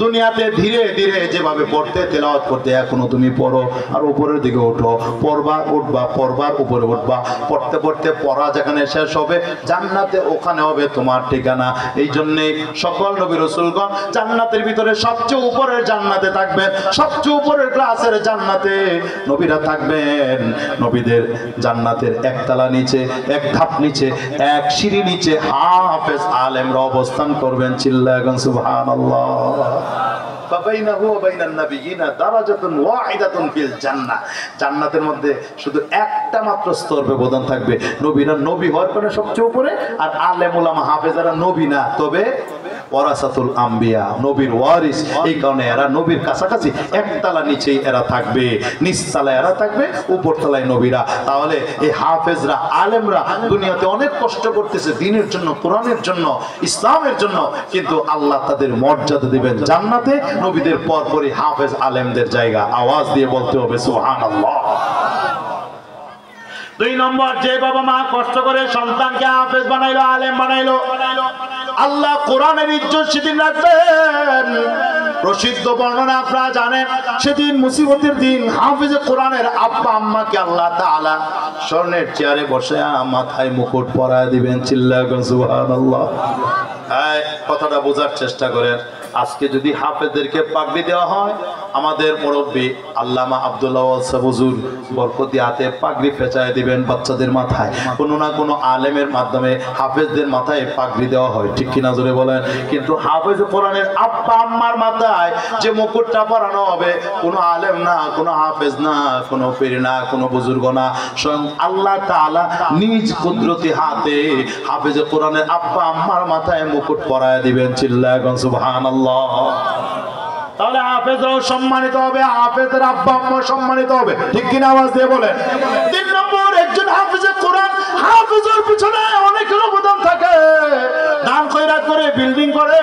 দুনিয়াতে ধীরে ধীরে যেভাবে পড়তে তেলাওয়াত করতে, এখনো তুমি পড়ো আর উপরের দিকে ওঠো, পড়বা উঠবা, পড়বার উপরে উঠবা, পড়তে পড়তে পড়া যেখানে শেষ হবে জান্নাতে ওখানে হবে তোমার ঠিকানা। এই জন্যে সকল নবী রাসূলগণ জান্নাতের ভিতরে সবচেয়ে উপরের জান্নাতে থাকবেন, সবচেয়ে উপরের ক্লাসের জান্নাতে নবীরা থাকবেন। নবীদের জান্নাতের একতলা নিচে, এক ধাপ নিচে, এক সিঁড়ি নিচে হাফেজ আলেমরা অবস্থান করবেন। চিল্লায় গান সুবহানাল্লাহ। জান্নাতের মধ্যে শুধু একটা মাত্র স্তর ব্যবধান থাকবে। নবীরা নবী হওয়ার কারণে সবচেয়ে উপরে, আর আলেম উলামা হাফেজারা নবী না, তবে ওয়ারাসাতুল আম্বিয়া, নবীর ওয়ারিস। এই কারণে এরা নবীর কাছাকাছি, একতলা নিচেই এরা থাকবে, নিচতলায় এরা থাকবে, উপরতলায় নবীরা। তাহলে এই হাফেজরা আলেমরা দুনিয়াতে অনেক কষ্ট করতেছে দ্বীনের জন্য, কোরআনের জন্য, ইসলামের জন্য, কিন্তু আল্লাহ তাদের মর্যাদা দিবেন জান্নাতে। নবীদের পরপরই হাফেজ আলেমদের জায়গা। আওয়াজ দিয়ে বলতে হবে সুবহানাল্লাহ। 2 নম্বর, যে বাবা মা কষ্ট করে সন্তানকে হাফেজ বানাইলো, আলেম বানাইলো, আল্লাহ কোরআনের ইজ্জত সেদিন রাখবেন। প্রসিদ্ধ বর্ণনা আপনারা জানেন, সেদিন মুসিবতের দিন হাফেজে কোরআনের আব্বা আম্মাকে আল্লাহ তাআলা স্বর্ণের চেয়ারে বসে মাথায় মুকুট পরায় দিবেন। চিল্লায় সুবহানাল্লাহ। কথাটা বোঝার চেষ্টা করেন। আজকে যদি হাফেজদেরকে পাগড়ি দেওয়া হয়, আমাদের মুরব্বী আল্লামা আব্দুল্লাহ হুজুর বরকতি হাতে পাগড়ি পেঁচায় দিবেন বাচ্চাদের মাথায়। কোনো না কোনো আলেমের মাধ্যমে হাফেজদের মাথায় পাগড়ি দেওয়া হয়, ঠিক কিনা জোরে বলেন? কিন্তু হাফেজ কোরআনের আব্বা আম্মার মাথায় যে মুকুটটা পরানো হবে, কোনো আলেম না, কোনো হাফেজ না, কোনো পীর না, কোনো বুজুর্গ না, স্বয়ং আল্লাহ তাআলা নিজ কুদরতি হাতে হাফেজ কোরআনের আব্বা আম্মার মাথায় মুকুট পরায় দিবেন। চিল্লায় সুবহানাল্লাহ। তাহলে হাফেজরাও সম্মানিত হবে, হাফেজের আব্বা আম্মা সম্মানিত হবে, ঠিক কিনা? আওয়াজ দিয়ে বলেন। 3 নম্বর, একজন হাফেজে কোরআন, হাফেজের পিছনে অনেকের অবদান থাকে। দান খয়রাত করে, বিল্ডিং করে,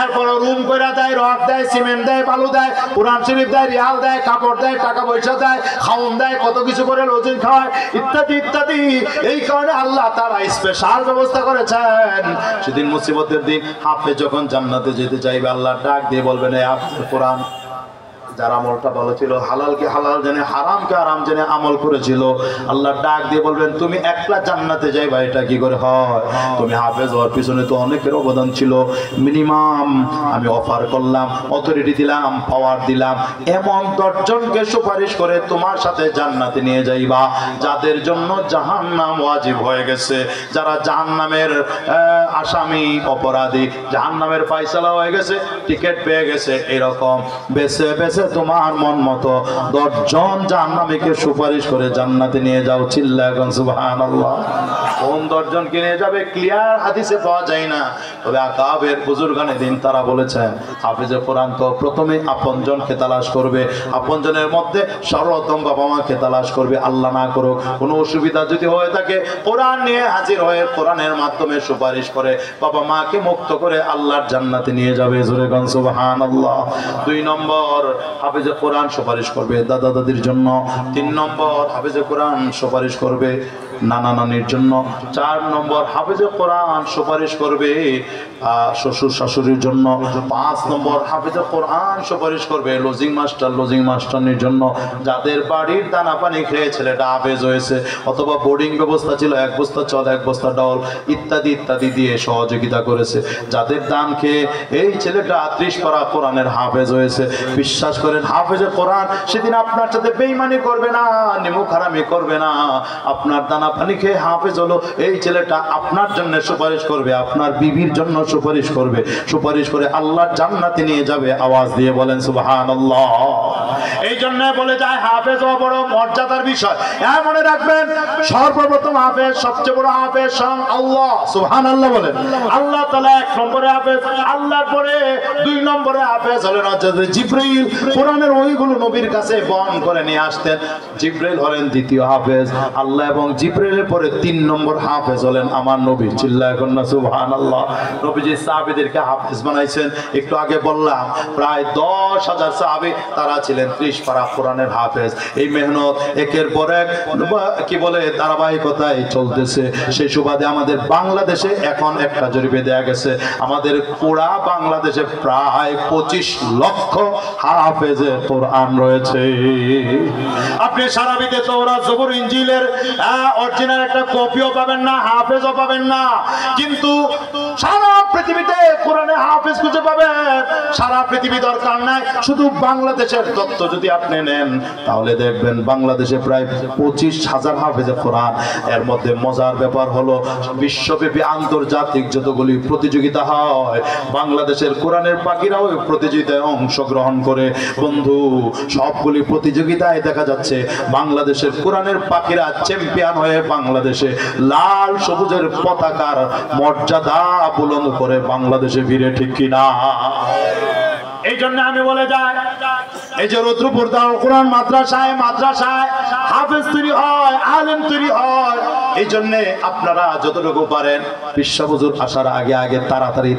এরপর রুম কইরা দেয়, রড দেয়, সিমেন্ট দেয়, বালু দেয়, কোরআন শরীফ দেয়, রিয়াল দেয়, কাপড় দেয়, টাকা পয়সা দেয়, খাওন দেয়, কত কিছু করে, লজিং খাওয়ায়, ইত্যাদি ইত্যাদি। এই কারণে আল্লাহ তাআলা স্পেশাল ব্যবস্থা করেছেন। সেদিন মুসিবতের দিন হাফেজ যখন জান্নাতে যেতে চাইবে, আল্লাহ ডাক দিয়ে বলবেন, এই হাফেজ কোরআন যার আমলটা ভালো ছিল, হালালকে হালাল জেনে হারামকে হারাম জেনে আমল করেছিল, আল্লাহ ডাক দিয়ে বলবেন তুমি একলা জান্নাতে যাইবা। এটা কি করে হয়? তুমি হাফেজ হওয়ার পিছনে তো অনেকের অবদান ছিল। মিনিমাম আমি অফার করলাম, অথরিটি দিলাম, পাওয়ার দিলাম, এমন 10 জনকে সুপারিশ করে তোমার সাথে জান্নাতে নিয়ে যাইবা যাদের জন্য জাহান্নাম ওয়াজিব হয়ে গেছে, যারা জাহান্নামের আসামি, অপরাধী, জাহান্নামের ফয়সালা হয়ে গেছে, টিকিট পেয়ে গেছে। এরকম বেছে বেছে তোমার মন মতো 10 জন জাহান্নামীকে সুপারিশ করে জান্নাতে নিয়ে যাও। চিল্লায় এখন সুবহানাল্লাহ। কোন 10 জনকে নিয়ে যাবে ক্লিয়ার হাদিসে পাওয়া যায় না, তবে আকাবের বুজুর্গানে দিন তারা বলেছেন হাফেজে কোরআন তো প্রথমে আপনজনকে তালাশ করবে, আপনজনের মধ্যে সর্বোত্তম বাবা মাকে তালাশ করবে। আল্লাহ না করুক কোনো অসুবিধা যদি হয়ে থাকে, কোরআন নিয়ে হাজির হয়ে কোরআনের মাধ্যমে সুপারিশ করে বাবা মাকে মুক্ত করে আল্লাহর জান্নাতে নিয়ে যাবে। জোরে গান সুবহানাল্লাহ। 2 নম্বর হাফেজে কোরআন সুপারিশ করবে দাদা দাদির জন্য। 3 নম্বর হাফেজে কোরআন সুপারিশ করবে নানা নানির জন্য। 4 নম্বর হাফেজে কোরআন সুপারিশ করবে শ্বশুর শাশুড়ির জন্য। 5 নম্বর হাফেজে কোরআন সুপারিশ করবে লজিং মাস্টারনির জন্য, যাদের বাড়ির দানা পানি খেয়ে ছেলেটা হাফেজ হয়েছে, অথবা বোর্ডিং ব্যবস্থা ছিল, 1 বস্তা চাল 1 বস্তা ডাল ইত্যাদি ইত্যাদি দিয়ে সহযোগিতা করেছে, যাদের দান খেয়ে এই ছেলেটা 30 পারা কোরআনের হাফেজ হয়েছে। বিশ্বাস করেন হাফেজে কোরআন সেদিন আপনার সাথে বেঈমানি করবে না, নিমুখারামি করবে না। আপনার দানা পানি খেয়ে হাফেজ হলো, এই ছেলেটা আপনার জন্য সুপারিশ করবে, আপনার বিবির জন্য সুপারিশ করবে, সুপারিশ করে আল্লাহর জান্নাতে নিয়ে যাবে। আওয়াজ দিয়ে বলেন সুবহানাল্লাহ। এই জন্য বলে যায় হাফেজ হওয়া বড় মর্যাদার বিষয়। হ্যাঁ, মনে রাখবেন সর্বপ্রথম হাফেজ, সবচেয়ে বড় হাফেজ স্বয়ং আল্লাহ। সুবহানাল্লাহ বলেন। আল্লাহ তাআলা 1 নম্বরে হাফেজ, আল্লাহর পরে 2 নম্বরে হাফেজ হলেন হযরত জিবরাইল। কোরআনের ওইগুলো নবীর কাছে বহন করে নিয়ে আসতেন। জিবরাইল হলেন দ্বিতীয় হাফেজ, আল্লাহ এবং জিবরাইলের পরে 3 নম্বর হাফেজ হলেন আমার নবী। চিল্লায় কন্না সুবহানাল্লাহ। নবীজি সাহাবীদেরকে হাফেজ বানাইছেন। একটু আগে বললাম প্রায় 10,000 সাহাবী, তারা ছিলেন 30 পারা কোরআনের হাফেজ। এই মেহনত একের পর এক কি বলে ধারাবাহিকতায় চলতেছে। সেই সুবাদে আমাদের বাংলাদেশে এখন একটা জরিপে দেয়া গেছে, আমাদের পুরা বাংলাদেশে প্রায় 25 লক্ষ হাফেজে কোরআন রয়েছে। আপনি সারাবিতে তাওরাত, জবুর, ইনজিলের অরিজিনাল একটা কপিও পাবেন না, হাফেজও পাবেন না, কিন্তু সারা পৃথিবীতে কোরআনে হাফেজ খুঁজে পাবেন। সারা পৃথিবী দরকার নাই, শুধু বাংলাদেশের তথ্য যদি আপনি নেন তাহলে দেখবেন বাংলাদেশে প্রায় 25,000 হাফেজে কোরআন। এর মধ্যে মজার ব্যাপার হলো বিশ্বব্যাপী আন্তর্জাতিক যতগুলি প্রতিযোগিতা হয়, বাংলাদেশের কোরআনের পাখিরাও প্রতিযোগিতায় অংশগ্রহণ করে। বন্ধু, সবগুলি প্রতিযোগিতায় দেখা যাচ্ছে বাংলাদেশের কোরআনের পাখিরা চ্যাম্পিয়ন হয়ে বাংলাদেশে লাল সবুজের পতাকার মর্যাদা বুলন্দ করে বাংলাদেশে ফিরে। ঠিক কিনা? এই জন্য আমি বলে যাই, এই যে রুদ্রপুর দারুল কোরআন মাদ্রাসায় হাফেজ তৈরি হয়, আলেম তৈরি হয়। এই জন্য আপনারা যতটুকু পারেন পিসা হুজুর আসার আগে তাড়াতাড়ি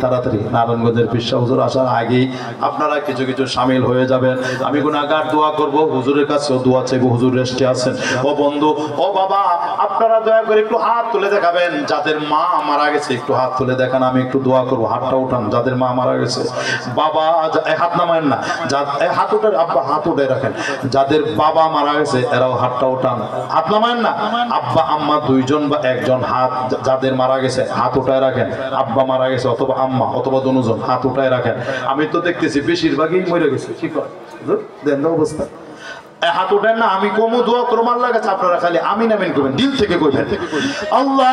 নারায়ণগঞ্জের পিসা হুজুর আসার আগেই আপনারা কিছু কিছু শামিল হয়ে যাবেন। আমি গুনাহগার দোয়া করব, হুজুরের কাছেও দোয়া চাইবো, হুজুর রেস্টে আছেন। ও বন্ধু, ও বাবা, আপনারা দয়া করে একটু হাত তুলে দেখাবেন। যাদের মা মারা গেছে একটু হাত তুলে দেখান, আমি একটু দোয়া করব। হাতটা উঠান যাদের মা মারা গেছে। বাবা হাত নামায়েন না, হাত উঠে আব্বা হাত উঠে রাখেন। যাদের বাবা মারা গেছে এরাও হাতটা উঠান, হাত নামায়েন না। আব্বা আম্মা 2 জন বা 1 জন হাত যাদের মারা গেছে হাত উঠায় রাখেন। আব্বা মারা গেছে অথবা আম্মা অথবা 2 জন হাত উঠায় রাখেন। আমি তো দেখতেছি বেশিরভাগই মরে গেছে। কি কর দেন অবস্থা, হাত উঠেন না। আমি কমু দোয়া করব আল্লাহর কাছে, আপনারা খালি আমিন আমিন করবেন, দিল থেকে কইবেন আল্লাহ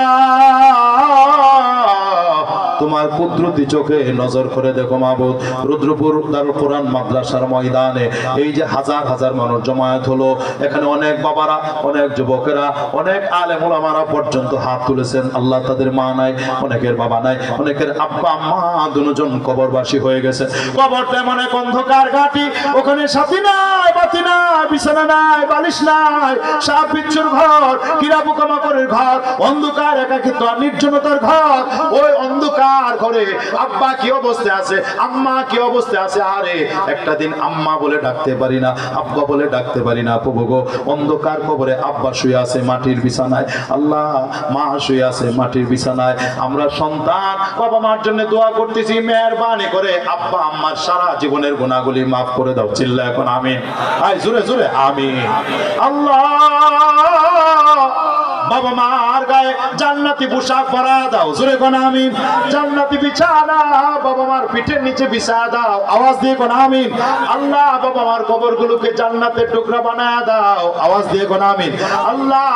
তোমার কুদরতি চোখে নজর করে দেখো মাবুদ। রুদ্রপুর দারুল কোরআন মাদ্রাসার ময়দানে এই যে হাজার হাজার মানুষ জমায়েত হলো, এখানে অনেক বাবারা, অনেক যুবকেরা, অনেক আলেম ওলামারা পর্যন্ত হাত তুলেছেন। আল্লাহ তাদের মা নাই, অনেকের বাবা নাই, অনেকের আব্বা আম্মা 2 জন কবরবাসী হয়ে গেছে। কবরটা এমন এক অন্ধকার ঘাটি, ওখানে সাথী নাই, বাতি নাই, বিছানা নাই, বালিশ নাই, সাপ বিচ্ছুর ঘর, কিরা পোকামাকড়ের ঘর, অন্ধকার, একাকিত্ব আর নির্জনতার ঘর। ওই অন্ধকার অন্ধকার ঘরে আব্বা কি অবস্থায় আছে, আম্মা কি অবস্থায় আছে। আরে একটা দিন আম্মা বলে ডাকতে পারি না, আব্বা বলে ডাকতে পারি না। প্রভু গো, অন্ধকার কবরে আব্বা শুয়ে আছে মাটির বিছানায়, আল্লাহ মা শুয়ে আছে মাটির বিছানায়। আমরা সন্তান বাবা মার জন্য দোয়া করতেছি, মেহেরবানি করে আব্বা আম্মার সারা জীবনের গুনাহগুলি মাফ করে দাও। চিল্লা এখন আমিন, আয় জোরে জোরে আমিন। আল্লাহ বাবা মার গায়ে জান্নাতি পোশাক পরা দাও, জোরে কোন আমিন। জান্নাতি বিছানা বাবা মার পিঠের নিচে বিছা দাও, আওয়াজ দিয়ে কোন আমিন। আল্লাহ বাবা মার কবরগুলোকে জান্নাতের টুকরা বানায় দাও, আওয়াজ দিয়ে কোন আমিন। আল্লাহ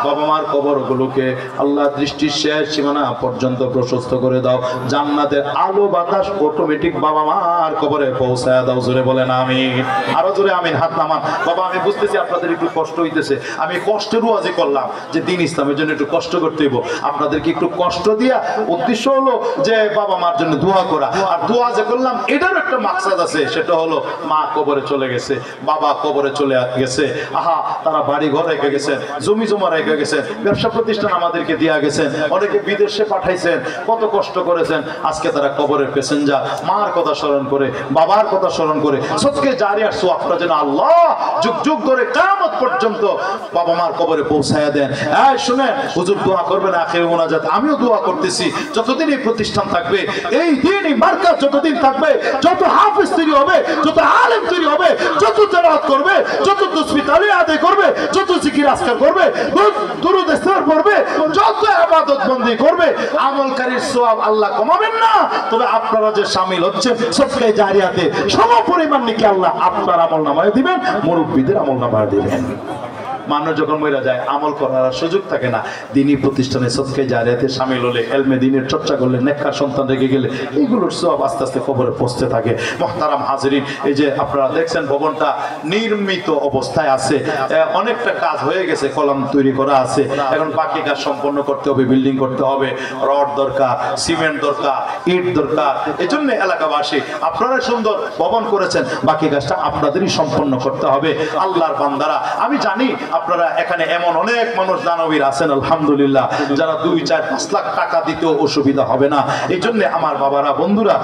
বাবা মার কবরগুলোকে আল্লাহ দৃষ্টির শেষ সীমানা পর্যন্ত প্রশস্ত করে দাও, জান্নাতের আলো বাতাস অটোমেটিক বাবা মার কবরে পৌঁছায় দাও, জোরে বলেন আমিন। আরো জোরে আমিন, হাত নামান। বাবা আমি বুঝতেছি আপনাদের একটু কষ্ট হইতেছে, আমি কষ্টের ওয়াজি করলাম যে দিন ইসলামের জন্য একটু কষ্ট করতে হইব, আপনাদেরকে একটু কষ্ট দিয়া উদ্দেশ্য হলো যে বাবা মার জন্য দোয়া করা। আর দোয়া যে করলাম এটারও একটা মাকসাদ আছে, সেটা হলো মা কবরে চলে গেছে, বাবা কবরে চলে গেছে, আহা তারা বাড়ি ঘর রেখে গেছেন, জমি জমা রেখে গেছেন, ব্যবসা প্রতিষ্ঠান আমাদেরকে দিয়া গেছেন, অনেকে বিদেশে পাঠাইছেন, কত কষ্ট করেছেন। আজকে তারা কবরের প্যাসেঞ্জার, মার কথা স্মরণ করে বাবার কথা স্মরণ করে সদকে জারিয়ার সোয়াবটা যেন আল্লাহ যুগ যুগ ধরে কিয়ামত পর্যন্ত বাবা মার কবরে পৌঁছায়া দেন। এই শুনেন, হুজুর দোয়া করবেন আখির মুনাজাত, আমিও দোয়া করতেছি যতদিন এই প্রতিষ্ঠান থাকবে, এই দিনই মার্কাজ যতদিন থাকবে, যত হাফেজ তৈরি হবে, যত আলেম তৈরি হবে, যত তেলাওয়াত করবে, যত তাসবিহ তাহলিল আদায় করবে, যত জিকির আজকার করবে, দুরূদ ইস্তিগফার পড়বে, যত ইবাদত বন্দেগি করবে, আমলকারীর সওয়াব আল্লাহ কমাবেন না। তবে আপনারা যে শামিল হচ্ছেন সদকা জারিয়াতে সমপরিমাণ নাকি আল্লাহ আপনার আমলনামায় দিবেন, মুরব্বিদের আমলনামায় দিবেন। মানুষ যখন মরে যায় আমল করার সুযোগ থাকে না, দিনী প্রতিষ্ঠানে সদকা জারিয়াতে শামিল হলে, ইলমে দ্বীনের চর্চা করলে, নেককার সন্তান রেখে গেলে এইগুলোর সওয়াব আস্তে আস্তে কবরে পৌঁছতে থাকে। মুহতারাম হাজিরিন, এই যে আপনারা দেখছেন ভবনটা নির্মিত অবস্থায় আছে, অনেকটা কাজ হয়ে গেছে, কলম তৈরি করা আছে, এখন বাকি কাজ সম্পন্ন করতে হবে, বিল্ডিং করতে হবে, রড দরকার, সিমেন্ট দরকার, ইট দরকার। এজন্য এলাকাবাসী আপনারা সুন্দর ভবন করেছেন, বাকি কাজটা আপনাদেরই সম্পন্ন করতে হবে। আল্লাহর বান্দারা, আমি জানি আপনারা এখানে এমন অনেক মানুষ দানবীর আছেন আলহামদুলিল্লাহ, যারা 2, 4, 5 লাখ টাকা দিতেও অসুবিধা হবে না। এই জন্য আমার বাবারা বন্ধুরা,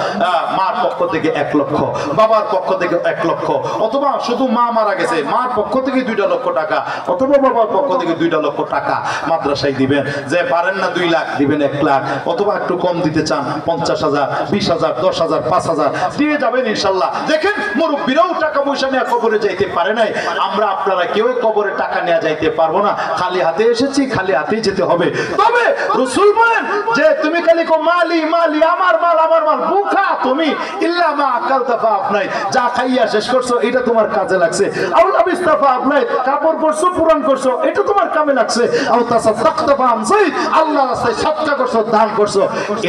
মার পক্ষ থেকে 1 লক্ষ, বাবার পক্ষ থেকে 1 লক্ষ, অথবা শুধু মা মারা গেছে মার পক্ষ থেকে 2 লক্ষ টাকা, অথবা বাবার পক্ষ থেকে 2 লক্ষ টাকা মাদ্রাসায় দিবেন। যে পারেন না 2 লাখ দিবেন 1 লাখ, অথবা একটু কম দিতে চান 50,000, 20,000, 10,000, 5,000 দিয়ে যাবেন ইনশাল্লাহ। দেখেন মুরব্বীরাও টাকা পয়সা নিয়ে কবরে যাইতে পারে নাই, আমরা আপনারা কেউ কবরে টাকা নিয়ে যাইতে পারবো না, খালি হাতে এসেছি, খালি হাতেই যেতে হবে। তবে রাসূল বলেন যে তুমি খালি কো মালি মালি, আমার মাল আমার মাল, বুখা তুমি ইল্লা মা আকালতা ফা আপনাই, যা খাইয়া শেষ করছো এটা তোমার কাজে লাগছে, আও লাবিস্তাফা আপনাই, কাপড় পরছো পুরান করছো এটা তোমার কামে লাগছে, আও তাসাদদাকতা ফা আমসাই, আল্লাহর রাস্তায় সদকা করছো, দান করছো,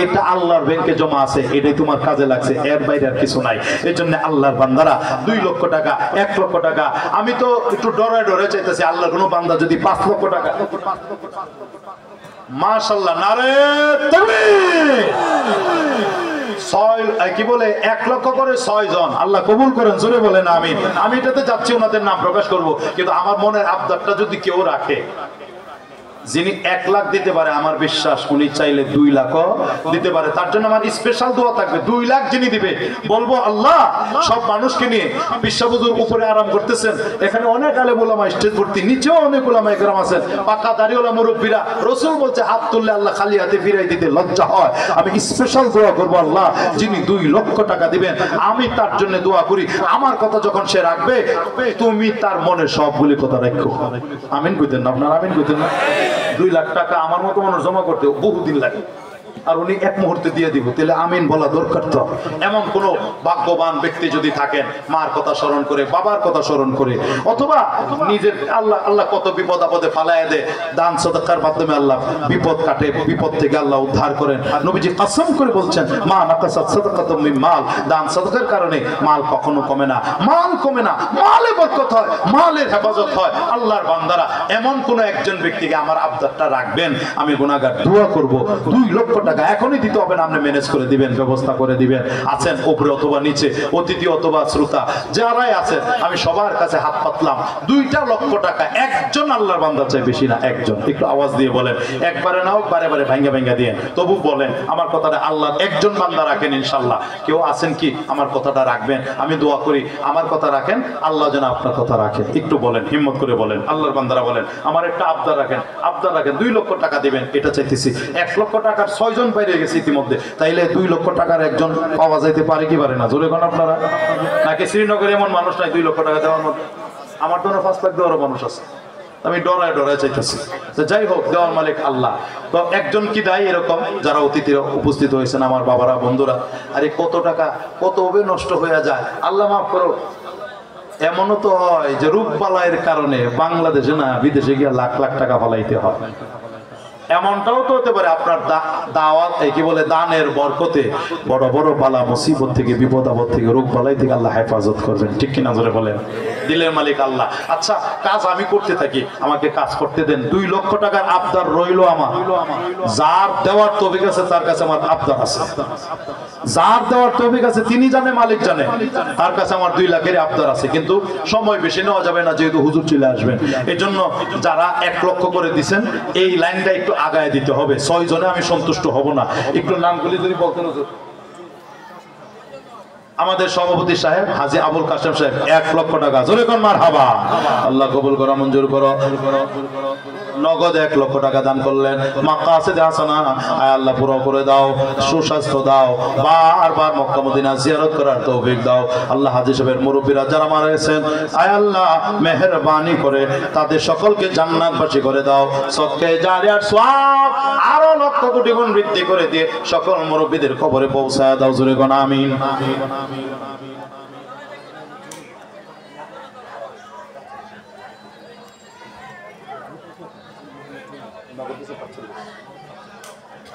এটা আল্লাহর ব্যাংকে জমা আছে, এটাই তোমার কাজে লাগছে, এর বাইরে আর কিছু নাই। এজন্য আল্লাহর বান্দারা 2 লক্ষ টাকা, 1 লক্ষ টাকা, আমি তো একটু ডরে ডরে চাইতেছি আল্লাহর কোন বান্দা যদি 5 লক্ষ টাকা, মাশাআল্লাহ, নারে তাকবীর, 1 লক্ষ করে 6 জন, আল্লাহ কবুল করেন, জোরে বলেন আমিন। আমি এটাতে যাচ্ছি ওনাদের নাম প্রকাশ করব, কিন্তু আমার মনের আবদারটা যদি কেউ রাখে, যিনি 1 লাখ দিতে পারে, আমার বিশ্বাস উনি চাইলে 2 লাখও দিতে পারে, তার জন্য আমার স্পেশাল দোয়া থাকবে। 2 লাখ যিনি দিবে, বলবো আল্লাহ সব মানুষকে নিয়ে বিশ্ববুজুর উপরে আরাম করতেছেন, এখানে অনেক আলেম ওলামা স্টেজ ভর্তি, নিচেও অনেক ওলামা একরাম আছেন, পাকা দাড়িওয়ালা মুরব্বীরা, রাসূল বলছে হাত তুললে আল্লাহ খালি হাতে ফিরাই দিতে লজ্জা হয়। আমি স্পেশাল দোয়া করবো, আল্লাহ যিনি 2 লক্ষ টাকা দিবেন, আমি তার জন্য দোয়া করি, আমার কথা যখন সে রাখবে তুমি তার মনে সবগুলি কথা রাখো। আমিন কইতেন না আপনারা? আমিন কইতেন না? 2 লাখ টাকা আমার মতো মানুষ জমা করতে বহুদিন লাগে, আর উনি 1 মুহূর্তে দিয়ে দিব, তাহলে আমিন বলা দরকার। তো এমন কোন ভাগ্যবান ব্যক্তি যদি থাকেন, মার কথা স্মরণ করে, বাবার কথা স্মরণ করে, অথবা নিজের আল্লাহ কত বিপদ আপদে ফালায় দেয়, দান সাদাকার মাধ্যমে আল্লাহ বিপদ কাটে, বিপদ থেকে আল্লাহ উদ্ধার করেন। নবীজি কসম করে বলছেন, মা নাকাসাত সাদাকাতুম মিন মাল, দান সাদাকার কারণে মাল কখনো কমে না, মাল কমে না, মালে বরকত হয়, মালের হেফাজত হয়। আল্লাহর বান্দারা এমন কোন একজন ব্যক্তিকে আমার আবদারটা রাখবেন, আমি গুনাহগার দোয়া করব 2 লক্ষ টাকা এখনই দিতে হবে না, আপনি ম্যানেজ করে দিবেন, ব্যবস্থা করে দিবেন। আছেন উপরে অথবা নিচে, অতিথি অথবা শ্রোতা যারাই আছেন, আমি সবার কাছে হাত পাতলাম। 2 লক্ষ টাকা একজন আল্লাহর বান্দা চাই, বেশি না, একজন। একটু আওয়াজ দিয়ে বলেন, একবারে না হোক, বারে বারে ভাঙ্গা ভাঙ্গা দিয়ে তবু বলেন আমার কথাটা আল্লাহর একজন বান্দা রাখেন ইনশাল্লাহ। কেউ আছেন কি আমার কথাটা রাখবেন? আমি দোয়া করি আমার কথা রাখেন, আল্লাহ যেন আপনার কথা রাখেন। একটু বলেন, হিম্মত করে বলেন, আল্লাহর বান্দারা বলেন আমার একটা আবদার রাখেন, আবদার রাখেন। 2 লক্ষ টাকা দিবেন এটা চাইতেছি। 1 লক্ষ টাকার 6 জন বাইরে গেছে ইতিমধ্যে, তাইলে 2 লক্ষ টাকার একজন পাওয়া যাইতে পারে কি পারে না? জোরে কোন আপনারা? নাকি শ্রীনগরে এমন মানুষ নাই 2 লক্ষ টাকা দেওয়ার মধ্যে? আমার তো 5 লাখ দেওয়ারও মানুষ আছে। আমি ডরায় ডরায় চাইতেছি। যাই হোক, দেওয়ার মালিক আল্লাহ। তো একজন কি দায়ী এরকম যারা অতিথিরা উপস্থিত হয়েছেন, আমার বাবারা, বন্ধুরা, আরে কত টাকা কত ভাবে নষ্ট হয়ে যায়, আল্লাহ মাফ করো। এমনও তো হয় যে রূপবালাইয়ের কারণে বাংলাদেশে না বিদেশে গিয়ে লাখ লাখ টাকা ফলাইতে হয়। এমনটাও তো হতে পারে আপনার দাওয়াত কি বলে দানের বরকতে বড় বড় বালা মুসিবত থেকে, বিপদ আপদ থেকে, রোগ বালাই থেকে আল্লাহ হেফাজত করবেন। ঠিক কিনা জোরে বলেন? দিলের মালিক আল্লাহ। আচ্ছা, কাজ আমি করতে থাকি, আমাকে কাজ করতে দেন। 2 লক্ষ টাকার আবদার রইল আমার। যার দেওয়ার তৌফিক আছে তার কাছে আমার আবদার আছে। যার দেওয়ার তৌফিক আছে তিনি জানে, মালিক জানে, তার কাছে আমার 2 লাখের আবদার আছে। কিন্তু সময় বেশি নেওয়া যাবে না, যেহেতু হুজুর চলে আসবেন। এই জন্য যারা 1 লক্ষ করে দিচ্ছেন এই লাইনটা একটু আগায় দিতে হবে। 6 জনে আমি সন্তুষ্ট হব না। একটু নামগুলি যদি বলতেন হুজুর। আমাদের সভাপতি সাহেব হাজী আবুল কাশেম সাহেব 1 লক্ষ টাকা। জোরে কোন মারহাবা। আল্লাহ কবুল করো, মঞ্জুর করো। নগদ 1 লক্ষ টাকা দান করলেন। মাকাসিদে হাসানা আয় আল্লাহ পুরো করে দাও, সুস্বাস্থ্য দাও, বারবার মক্কা মদিনা জিয়ারত করার তৌফিক দাও। আল্লাহ হাজী সাহেবের মুরব্বীরা যারা মারা গেছেন, আয় আল্লাহ মেহেরবানি করে তাদের সকলকে জান্নাতবাসী করে দাও। সদকায়ে জারিয়ার সওয়াব আরো লক্ষ কোটি গুণ বৃদ্ধি করে দিয়ে সকল মুরব্বীদের কবরে পৌঁছায় দাও। জোরে কোন আমিন।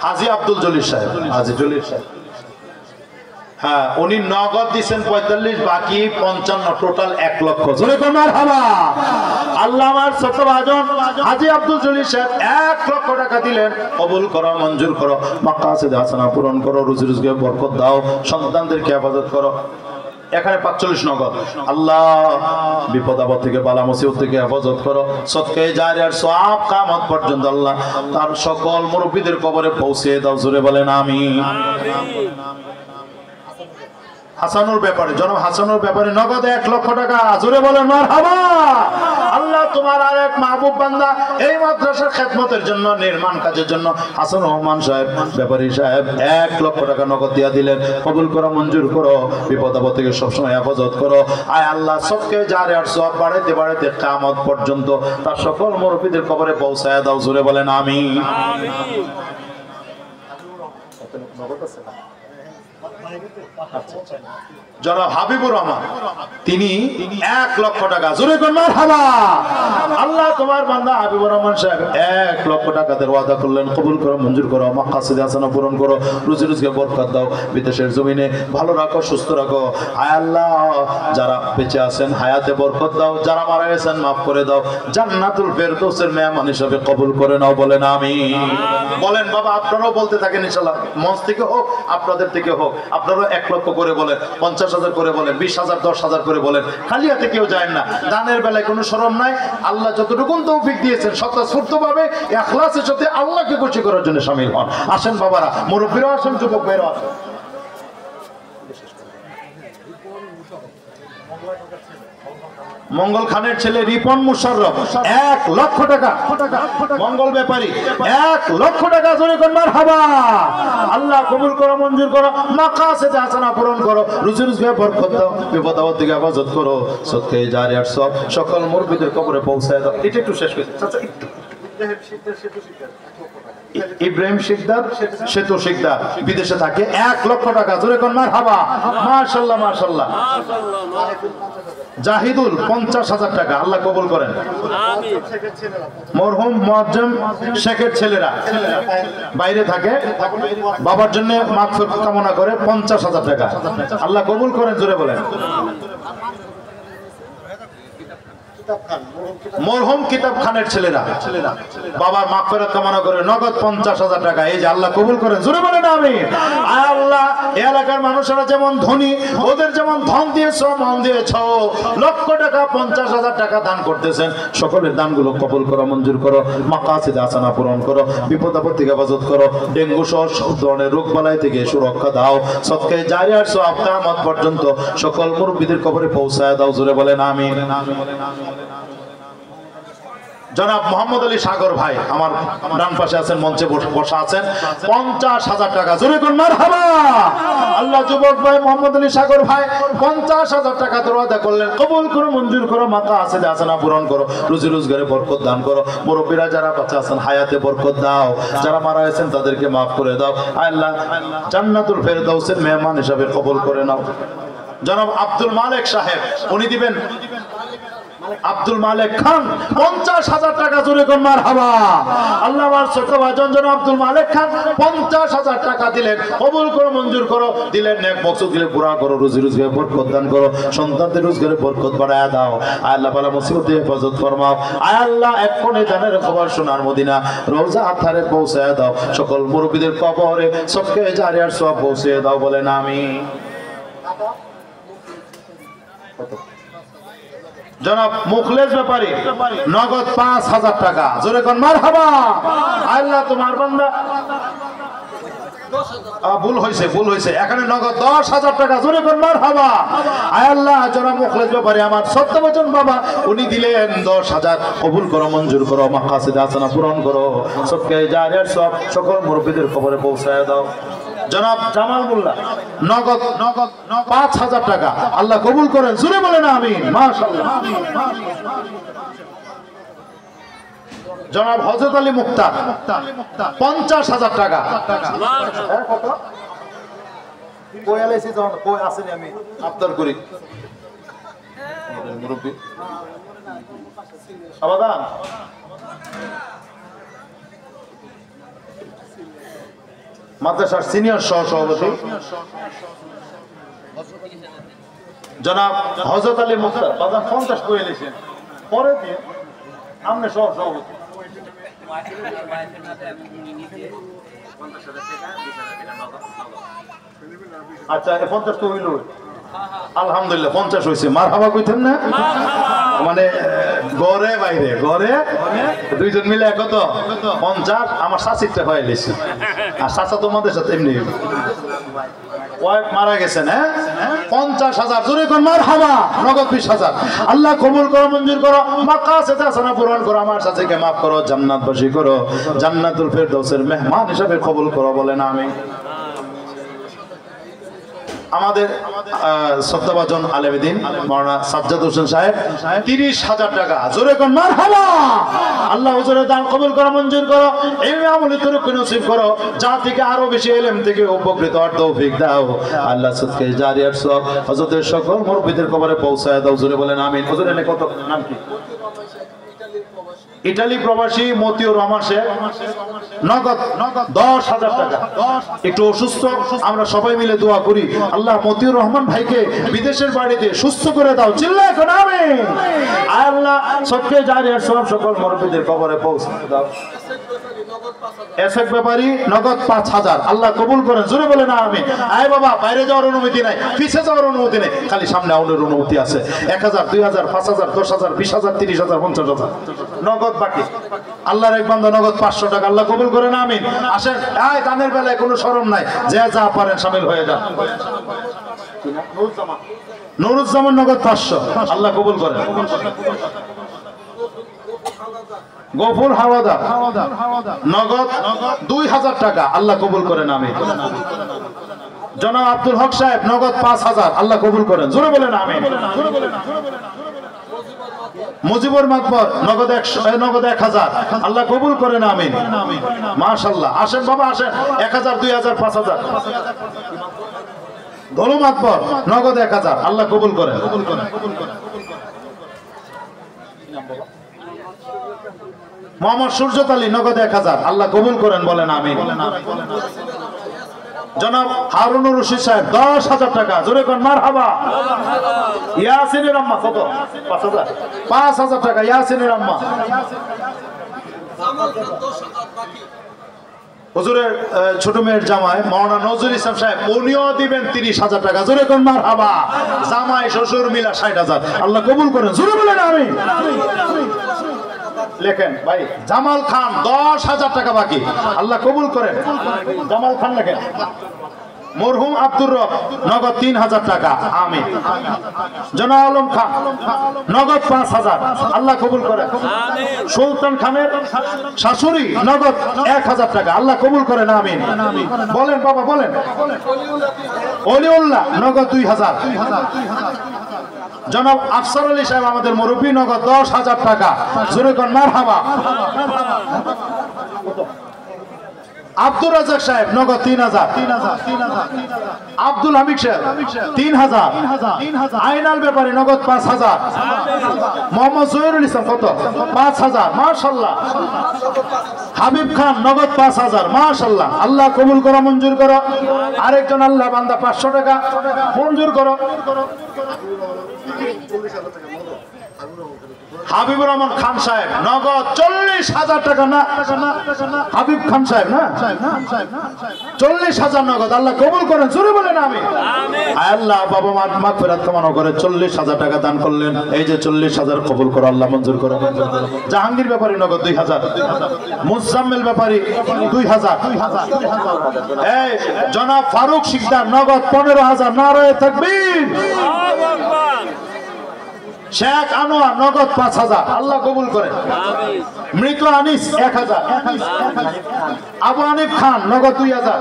হাজী আব্দুল জলিল সাহেব, হাজী জলিল সাহেব, হ্যাঁ, উনি নগদ দিচ্ছেন 45, বাকি 55, টোটাল 1 লক্ষ। জোরে কোন মারহাবা। আল্লাহ আমার ছোট ভাজন হাজী আব্দুল জলিল সাহেব 1 লক্ষ টাকা দিলেন। কবুল করো, মঞ্জুর করো, মাকাসিদে হাসানা পূরণ করো, রুজি রুজিকে বরকত দাও, সন্তানদেরকে হেফাজত করো। এখানে 45 নগদ। আল্লাহ বিপদ আপদ থেকে, বালা মুসিবত থেকে হেফাজত করো। সদকায়ে জারিয়ার সওয়াব কিয়ামত পর্যন্ত আল্লাহ তার সকল মুরব্বিদের কবরে পৌঁছে দাও। জোরে বলেন আমিন। হাসানুর ব্যাপারে, জনাব হাসানুর ব্যাপারে নগদ 1 লক্ষ টাকা। জোরে বলেন মারহাবা। আল্লাহ তোমার আরেক মাহবুব বান্দা এই মাদ্রাসার খেদমতের জন্য, নির্মাণ কাজের জন্য হাসান রহমান সাহেব ব্যাপারী সাহেব 1 লক্ষ টাকা নগদ দিয়া দিলেন। কবুল করো, মঞ্জুর করো, বিপদ আপদ থেকে সবসময় হেফাজত করো। আয় আল্লাহ সবকে জারিয়ার সওয়াব বাড়াইতে বাড়াইতে কিয়ামত পর্যন্ত তার সকল মুরব্বিদের কবরে পৌঁছায় দাও। জোরে বলেন আমিন। জনাব হাবিবুর রহমান তিনি 1 লক্ষ টাকা। জোরে কোন মারহাবা। আল্লাহ তোমার বান্দা হাবিবুর রহমান সাহেব 1 লক্ষ টাকা দেওয়ার ওয়াদা করলেন। কবুল করো, মঞ্জুর করো, মাকাসিদে হাসানা পূরণ করো, রুজি রুজিকে বরকত দাও, বিদেশের জমিনে ভালো রাখো, সুস্থ রাখো। আয় আল্লাহ যারা বেঁচে আছেন হায়াতে বরকত দাও, যারা মারা গেছেন মাফ করে দাও, জান্নাতুল ফেরদৌসের মেহমান হিসেবে কবুল করে নাও। বলেন আমিন। বলেন বাবা, আপনারাও বলতে থাকেন ইনশাআল্লাহ। মঞ্চ থেকে হোক, আপনাদের থেকে হোক, আপনারাও 1 লক্ষ করে বলেন, 50,000 করে বলেন, 20,000, 10,000 করে বলেন। খালি হাতে কেউ যায় না। দানের বেলায় কোনো শরম নাই। আল্লাহ যতটুকু তৌফিক দিয়েছেন স্বতঃস্ফূর্তভাবে ইখলাসের সাথে আল্লাহকে খুশি করার জন্য শামিল হন। আসেন বাবারা, মুরব্বীরাও আসেন, যুবক ভাইরাও আসেন। মঙ্গল খানের ছেলে রিপন মুশাররফ 1 লক্ষ টাকা। মঙ্গল ব্যাপারী 1 লক্ষ টাকা। জোরে কোন মারহাবা। আল্লাহ কবুল করো, মঞ্জুর করো, মাকাসিদে হাসানা পূরণ করো, রুজি রুজিকে বরকত দাও, বিপদ আপদ থেকে হেফাজত করো। সদকায়ে জারিয়ার সওয়াব সকল মুরব্বিদের কবরে পৌঁছায় দাও। এটা একটু শেষ করে আচ্ছা একটু ইব্রাহিম শিকদার, সেতু শিকদার বিদেশে থাকে 1 লক্ষ টাকা। জোরে কোন মারহাবা। মাশাআল্লাহ মাশাআল্লাহ। জাহিদুল 50,000 টাকা। আল্লাহ কবুল করেন। মরহুম মুআজ্জম শেখের ছেলেরা বাইরে থাকে, বাবার জন্য মাগফিরাত কামনা করে 50,000 টাকা। আল্লাহ কবুল করেন। জোরে বলেন। মরহুম কিতাব খানের ছেলেরা বাবার মাগফিরাত কামনা করে নগদ 50,000 টাকা, এই যে আল্লাহ কবুল করেন, জোরে বলেন আমিন। আয় আল্লাহ, এই এলাকার মানুষেরা যেমন ধনী, ওদের যেমন ধন দিয়েছো, মন দিয়েছো, লক্ষ টাকা 50,000 টাকা দান করতেছেন, সকলের দানগুলো কবুল করো, মঞ্জুর করো, মাকাসিদে হাসানা পূরণ করো, বিপদ আপদ থেকে হেফাজত করো, ডেঙ্গু সহ সব ধরনের রোগ বালাই থেকে সুরক্ষা দাও, সদকায়ে জারিয়ার সওয়াব কিয়ামত পর্যন্ত সকল মুরব্বিদের কবরে পৌঁছায় দাও, জোরে বলেন আমিন। জনাব মোহাম্মদ আলী সাগর ভাই আমার ডান পাশে আছেন, মঞ্চে বসা আছেন, 50,000 টাকা, জোরে কোন মারহাবা। আল্লাহ যুবক ভাই মোহাম্মদ আলী সাগর ভাই 50,000 টাকা দরওয়াদা করলেন, কবুল করো, মঞ্জুর করো, মাকাসিদে হাসানা পূরণ করো, রুজি রোজগারে বরকত দান করো, মুরব্বিরা যারা বাচ্চা আছেন হায়াতে বরকত দাও, যারা মারা গেছেন তাদেরকে মাফ করে দাও, আল্লাহ জান্নাতুল ফেরদাউসের মেহমান হিসাবে কবুল করে নাও। জনাব আব্দুল মালেক সাহেব, উনি দিবেন, আব্দুল মালেক খান 50,000 টাকা, জোরে কোন মারহাবা। আল্লাহ আমার ছোট ভাইজান জনাব আব্দুল মালেক খান 50,000 টাকা দিলেন, কবুল করো, মঞ্জুর করো, দিলেন, নেক মকসুদ দিলে পুরা করো, রুজি রোজগারে বরকত দান করো, সন্তানদের রোজগারে বরকত বাড়ায়া দাও, আয় আল্লাহ বালা মুসিবত থেকে হেফাজত ফরমাও, আয় আল্লাহ এক কোণে জানের খবর সোনার মদিনা রওজা আথারে পৌঁছায় দাও, সকল মুরব্বিদের কবরে সদকায়ে জারিয়ার সওয়াব পৌঁছে দাও, বলেন আমিন। জনাব মুখলেস ব্যাপারী নগদ 5,000 টাকা, জোরে কোন মারহাবা। আল্লাহ তোমার বান্দা, ভুল হয়েছে, এখানে নগদ 10,000 টাকা, জোরে কোন মারহাবা। আয় আল্লাহ, জনাব মুখলেস ব্যাপারী আমার সত্যবচন বাবা, উনি দিলেন 10,000, কবুল করো, মঞ্জুর করো, মাকাসিদে হাসানা পূরণ করো, সদকায়ে জারিয়ার সওয়াব সকল মুরব্বিদের কবরে পৌঁছায় দাও। জনাব জামাল মোল্লা নগদ 5,000 টাকা, আল্লাহ কবুল করেন, জোরে বলেন আমিন, মাশাআল্লাহ। জনাব হযরত আলী মুক্তার 50,000 টাকা, কই আলাইছি যখন কই আসেনি আমি আফতার করি মুরব্বি আবাদান মাদ্রাসার সিনিয়র সহসভাপতি জনাব হযরত আলী মুক্তার, বাজার 50 কই আলাইছেন, পরে দিয়ে আমনে সহসভাপতি। আচ্ছা 50 তো হইল, আলহামদুলিল্লাহ 50 হয়েছে, মারহাবা কইতেন না, মানে ঘরে বাইরে ঘরে দুইজন মিলে কত 50, আমার শাশিরটা হয়ে গেছে, আর শাশা তোমাদের সাথে এমনি ওয়াইফ মারা গেছেন, হ্যাঁ 50,000, জোরে কোন মারহাবা, নগদ 20,000, আল্লাহ কবুল করো, মঞ্জুর করো, মাকাসিদে হাসানা পূরণ করো, আমার সাথীকে মাফ করো, জান্নাতবাসী করো, জান্নাতুল ফেরদাউসের মেহমান হিসেবে কবুল করো, বলেন আমিন। আমাদের শ্রদ্ধাভাজন আলেমদ্দিন মাওলানা সাজ্জাদ হোসেন সাহেব 30,000 টাকা, জোরে কোন মারহাবা। আল্লাহ হুজুরের দান কবুল করো, মঞ্জুর করো, ইলমে আমলে তরক্কি নসিব করো, জাতিকে আরো বেশি ইলম থেকে উপকৃত হওয়ার তৌফিক দাও, আল্লাহ সদকায়ে জারিয়ার সওয়াব হযরতের সকল মুরব্বিদের কবরে পৌঁছায় দাও, জোরে বলেন আমিন। হুজুরের কত নাম কি? ইটালি প্রবাসী মতিউর রহমান শেখ নগদ 10,000 টাকা, একটু অসুস্থ, আমরা সবাই মিলে দোয়া করি, আল্লাহ মতিউর রহমান ভাইকে বিদেশের বাড়িতে সুস্থ করে দাও, চিল্লায় কোন আমিন। আল্লাহ সদকায়ে জারিয়ার সওয়াব সকল মুরব্বিদের কবরে পৌঁছে দাও। এসেক ব্যাপারী নগদ 5,000, আল্লাহ কবুল করেন, জোরে বলেন আমিন। আয় বাবা, বাইরে যাওয়ার অনুমতি নাই, পিছিয়ে যাওয়ার অনুমতি নেই, খালি সামনে আউনের অনুমতি আছে। 1,000, 2,000, 5,000, 10,000, 20,000, 30,000, 50,000 নগদ বাকি। আল্লাহর এক বান্দা নগদ 500 টাকা, আল্লাহ কবুল করেন আমিন। আসেন, আয় দানের বেলায় কোনো শরম নাই, যে যা পারেন শামিল হয়ে যান। নুরুজ্জামান নগদ 500, আল্লাহ কবুল করেন। গফুর হাওয়াদার নগদ 2,000 টাকা, আল্লাহ কবুল করেন আমিন। জনাব আব্দুল হক সাহেব নগদ 5,000, আল্লাহ কবুল করেন, জোরে বলেন আমিন। মুজিবুর মাতবর নগদ 1,000, আল্লাহ কবুল করেন আমিন, মাশাআল্লাহ। আসেন বাবা আসেন, 1,000, 2,000, 5,000। ধলু মাতবর নগদ 1,000, আল্লাহ কবুল করেন। মোহাম্মদ সূর্যত আলী নগদ 1,000, আল্লাহ কবুল করেন, বলেন আমিন। জনাব হারুনুর রশিদ সাহেব 10,000 টাকা, জোরে কোন মারহাবা। ইয়াসিনের আম্মা কত? 5,000 টাকা ইয়াসিনের আম্মা। হুজুরের ছোট মেয়ের জামাই মাওলানা নজরুল ইসলাম সাহেব, উনিও দিবেন 30,000 টাকা, জোরে কোন মারহাবা। জামাই শ্বশুর মিলা 60,000, আল্লাহ কবুল করেন, জোরে বলেন আমিন। লেখেন ভাই জামাল খান 10,000 টাকা বাকি, আল্লাহ কবুল করেন। জামাল খান লেখেন। মরহুম আব্দুর রব নগদ 3,000 টাকা, আমিন। জনা আলম খান নগদ 5,000, আল্লাহ কবুল করেন। সুলতান খানের শাশুড়ি নগদ 1,000 টাকা, আল্লাহ কবুল করেন, আমিন। বলেন বাবা বলেন। অলিউল্লাহ নগদ 2,000। জনাব আফসার আলী সাহেব আমাদের মুরব্বী নগদ 10,000 টাকা, জোরে কোন মারহাবা। আব্দুর রাজাক সাহেব নগদ 3,000। আব্দুল হামিদ সাহেব 3,000। আইনাল ব্যাপারী নগদ 5,000। মোহাম্মদ জহিরুল ইসলাম কত? 5,000, মাশাআল্লাহ। হাবিব খান নগদ 5,000, মাশাআল্লাহ, আল্লাহ কবুল করো, মঞ্জুর করো। আরেকজন আল্লাহ বান্দা 500 টাকা মঞ্জুর করো। হাবিবুর রহমান খান সাহেব নগদ 40,000 টাকা, না হাবিব খান সাহেব না 40,000 নগদ, আল্লাহ কবুল করেন, জোরে বলেন আমিন। আল্লাহ বাবা মা মাগফিরাত কামনা করে 40,000 টাকা দান করলেন, এই যে 40,000 কবুল করো, আল্লাহ মঞ্জুর করো। জাহাঙ্গীর ব্যাপারী নগদ 2,000। মুজাম্মেল ব্যাপারী 2,000। এই জনাব ফারুক শিকদার নগদ 15,000, নারায়ে তাকবীর। শেখ আনোয়ার নগদ 5,000, আল্লাহ কবুল করেন। মৃত আনিস 1,000। আবু হানিফ খান নগদ 2,000।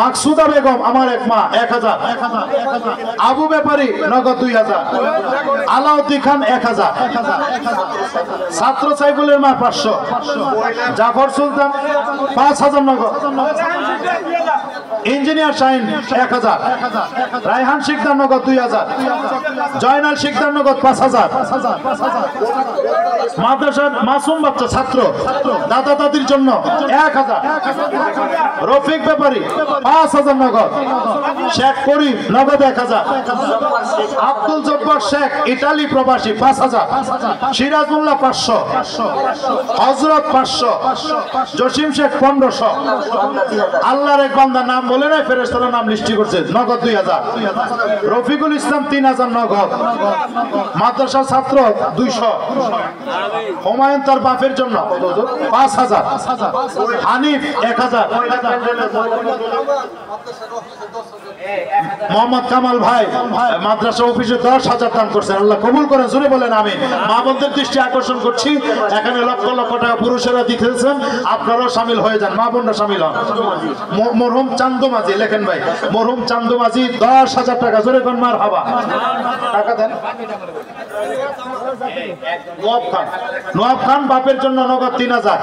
মাকসুদা বেগম আমার এক মা 1,000। আবু ব্যাপারী নগদ 2,000। আলাউদ্দিন খান 1,000। ছাত্র সাইফুলের মা 500। জাফর সুলতান 5,000 নগদ। ইঞ্জিনিয়ার শাহিন 1,000। রায়হান শিকদার নগদ 2,000। জয়নাল শিকদার নগদ 5,000। মাদ্রাসার মাসুম বাচ্চা ছাত্র দাদা দাদির জন্য 1,000। রফিক ব্যাপারী 5,000 নগদ। শেখ করিম নগদ 1,000। আব্দুল জব্বার শেখ ইতালি প্রবাসী 5,000। সিরাজুল্লাহ 500। হযরত 500। জসিম শেখ 1500। আল্লাহর এক বান্দার নাম বলে নাই, ফেরেশতারা নাম লিস্টি করছে, নগদ 2,000। রফিকুল ইসলাম 3,000 নগদ। মাদ্রাসা ছাত্র 200। হুমায়ুন তার বাপের জন্য 5,000। হানিফ 1,000। মোহাম্মদ কামাল ভাই মাদ্রাসা অফিসে 10,000 দান করছেন, আল্লাহ কবুল করেন, জোরে বলেন আমিন। মা বোনদের দৃষ্টি আকর্ষণ করছি, এখানে লক্ষ লক্ষ টাকা পুরুষেরা দিতেছেন, আপনারাও শামিল হয়ে যান, মা বোনরা শামিল হন। মরহুম চান্দু মাঝি লেখেন ভাই, মরহুম চান্দু মাঝি 10,000 টাকা, জোরে কোন মারহাবা। টাকা দেন। নোয়াব খান বাপের জন্য নগদ 3,000।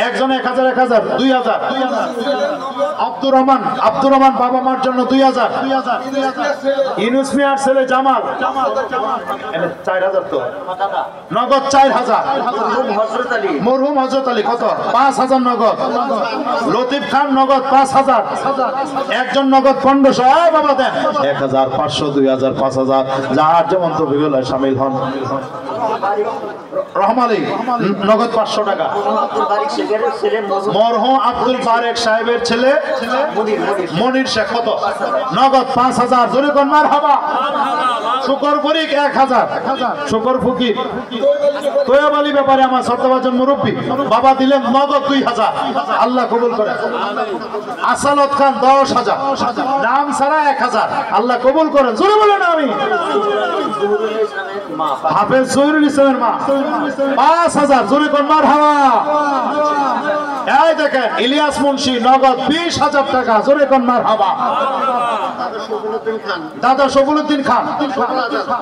একজন 1,000 1,000 2,000। আব্দুর রহমান বাবা মার জন্য 2,000। ইউনুস মিয়ার ছেলে জামাল 4,000 তো নগদ 4,000। মরহুম হযরত আলী কত? 5,000 নগদ। লতিফ খান নগদ 5,000। একজন নগদ 1500। বাবা দেন 1,000 500 2,000 5,000, যার যেমন তো বিগল শামিল হন। রহমালি নগদ 500 টাকা। মরহুম আব্দুল বারেক সাহেবের ছেলে মনির শেখ কত? নগদ 5,000, জোরে কোন মারহাবা। শুকর ফরিক 1,000। শুকর ফকির তোয়াব আলী ব্যাপারে আমার সর্তবাজন মুরব্বী বাবা দিলেন নগদ 2,000, আল্লাহ কবুল করে। আসালত খান 10,000, নাম ছাড়া 1,000, আল্লাহ কবুল করেন, জোরে বলেন আমি। হাফেজ জহিরুল ইসলামের মা 5,000, জোরে কোন মারহাবা। এই দেখেন ইলিয়াস মুন্সি নগদ 20,000 টাকা, জোরে কোন মারহাবা। দাদা সফিউদ্দিন খান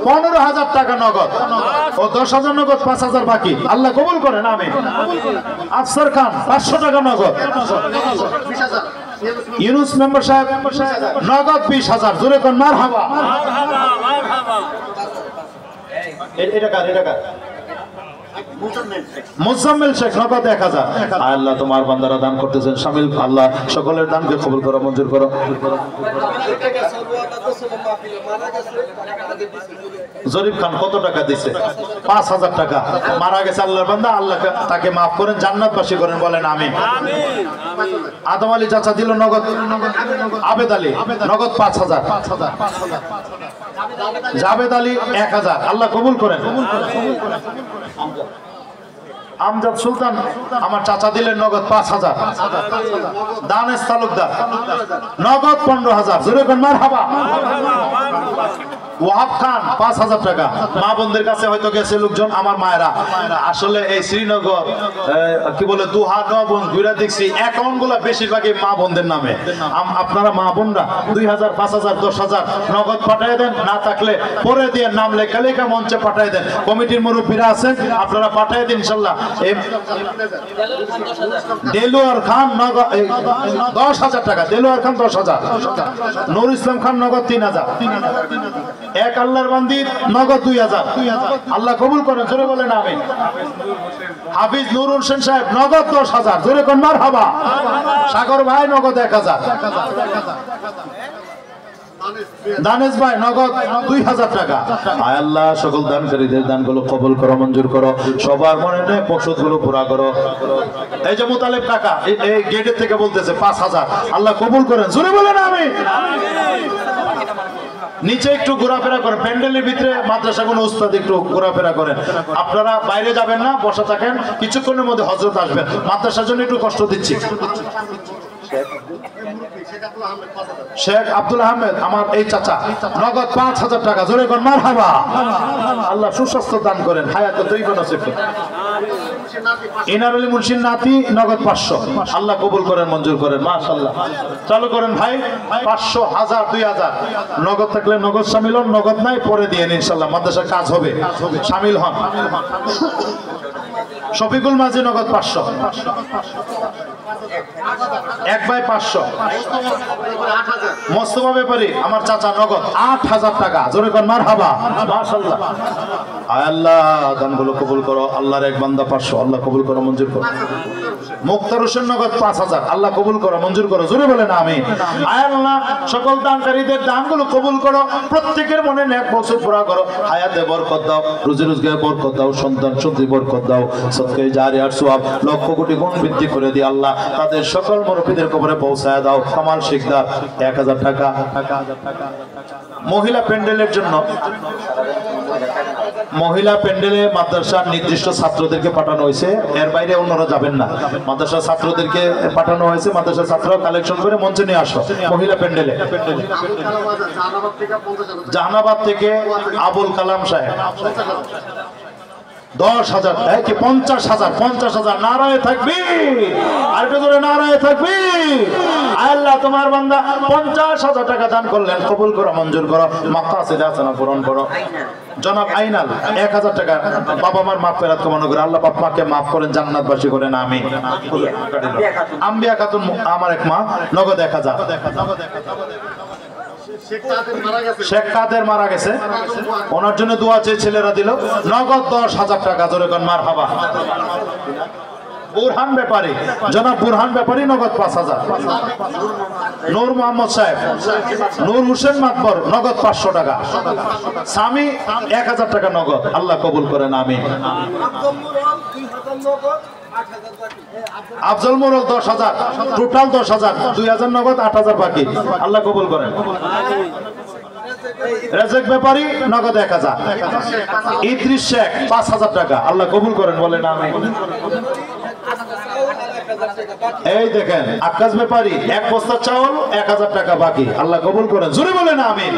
15,000 টাকা নগদ ও 10,000 নগদ, 5,000 বাকি, আল্লাহ কবুল করেন আমি। আফসার খান 500 টাকা নগদ। ইউনুস মেম্বার সাহেব নগদ 20,000, জোরে কোন মারহাবা। এটা কার মুজাম্মিল শেখ নগদ 1000। আল্লাহ তোমার বান্দারা দান করতেছেন শামিল, আল্লাহ সকলের দানকে কবুল করো, মঞ্জুর করো। জরিফ খান কত টাকা দিছে? 5000 টাকা। মারা গেছে আল্লাহর বান্দা, আল্লাহ তাকে মাফ করেন, জান্নাতবাসী করেন, বলেন আমিন। আদম আলী চাচা দিল নগদ, আবেদ আলী নগদ 5000। জাবেদ আলী 1000, আল্লাহ কবুল করেন। আমজাদ সুলতান আমার চাচা দিলেন নগদ 5000। দানেশ তালুকদার নগদ 15000। জোরে কোন মারহাবা। ওয়াহাব খান 5000 টাকা। মা বোনদের কাছে হয়তো গেছে লোকজন, আমার মায়েরা আসলে এই শ্রীনগর কি বলে দুহা নবন ঘুরে দেখছি অ্যাকাউন্ট গুলা বেশিরভাগই মা বোনদের নামে। আপনারা মা বোনরা 2000, 5000, 10000 নগদ পাঠিয়ে দেন, না থাকলে পরে দিয়ে নাম লেখা লেখা মঞ্চে পাঠিয়ে দেন। কমিটির মুরব্বীরা আছেন, আপনারা পাঠিয়ে দিন ইনশাআল্লাহ। দেলোয়ার খান নগদ 10000 টাকা। দেলোয়ার খান 10000। নূর ইসলাম খান নগদ 3000। এক আল্লাহর বান্দি নগদ 2000। আল্লাহ কবুল করেন, জোরে বলেন আমিন। হাফিজ নুর হোসেন সাহেব নগদ 10000। জোরে কোন মারহাবা। সাগর ভাই নগদ 1000। দানেশ ভাই নগদ 2000 টাকা। আয় আল্লাহ সকল দানকারীদের দানগুলো কবুল করো, মঞ্জুর করো, সবার মনে নেক মকসদগুলো পুরা করো। এই যে মুতালেব কাকা এই গেটের থেকে বলতেছে 5000, আল্লাহ কবুল করেন, জোরে বলেন আমিন। নিচে একটু ঘোরাফেরা করেন, প্যান্ডেলের ভিতরে মাদ্রাসাগুলো উস্তাদ একটু ঘোরাফেরা করেন। আপনারা বাইরে যাবেন না, বসা থাকেন, কিছুক্ষণের মধ্যে হযরত আসবেন। মাদ্রাসার জন্য একটু কষ্ট দিচ্ছি। শেখ আব্দুল আহমেদ আমার এই চাচা নগদ 5000 টাকা। জোরে কোন মারহাবা। আল্লাহ সুস্বাস্থ্য দান করেন, হায়াতে তৈবা নসিব করেন। ইনার আলী মুন্সির নাতি নগদ 500, আল্লাহ কবুল করেন, মঞ্জুর করেন, মাশাআল্লাহ। চালু করেন ভাই, 500, 1000, 2000 নগদ থাকলে নগদ শামিল হন, নগদ নাই পরে দিয়ে ইনশাআল্লাহ, মাদ্রাসার কাজ হবে, শামিল হন। শফিকুল মাঝি নগদ 500। এক ভাই 500। মোস্তফা ব্যাপারী আমার চাচা নগদ 8000 টাকা। জোরে কোন মারহাবা। মাশাআল্লাহ। আয় আল্লাহ দানগুলো কবুল করো। আল্লাহর এক বান্দা 500, আল্লাহ কবুল করো, মঞ্জুর করো। মুক্তার হোসেন নগদ 5000, আল্লাহ কবুল করো, মঞ্জুর করো, জোরে বলেন আমিন। আয় আল্লাহ সকল দানকারীদের দানগুলো কবুল করো, প্রত্যেকের মনে নেক মকসদ পুরা করো, হায়াতে বরকত দাও, রুজি রোজগারে বরকত দাও, সন্তান সন্ততি বরকত দাও, সদকায়ে জারিয়ার সওয়াব লক্ষ কোটি গুণ বৃদ্ধি করে দিও আল্লাহ। তাদের সকল মুরব্বিদের কবরে পৌঁছায় দাও। কামাল শিকদার 1000 টাকা। মহিলা প্যান্ডেলের জন্য, মহিলা প্যান্ডেলে মাদ্রাসার নির্দিষ্ট ছাত্রদেরকে পাঠানো হয়েছে, এর বাইরে অন্যরা যাবেন না। মাদ্রাসার ছাত্রদেরকে পাঠানো হয়েছে, মাদ্রাসার ছাত্ররা কালেকশন করে মঞ্চে নিয়ে আসো মহিলা প্যান্ডেলে। জাহানাবাদ থেকে আবুল কালাম সাহেব 10,000, কি 50,000, 50,000। নারায়ে তাকবীর, আরেকটু জোরে নারায়ে তাকবীর। আল্লাহ তোমার বান্দা 50,000 টাকা দান করলেন, কবুল করো, মঞ্জুর করো, মাকাসিদ হাসানা পূরণ করো। জনাব আইনাল 1000 টাকা। বাবা মার মাগফিরাত কামনা করে, আল্লাহ বাপ মাকে মাফ করেন, জান্নাতবাসী করেন, আমিন। আম্বিয়া খাতুন আমার এক মা নগদ 1000। শেখ কাদের মারা গেছে, ওনার জন্য দোয়া চেয়ে ছেলেরা দিল নগদ 10,000 টাকা। জোরে কোন মারহাবা। বুরহান ব্যাপারী, জনাব বুরহান ব্যাপারী নগদ 5000। নূর মোহাম্মদ সাহেব, নূর হোসেন মাতবর নগদ 500 টাকা। স্বামী 1000 টাকা নগদ, আল্লাহ কবুল করেন, আমিন। আফজল মোরল 10,000, টোটাল 10,000, 2000 নগদ, 8000 বাকি, আল্লাহ কবুল করেন। রেজেক ব্যাপারী নগদ 1000। ইদ্রিস শেখ 5000 টাকা, আল্লাহ কবুল করেন, বলেন আমিন। এই দেখেন আকাশ ব্যাপারী 1 বস্তা চাউল, 1000 টাকা বাকি, আল্লাহ কবুল করেন, জোরে বলেন আমিন।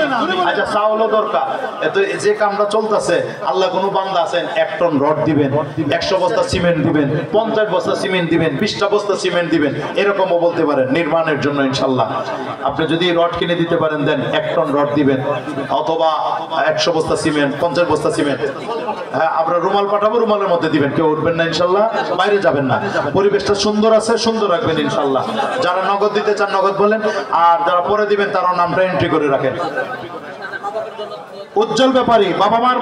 আচ্ছা চাউলও দরকার, এত যে কামটা চলতেছে, আল্লাহ কোন বান্দা আছেন 1 টন রড দিবেন, 100 বস্তা সিমেন্ট দিবেন, 50 বস্তা সিমেন্ট দিবেন, 20টা বস্তা সিমেন্ট দিবেন, এরকমও বলতে পারেন নির্মাণের জন্য ইনশাআল্লাহ। আপনি যদি রড কিনে দিতে পারেন দেন 1 টন রড দিবেন, অথবা 100 বস্তা সিমেন্ট, 50 বস্তা সিমেন্ট। হ্যাঁ, আমরা রুমাল পাঠাবো, রুমালের মধ্যে দিবেন, কেউ উঠবেন না ইনশাআল্লাহ, বাইরে যাবেন না। পরিবেশটা সুন্দর আছে, সুন্দর রাখবেন ইনশাআল্লাহ। যারা নগদ দিতে চান নগদ বলেন, আর যারা পরে দিবেন তারা নামটা এন্ট্রি করে রাখেন। উজ্জ্বল ব্যাপারী বাবা মার